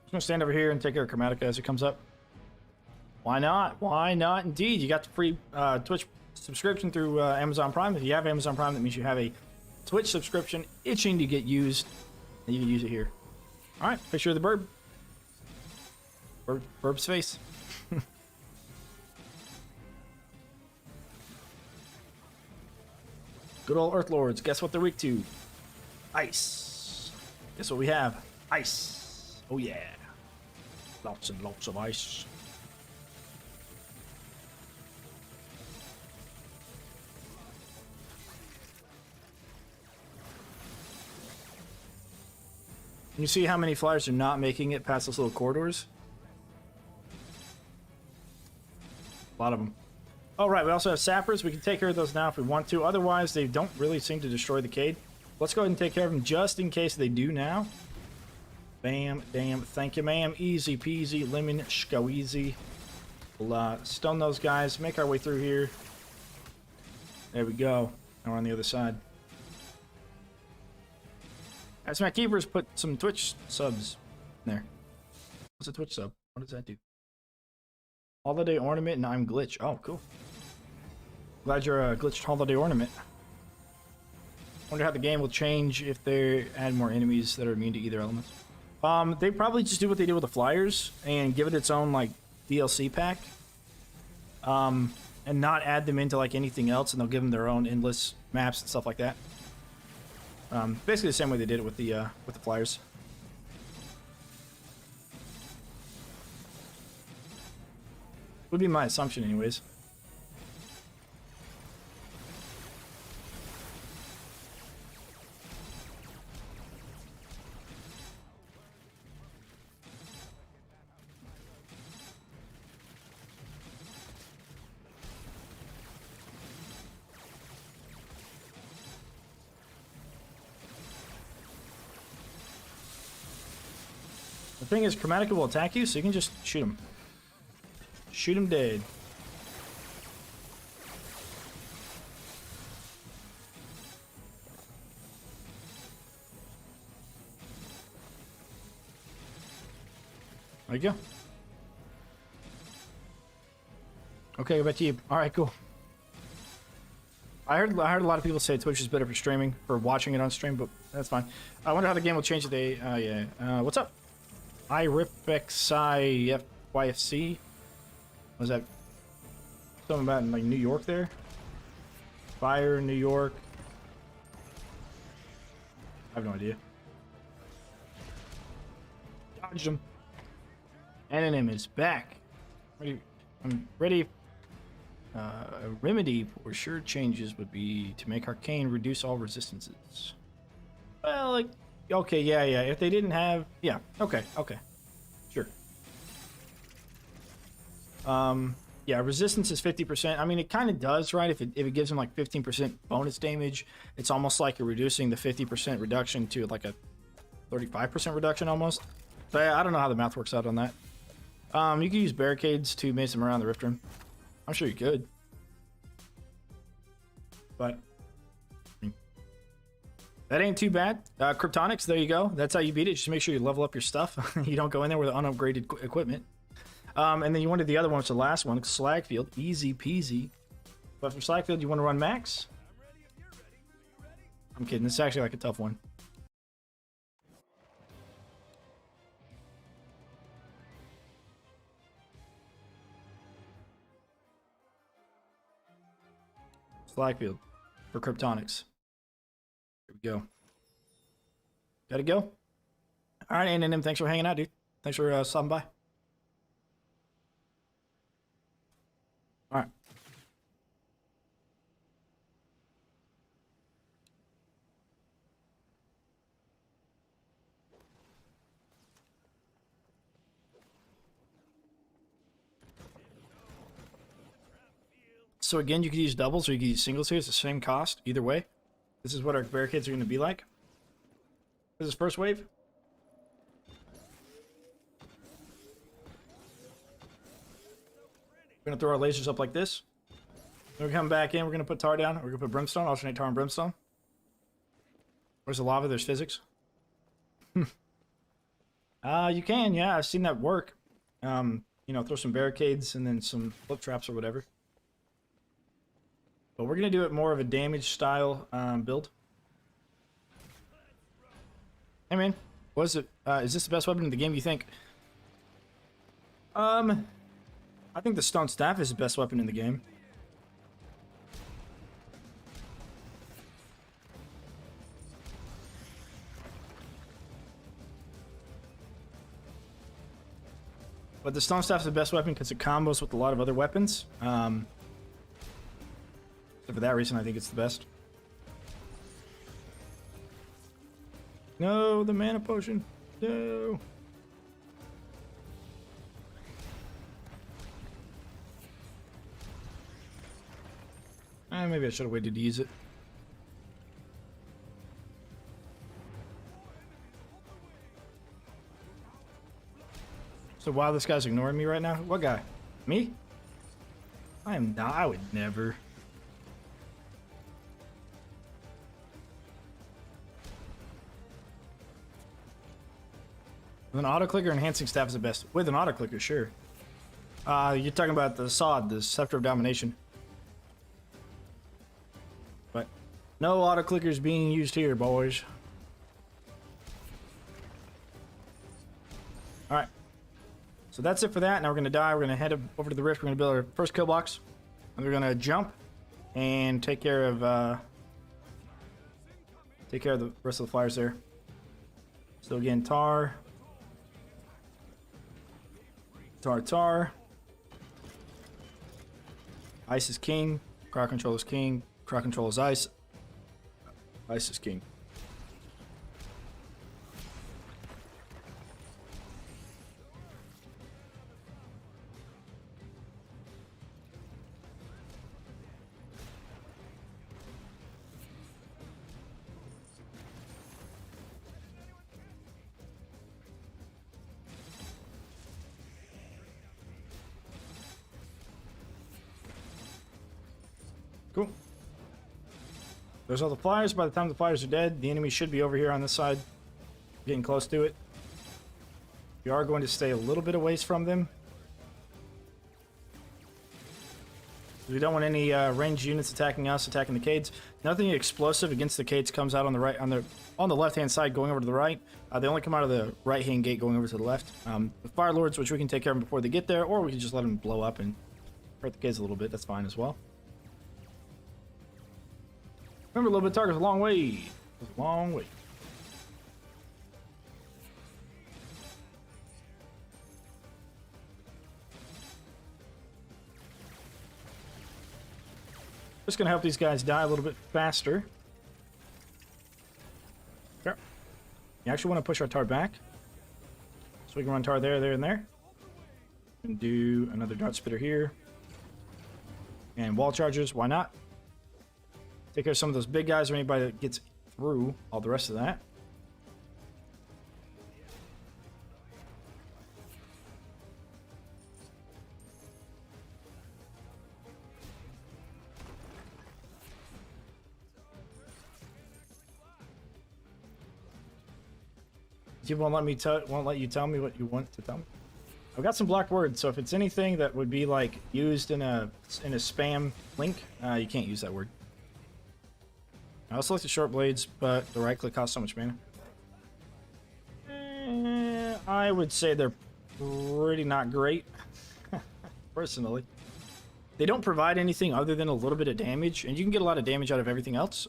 I'm going to stand over here and take care of Chromatica as it comes up. Why not? Why not? Indeed, you got the free Twitch subscription through Amazon Prime. If you have Amazon Prime, that means you have a Twitch subscription itching to get used, and you can use it here. All right, picture of the bird. Bird's face. Good old Earth Lords. Guess what they're weak to? Ice. Guess what we have? Ice. Oh yeah. Lots and lots of ice. You see how many flyers are not making it past those little corridors? A lot of them. All right, we also have sappers. We can take care of those now if we want to. Otherwise, they don't really seem to destroy the cade. Let's go ahead and take care of them just in case they do now. Bam, damn, thank you, ma'am. Easy peasy, lemon squeezy. We'll stun those guys, make our way through here. There we go. Now we're on the other side. As my keepers put some Twitch subs in there. What's a Twitch sub? What does that do? Holiday ornament and I'm glitch. Oh, cool. Glad you're a glitched holiday ornament. Wonder how the game will change if they add more enemies that are immune to either element. They probably just do what they did with the flyers and give it its own like DLC pack. And not add them into like anything else, and they'll give them their own endless maps and stuff like that. Basically the same way they did it with the flyers. Would be my assumption anyways. The thing is, Chromatica will attack you, so you can just shoot him. Shoot him dead. There you go. Okay, back to you. All right, cool. I heard a lot of people say Twitch is better for streaming, for watching it on stream, but that's fine. I wonder how the game will change today. Yeah. What's up? IRIPXI FYFC. Was that something about in like New York there? Fire, New York. I have no idea. Dodged him. Anonym is back. I'm ready. A remedy for sure changes would be to make Arcane reduce all resistances. Well, like, okay, yeah. If they didn't have, yeah, okay, sure. Yeah, resistance is 50%. I mean, it kind of does, right? If it gives them like 15% bonus damage, it's almost like you're reducing the 50% reduction to like a 35% reduction almost. So yeah, I don't know how the math works out on that. You can use barricades to maze them around the Rift Room. I'm sure you could. But that ain't too bad. Kryptonics, there you go. That's how you beat it. Just make sure you level up your stuff. You don't go in there with unupgraded equipment. And then you wanted the other one, which is the last one, Slagfield. Easy peasy. But for Slagfield, you want to run max? I'm kidding. This is actually like a tough one. Slag field for Kryptonics. Here we go. Gotta go. All right, A&M, thanks for hanging out, dude. Thanks for stopping by. All right. So again, you could use doubles or you could use singles here. It's the same cost either way. This is what our barricades are going to be like. This is first wave. We're going to throw our lasers up like this. Then we're coming back in. We're going to put tar down. We're going to put brimstone. Alternate tar and brimstone. Where's the lava? There's physics. You can. Yeah, I've seen that work. You know, throw some barricades and then some flip traps or whatever. But we're going to do it more of a damage style build. Hey man, what is it? Is this the best weapon in the game, you think? I think the stone staff is the best weapon in the game. But the stone staff is the best weapon because it combos with a lot of other weapons. So for that reason, I think it's the best. No, the mana potion. No. Maybe I should have waited to use it. So wow, this guy's ignoring me right now. What guy? Me? I am not. I would never. With an auto clicker, enhancing staff is the best. With an auto clicker, sure. You're talking about the sword, the Scepter of Domination. But no auto clickers being used here, boys. All right. So that's it for that. Now we're gonna die. We're gonna head over to the rift. We're gonna build our first kill box, and we're gonna jump and take care of the rest of the flyers there. So again, tar. Tar. Ice is king. Crowd control is king. Crowd control is ice. Ice is king. Cool. There's all the flyers. By the time the flyers are dead, the enemy should be over here on this side. Getting close to it. We are going to stay a little bit away from them. We don't want any ranged units attacking us, attacking the Cades. Nothing explosive against the Cades comes out on the right, on the left-hand side, going over to the right. They only come out of the right-hand gate, going over to the left. The Fire Lords, which we can take care of before they get there, or we can just let them blow up and hurt the Cades a little bit. That's fine as well. Remember, a little bit of target's a long way. It's a long way. Just gonna help these guys die a little bit faster. Okay. You actually want to push our tar back, so we can run tar there, there, and there. And do another dart spitter here. And wall chargers, why not? Take care of some of those big guys or anybody that gets through all the rest of that. You won't let you tell me what you want to tell me. I've got some blocked words, so if it's anything that would be like used in a spam link, you can't use that word. I'll select the short blades, but the right click costs so much mana. I would say they're pretty not great, personally. They don't provide anything other than a little bit of damage, and you can get a lot of damage out of everything else.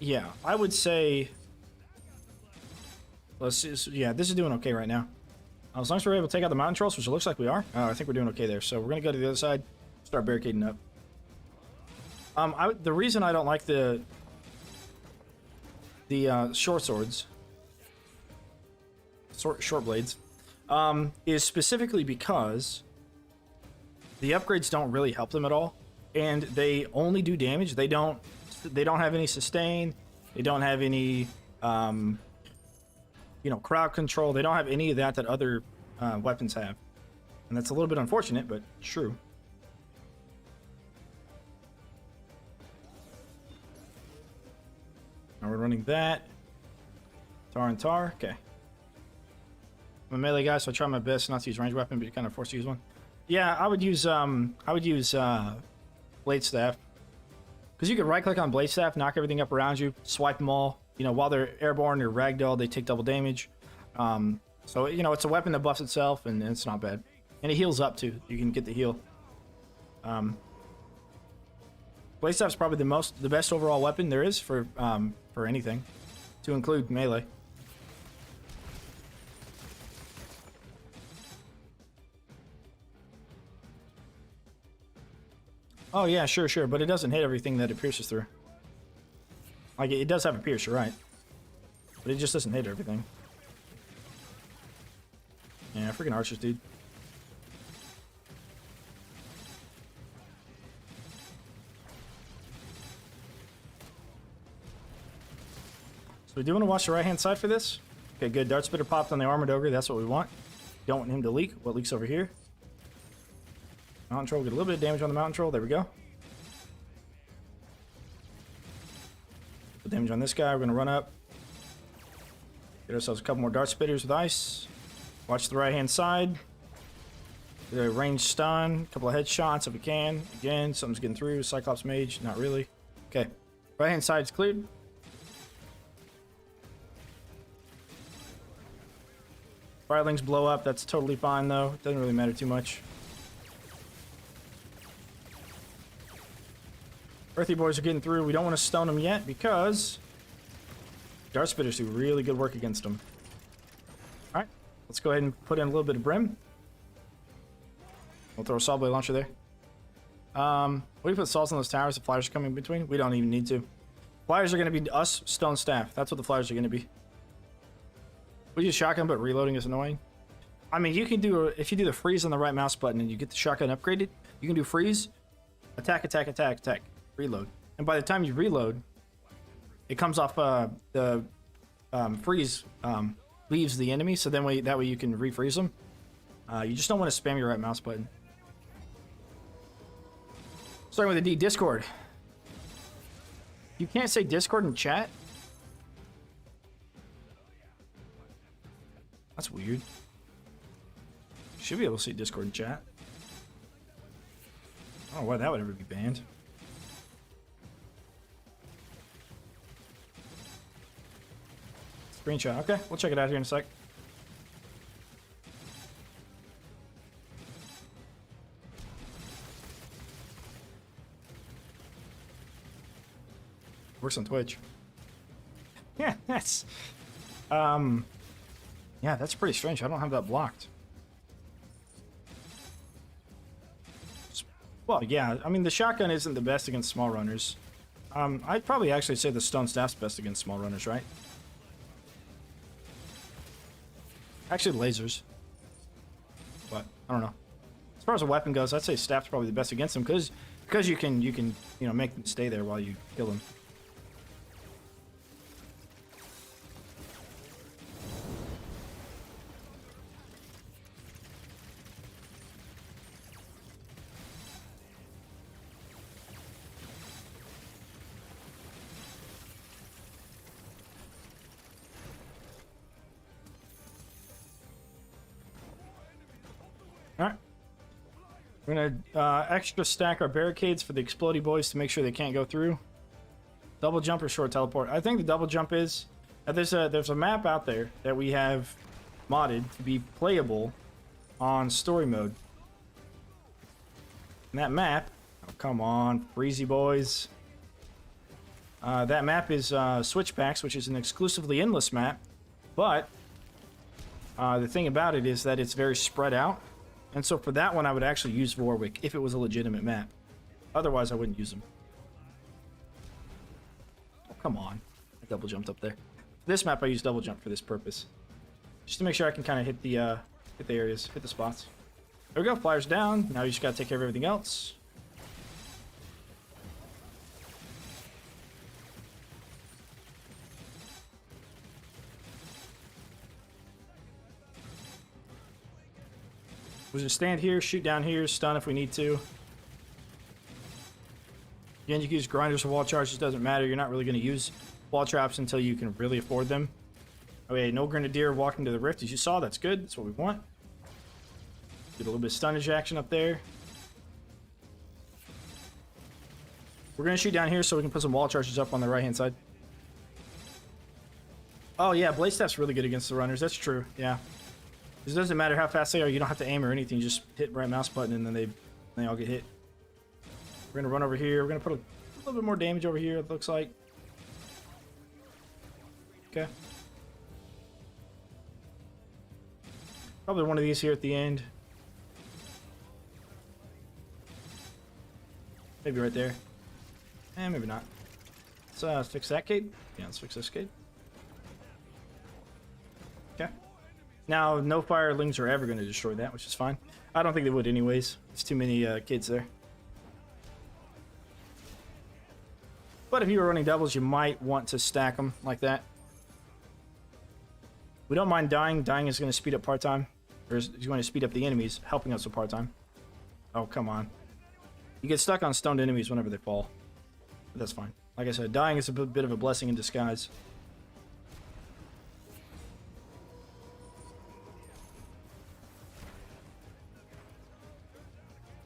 Yeah, I would say... Let's see, yeah, this is doing okay right now. As long as we're able to take out the mountain trolls, which it looks like we are, I think we're doing okay there. So we're going to go to the other side, start barricading up. The reason I don't like the short swords, short blades, is specifically because the upgrades don't really help them at all, and they only do damage. They don't have any sustain. They don't have any you know, crowd control. They don't have any of that other weapons have, and that's a little bit unfortunate, but true. Now we're running that. Tar and tar. Okay. I'm a melee guy, so I try my best not to use ranged weapon, but you're kind of forced to use one. Yeah, I would use blade staff, because you can right click on blade staff, knock everything up around you, swipe them all. You know, while they're airborne or ragdoll, they take double damage. So you know, it's a weapon that buffs itself, and it's not bad, and it heals up too. You can get the heal. Blade staff is probably the best overall weapon there is for anything, to include melee. Oh yeah, sure, but it doesn't hit everything that it pierces through. Like, it does have a pierce, you're right, but it just doesn't hit everything. Yeah, freaking archers, dude. So we do want to watch the right hand side for this. Okay, good. Dart spitter popped on the armored ogre. That's what we want. Don't want him to leak. What leaks over here? Mountain troll, get a little bit of damage on the mountain troll. There we go. Put damage on this guy. We're gonna run up. Get ourselves a couple more dart spitters with ice. Watch the right hand side. Get a ranged stun. A couple of headshots if we can. Again, something's getting through. Cyclops mage, not really. Okay, right hand side's cleared. Firelings blow up. That's totally fine though. Doesn't really matter too much. Earthy boys are getting through. We don't want to stone them yet because dart spitters do really good work against them. All right, let's go ahead and put in a little bit of brim. We'll throw a saw blade launcher there. What do you put salts on those towers? The flyers are coming in between. We don't even need to. Flyers are going to be us, stone staff. That's what the flyers are going to be. We use shotgun, but reloading is annoying. I mean, you can do if you do the freeze on the right mouse button and you get the shotgun upgraded, you can do freeze, attack, attack, attack, attack, reload. And by the time you reload, it comes off the freeze leaves the enemy, so then that way you can refreeze them. You just don't want to spam your right mouse button. Starting with the D, Discord. You can't say Discord in chat? That's weird. Should be able to see Discord in chat. I don't know why that would ever be banned. Screenshot. Okay, we'll check it out here in a sec. Works on Twitch. Yeah, that's yeah, that's pretty strange. I don't have that blocked. Well, yeah, I mean, the shotgun isn't the best against small runners. I'd probably actually say the stone staff's best against small runners, right? Actually, lasers. But I don't know. As far as a weapon goes, I'd say staff's probably the best against them because you can you know, make them stay there while you kill them. Alright. We're gonna extra stack our barricades for the explodey boys to make sure they can't go through. Double jump or short teleport. I think the double jump is there's a map out there that we have modded to be playable on story mode. And that map, oh, come on, breezy boys. That map is Switchbacks, which is an exclusively endless map, but the thing about it is that it's very spread out. And so for that one, I would actually use Warwick if it was a legitimate map. Otherwise, I wouldn't use him. Oh, come on. I double jumped up there. For this map, I use double jump for this purpose. Just to make sure I can kind of hit the areas, hit the spots. There we go. Flyers down. Now you just got to take care of everything else. We'll just stand here, shoot down here, stun if we need to. Again, you can use grinders or wall charges, doesn't matter. You're not really going to use wall traps until you can really afford them. Okay, no Grenadier walking to the rift, as you saw. That's good. That's what we want. Get a little bit of stunnage action up there. We're going to shoot down here so we can put some wall charges up on the right-hand side. Oh, yeah, Blaze Staff's really good against the runners. That's true, yeah. It doesn't matter how fast they are. You don't have to aim or anything. You just hit right mouse button and then they all get hit. We're going to run over here. We're going to put a little bit more damage over here, it looks like. Okay. Probably one of these here at the end. Maybe right there. Eh, maybe not. Let's fix that gate. Yeah, let's fix this gate. Okay. Now, no firelings are ever going to destroy that, which is fine. I don't think they would anyways. There's too many kids there. But if you were running doubles, you might want to stack them like that. We don't mind dying. Dying is going to speed up part-time. Or is going to speed up the enemies, helping us with part-time. Oh, come on. You get stuck on stoned enemies whenever they fall. But that's fine. Like I said, dying is a bit of a blessing in disguise.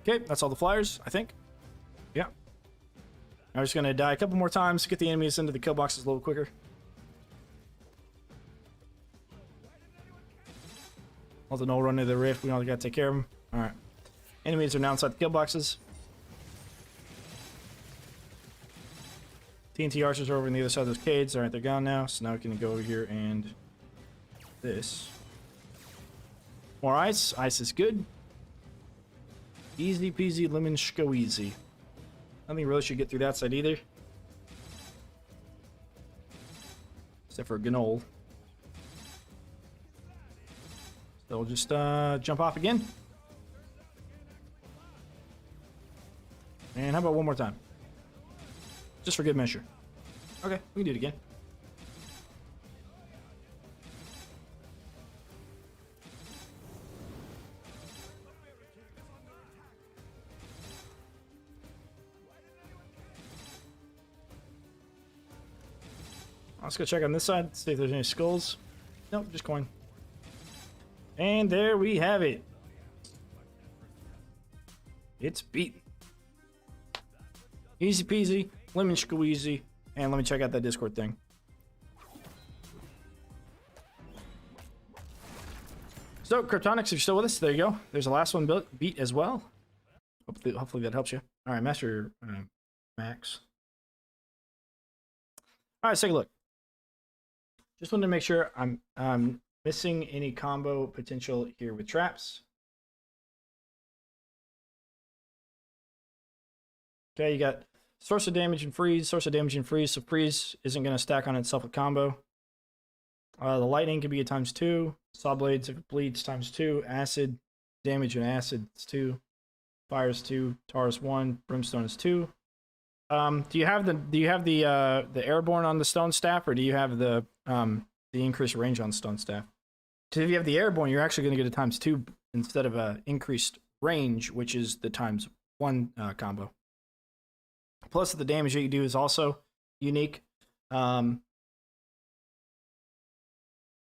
Okay, that's all the flyers, I think. Yeah. I'm just going to die a couple more times to get the enemies into the kill boxes a little quicker. Let the null run into the rift. We only got to take care of them. Alright. Enemies are now inside the kill boxes. TNT archers are over on the other side of those cades. Alright, they're gone now. So now we can go over here and this. More ice. Ice is good. Easy peasy lemon squeezy. Nothing really should get through that side either. Except for Gnole. So we'll just jump off again. And how about one more time? Just for good measure. Okay, we can do it again. Let's go check on this side, see if there's any skulls. Nope, just coin. And there we have it. It's beaten. Easy peasy, lemon squeezy. And let me check out that Discord thing. So, Cryptonics, if you're still with us, there you go. There's the last one beat as well. Hopefully that helps you. All right, Master Max. All right, let's take a look. Just wanted to make sure I'm missing any combo potential here with traps. Okay, you got source of damage and freeze, source of damage and freeze. So freeze isn't going to stack on itself with combo. The lightning can be a ×2. Saw blades, if it bleeds, ×2. Acid, damage and acid is 2. Fire is 2. Tar is 1. Brimstone is 2. Do you have the airborne on the stone staff, or do you have the increased range on stone staff? Because if you have the airborne, you're actually going to get a ×2 instead of a increased range, which is the ×1 combo. Plus, the damage that you do is also unique. I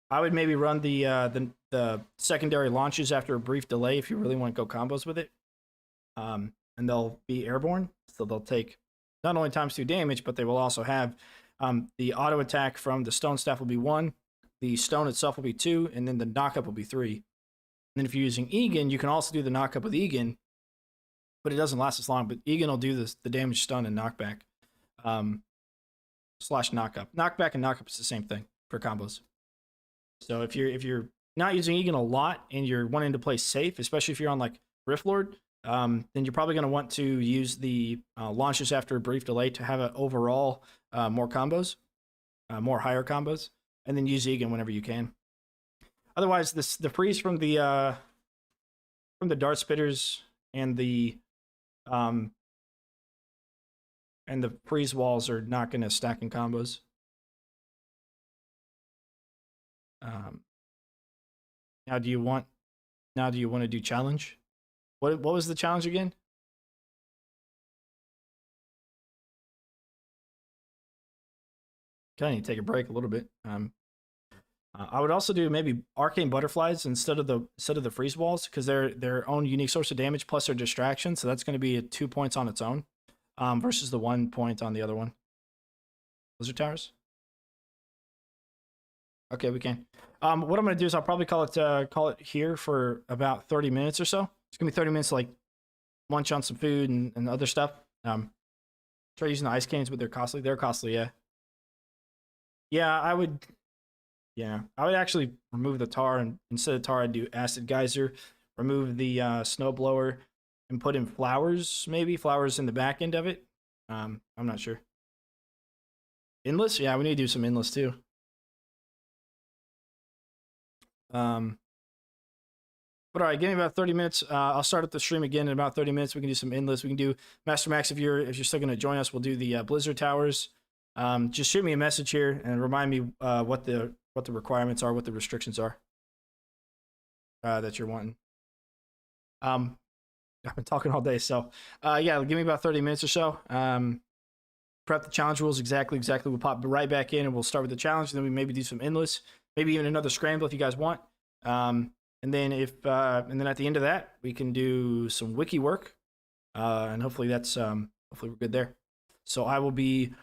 would maybe run the secondary launches after a brief delay if you really want to go combos with it. and they'll be airborne, so they'll take not only ×2 damage, but they will also have the auto attack from the stone staff will be 1, the stone itself will be 2, and then the knockup will be 3. And then if you're using Egan, you can also do the knockup with Egan, but it doesn't last as long. But Egan will do the damage, stun, and knockback, slash knockup. Knockback and knockup is the same thing for combos. So if you're not using Egan a lot and you're wanting to play safe, especially if you're on like Rift Lord, then you're probably going to want to use the launches after a brief delay to have an overall more combos, more higher combos, and then use Egan whenever you can. Otherwise, the freeze from the dart spitters and the freeze walls are not going to stack in combos. Now do you want to do challenge? What was the challenge again? Kind of need to take a break a little bit. I would also do maybe arcane butterflies instead of the freeze walls, because they're their own unique source of damage plus their distraction. So that's going to be 2 points on its own, versus the 1 point on the other one. Blizzard towers. Okay, we can. What I'm going to do is I'll probably call it here for about 30 minutes or so. It's going to be 30 minutes to like munch on some food and other stuff. Try using the ice cannons, but they're costly. They're costly, yeah. Yeah, I would actually remove the tar, and instead of tar, I'd do acid geyser, remove the snowblower, and put in flowers, maybe flowers in the back end of it. I'm not sure. Endless? Yeah, we need to do some endless too. But all right, give me about 30 minutes. I'll start up the stream again in about 30 minutes. We can do some endless. We can do Master Max if you're still going to join us. We'll do the Blizzard Towers. Just shoot me a message here and remind me what the requirements are, what the restrictions are that you're wanting. I've been talking all day, so yeah, give me about 30 minutes or so. Prep the challenge rules exactly. We'll pop right back in and we'll start with the challenge. And then we maybe do some endless, maybe even another scramble if you guys want. And then and then at the end of that, we can do some wiki work, and hopefully hopefully we're good there. So I will be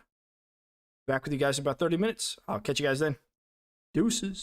back with you guys in about 30 minutes. I'll catch you guys then. Deuces.